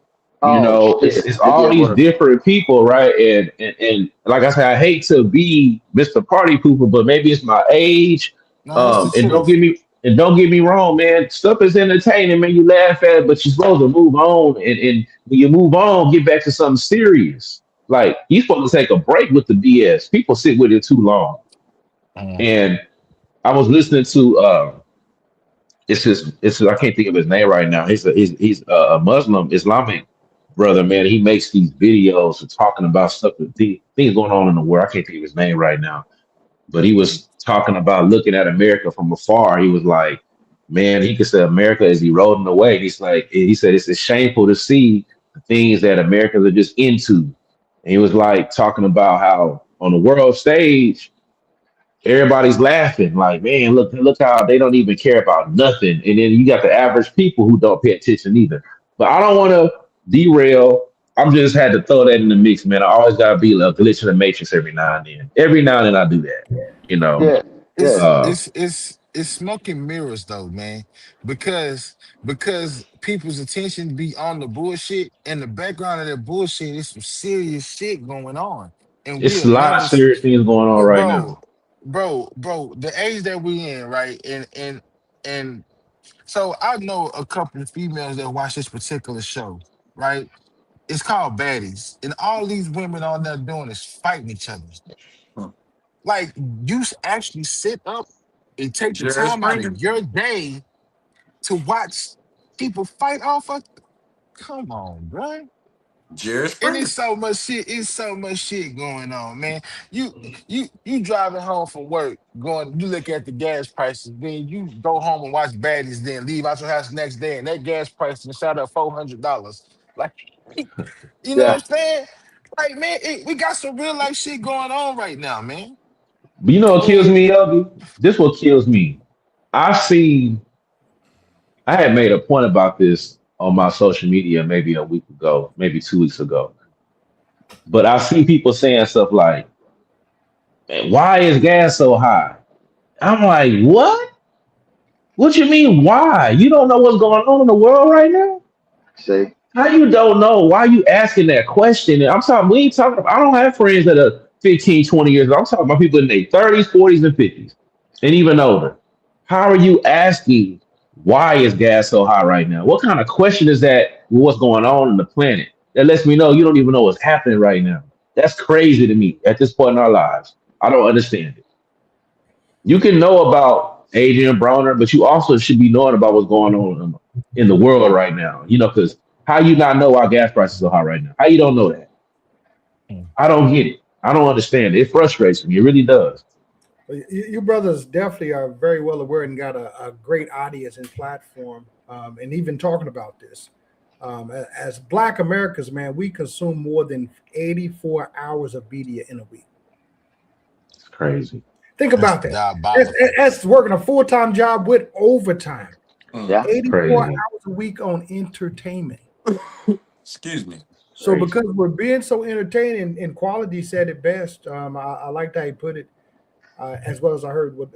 oh shit, It's they all get these worse. different people, right? And like I said, I hate to be Mr. Party Pooper, but maybe it's my age. No, it's the And don't truth. get me and don't get me wrong, man. Stuff is entertaining, man. You laugh at it, but you're supposed to move on. And when you move on, get back to something serious. Like you're supposed to take a break with the BS. People sit with it too long. Mm. And I was listening to I can't think of his name right now. He's a Muslim Islamic brother, man. He makes these videos and talking about stuff things going on in the world. I can't think of his name right now, but he was talking about looking at America from afar. He was like, man, he could say America is eroding away. He said it's shameful to see the things that Americans are just into. And he was like talking about how on the world stage everybody's laughing like, man, look how they don't even care about nothing. And then you got the average people who don't pay attention either. But I don't want to derail. I'm just had to throw that in the mix, man. I always gotta be a glitch in the matrix every now and then. Every now and then I do that. You know. Yeah, yeah. It's Uh it's it's it's smoke and mirrors though, man. Because people's attention be on the bullshit, and the background of that bullshit is some serious shit going on, and it's we'll a lot of never, serious things going on right bro, now. bro. The age that we in, right, and so I know a couple of females that watch this particular show, right? It's called Baddies, and all these women on there doing is fighting each other. Like actually sit up and take the Jerry time out Springer. of your day to watch people fight off of. Come on, bro. Jerry And Springer. it's so much shit going on, man. You driving home from work, you look at the gas prices, then you go home and watch baddies, then leave out your house the next day, and that gas price and shot up $400. Like, you know what Yeah. I'm saying? Like, man, we got some real life shit going on right now, man. But you know what kills And me, Elby? This what kills me. I see I had made a point about this on my social media maybe a week ago, maybe 2 weeks ago. But I see people saying stuff like, man, why is gas so high? I'm like, what? What you mean? Why? You don't know what's going on in the world right now? See, How you don't know? Why you asking that question? And I'm talking. We ain't talking about. I don't have friends that are 15, 20 years old. I'm talking about people in their 30s, 40s, and 50s, and even older. How are you asking why is gas so high right now? What kind of question is that? With what's going on in the planet? That lets me know you don't even know what's happening right now. That's crazy to me at this point in our lives. I don't understand it. You can know about Adrian Broner, but you also should be knowing about what's going on in the world right now. Because how you not know why gas prices are high right now? How you don't know that? I don't get it. I don't understand it. It frustrates me. It really does. You brothers definitely are very well aware and got a great audience and platform, and even talking about this. As Black Americans, man, we consume more than 84 hours of media in a week. It's crazy. Think about that. That's working a full-time job with overtime. Yeah, 84 hours a week on entertainment. Excuse me. So because we're being so entertaining, and Quality said it best. I liked how he put it, as well as I heard what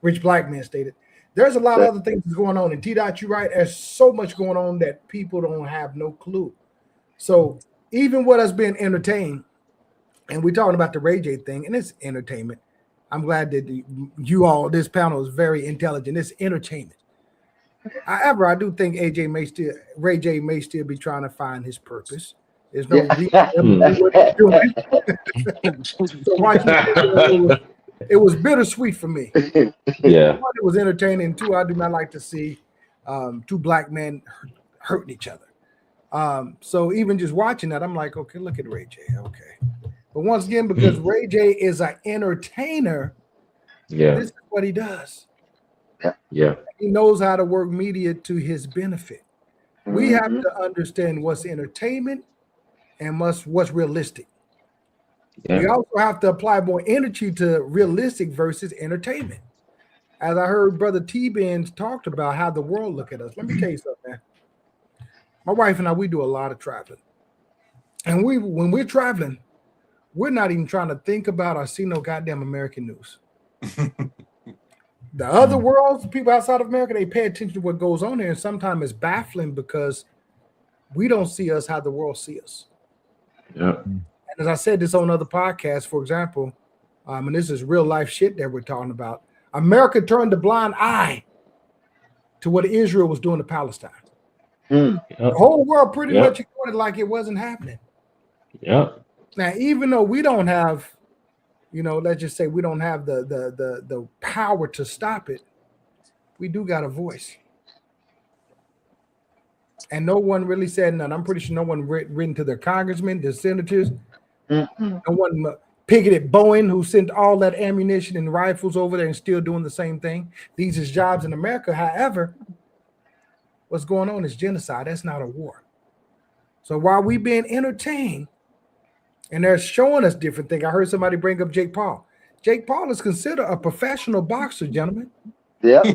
Rich Black Man stated. There's a lot of other things going on. And T-Dot, you're right. There's so much going on that people don't have no clue. So even with us being entertained, and we're talking about the Ray J thing, and it's entertainment. I'm glad that this panel is very intelligent. It's entertainment. However, I do think Ray J may still be trying to find his purpose. There's no reason what he's doing. So watching it was bittersweet for me. Yeah. One, it was entertaining. Two, I do not like to see two black men hurting each other. So even just watching that, I'm like, okay, look at Ray J. Okay. But once again, because Ray J is an entertainer, this is what he does. Yeah. He knows how to work media to his benefit. We have to understand what's entertainment and what's realistic. We also have to apply more energy to realistic versus entertainment. As I heard Brother T-Benz talked about how the world look at us. Let me tell you something, man. My wife and I, we do a lot of traveling. And when we're traveling, we're not even trying to think about or see no goddamn American news. The other worlds, people outside of America, they pay attention to what goes on there. And sometimes it's baffling because we don't see us how the world sees us. Yeah. And as I said this on other podcasts, for example, and this is real life shit that we're talking about, America turned a blind eye to what Israel was doing to Palestine. The whole world pretty much ignored it like it wasn't happening. Yeah. Now, even though we don't have, let's just say we don't have the power to stop it, we do got a voice. And no one really said nothing. I'm pretty sure no one written to their congressmen, their senators. No one picketed Boeing, who sent all that ammunition and rifles over there and still doing the same thing. These is jobs in America. However, what's going on is genocide. That's not a war. So while we being entertained, and they're showing us different things. I heard somebody bring up Jake Paul. Jake Paul is considered a professional boxer, gentlemen. Yeah. So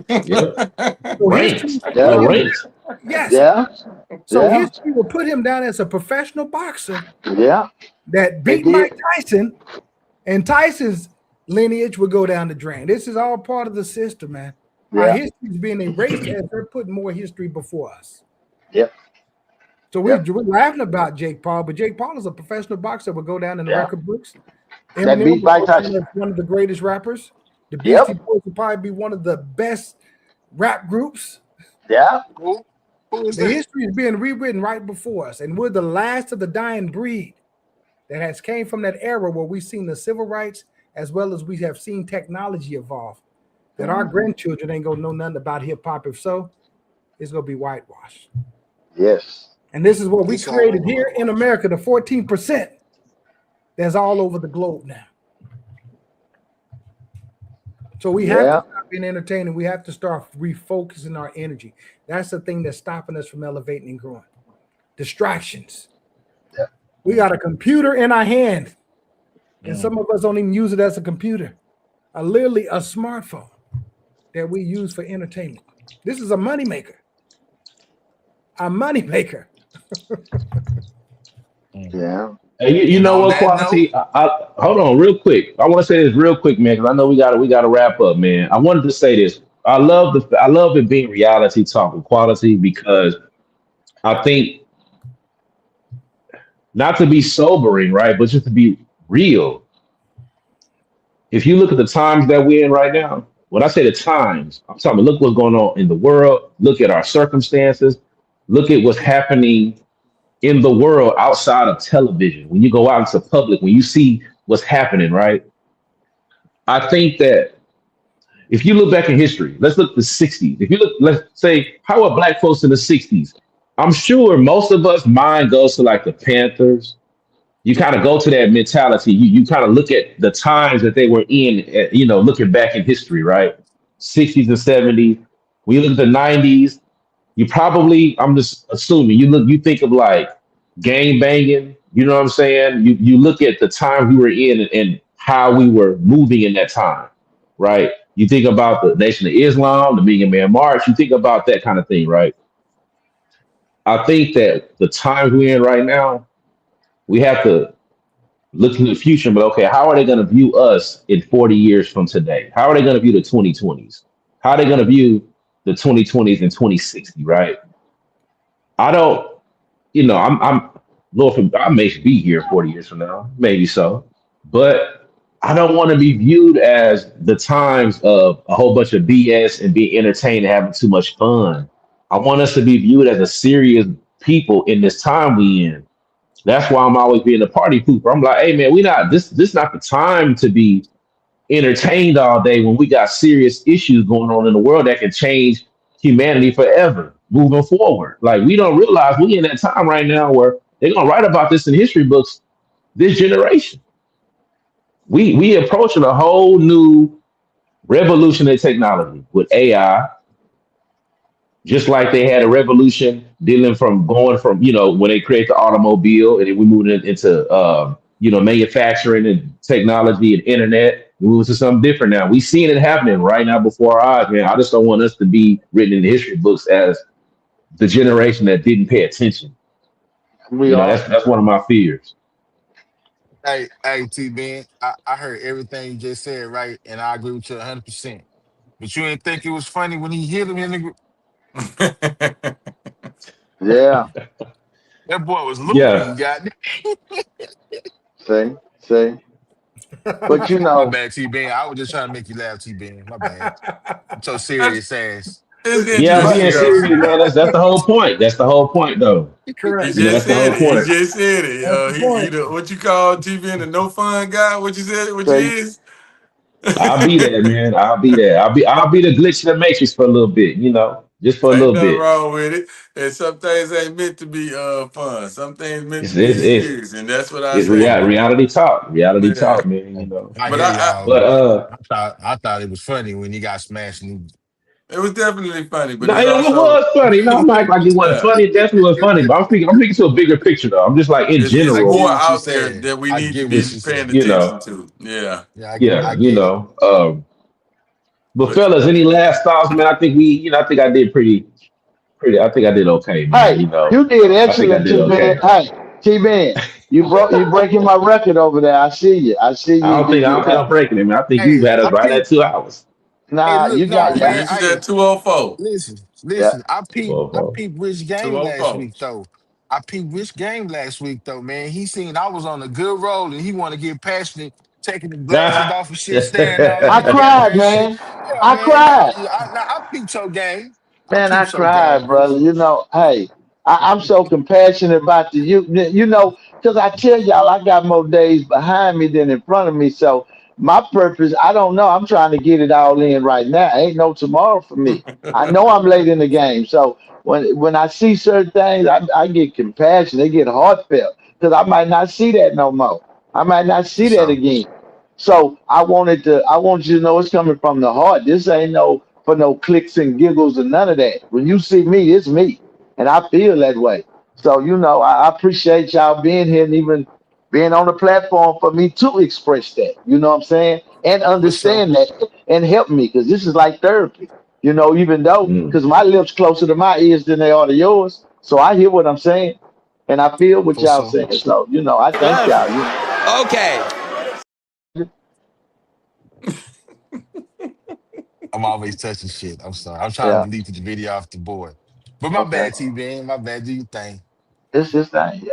yes. Yeah. So history will put him down as a professional boxer. Yeah. That beat Mike Tyson, and Tyson's lineage will go down the drain. This is all part of the system, man. Our history is being erased as they're putting more history before us. Yep. So we're laughing about Jake Paul, but Jake Paul is a professional boxer that will go down in the record books. That beat Mike Tyson. One of the greatest rappers. The Beastie Boys will probably be one of the best rap groups. Yeah. The history is being rewritten right before us, and we're the last of the dying breed that has came from that era where we've seen the civil rights as well as we have seen technology evolve. That our grandchildren ain't gonna know nothing about hip hop. If so, it's gonna be whitewashed. Yes. And this is what we created here in America, the 14% that's all over the globe now. So we have to stop being entertaining. We have to start refocusing our energy. That's the thing that's stopping us from elevating and growing. Distractions. Yeah. We got a computer in our hand, and some of us don't even use it as a computer. Literally a smartphone that we use for entertainment. This is a moneymaker. A moneymaker. Yeah. Hey, you know what, Quality? Hold on real quick. I want to say this real quick, man, because I know we gotta wrap up, man. I wanted to say this. I love it being reality talk with quality because I think not to be sobering, right, but just to be real. If you look at the times that we're in right now, when I say the times, I'm talking look what's going on in the world, look at our circumstances, look at what's happening in the world outside of television. When you go out into public, when you see what's happening, right? I think that if you look back in history, let's look at the 60s. If you look, let's say, how are black folks in the 60s? I'm sure most of us mind goes to like the Panthers. You kind of go to that mentality. You kind of look at the times that they were in, looking back in history, right? 60s and 70s. When you look at the 90s, you probably, I'm just assuming, you think of like gang banging, you know what I'm saying? You look at the time we were in and how we were moving in that time, right? You think about the Nation of Islam, the Million Man March, you think about that kind of thing, right? I think that the times we're in right now, we have to look to the future, but okay, how are they going to view us in 40 years from today? How are they going to view the 2020s? How are they going to view the 2020s and 2060, right? I don't, I'm Lord, I may be here 40 years from now, maybe so, but I don't want to be viewed as the times of a whole bunch of BS and being entertained and having too much fun. I want us to be viewed as a serious people in this time we in. That's why I'm always being a party pooper. I'm like, hey man, we not this not the time to be entertained all day when we got serious issues going on in the world that can change humanity forever moving forward. Like we don't realize we in that time right now where they're gonna write about this in history books this generation. We approaching a whole new revolution in technology with AI, just like they had a revolution dealing from going from, when they create the automobile and then we moved into, manufacturing and technology and internet. We moved to something different now. We seeing it happening right now before our eyes, man. I just don't want us to be written in the history books as the generation that didn't pay attention. We are. That's one of my fears. Hey, T Ben, I heard everything you just said, right? And I agree with you 100%. But you didn't think it was funny when he hit him in the. Yeah. That boy was looping, Yeah. got See. But my bad, T Ben. I was just trying to make you laugh, T Ben. My bad. So serious ass. It's Yeah, interesting being though. serious, man. That's the whole point. That's the whole point, though. He Correct. just That's the said whole it. He point. just said it. That's the He point. the what you call TV and the no fun guy. What you said? What you See. is? I'll be there, man. I'll be there. I'll be the glitch in the matrix for a little bit, just for a Ain't little nothing bit. wrong with it. And some things ain't meant to be fun. Some things meant It's to be it's it's, serious, and that's what I it's say. reality Yeah. talk, man. I But hear But y'all. I thought it was funny when he got smashed. it was definitely funny, but no, it's it also was funny. No, I'm not acting like it wasn't yeah, funny. It definitely was funny. But I'm speaking to a bigger picture though. I'm just like in it's I general, get more what you out there saying. that we I need to get what be you paying saying. you attention know, to. Yeah. Yeah, I yeah, get it. but But fellas, any last thoughts, man? I think I think I did pretty. I think I did okay, man. Hey, you did I think I excellent, did T Ben. okay. Hey, T Ben, you breaking my record over there. I see you. I see I you. don't You think I you don't think I'm got breaking it, man. I think you Hey, had us I right at peep. 2 hours. Hey, nah. look, You no, got we man. yeah. reached that 204. Yeah. Listen. I 204. peeped Rich game last 204. week though. I peeped Rich game last week though, man. He seen I was on a good roll and he want to get passionate, taking the glasses off and shit, staring all in I the camera cried, and shit. man. Yeah, I man. Nah, cried. I peeped your game. I Man, I peeped your cried, game, Rich. brother. Hey, I'm so compassionate about the youth. Because I tell y'all, I got more days behind me than in front of me. So my purpose, I don't know. I'm trying to get it all in right now. Ain't no tomorrow for me. I know I'm late in the game. So when I see certain things, I get compassion. They get heartfelt because I might not see that no more. I might not For see that sure. again. So I want you to know it's coming from the heart. This ain't no for no clicks and giggles and none of that. When you see me, it's me. And I feel that way. So, I appreciate y'all being here and even being on the platform for me to express that. You know what I'm saying? And For sure. understand that and help me because this is like therapy. Even though Mm. because my lips closer to my ears than they are to yours. So I hear what I'm saying and I feel what For y'all sure. saying. So, I thank Perfect. y'all. Okay. I'm always touching shit. I'm sorry. I'm trying Yeah. to delete the video off the board. But my Okay. bad, T-Bean. My bad. Do you think? It's this thing. Yeah.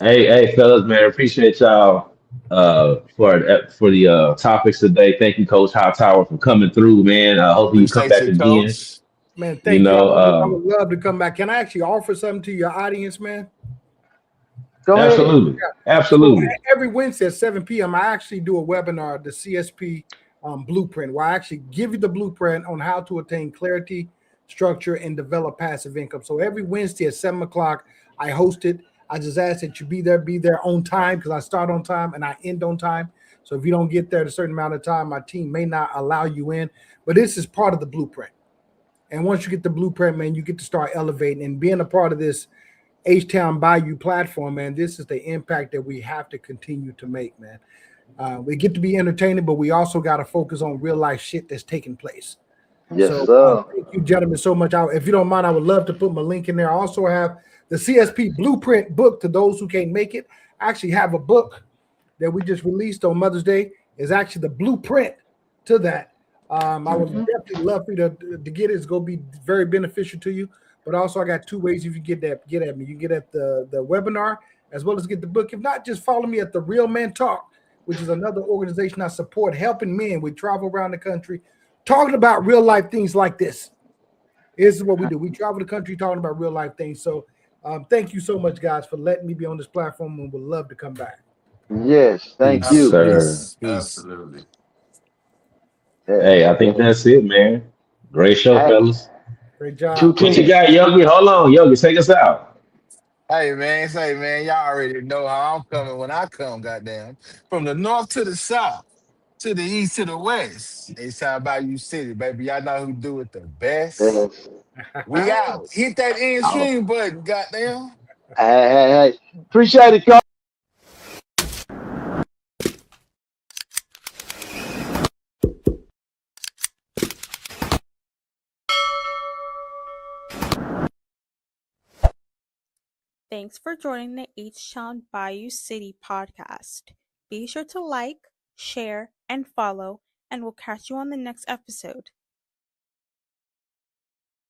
Hey, fellas, man, appreciate y'all for the topics today. Thank you, Coach Hightower, for coming through, man. Hopefully you come Appreciate back you, again. Coach. Man, You thank you. know, I would love to come back. Can I actually offer something to your audience, man? Go ahead. absolutely, Yeah. So absolutely. every Wednesday at 7 p.m., I actually do a webinar, the CSP Blueprint, where I actually give you the blueprint on how to attain clarity, structure, and develop passive income. So every Wednesday at 7 o'clock, I host it. I just ask that you be there on time, because I start on time and I end on time. So if you don't get there at a certain amount of time, my team may not allow you in. But this is part of the blueprint. And once you get the blueprint, man, you get to start elevating and being a part of this H-Town Bayou platform, man. This is the impact that we have to continue to make, man. We get to be entertaining, but we also got to focus on real life shit that's taking place. Yes, So sir. thank you, gentlemen, so much. If you don't mind, I would love to put my link in there. I also have the CSP Blueprint book to those who can't make it. I actually have a book that we just released on Mother's Day. Is actually the blueprint to that. I would definitely love for you to get it. It's going to be very beneficial to you. But also, I got two ways if you get at me. You get at the webinar as well as get the book. If not, just follow me at the Real Men Talk, which is another organization I support, helping men. We travel around the country talking about real life things like this. This is what we do. We travel the country talking about real life things. So thank you so much, guys, for letting me be on this platform, and would love to come back. Yes. Thank Yes, you. sir. Peace. Absolutely. Yeah. Hey, I think that's it, man. Great show, Hey, fellas. Great two job. What you things. got, Yogi? Hold on, Yogi, take us out. Hey man, y'all already know how I'm coming when I come, goddamn. From the north to the south, to the east to the west. It's time about you city, baby. Y'all know who do it the best. Yes. We out. Hit that end Oh. stream button, goddamn. Hey. Appreciate it, Coach. Thanks for joining the H-Town Bayou City podcast. Be sure to like, share, and follow, and we'll catch you on the next episode.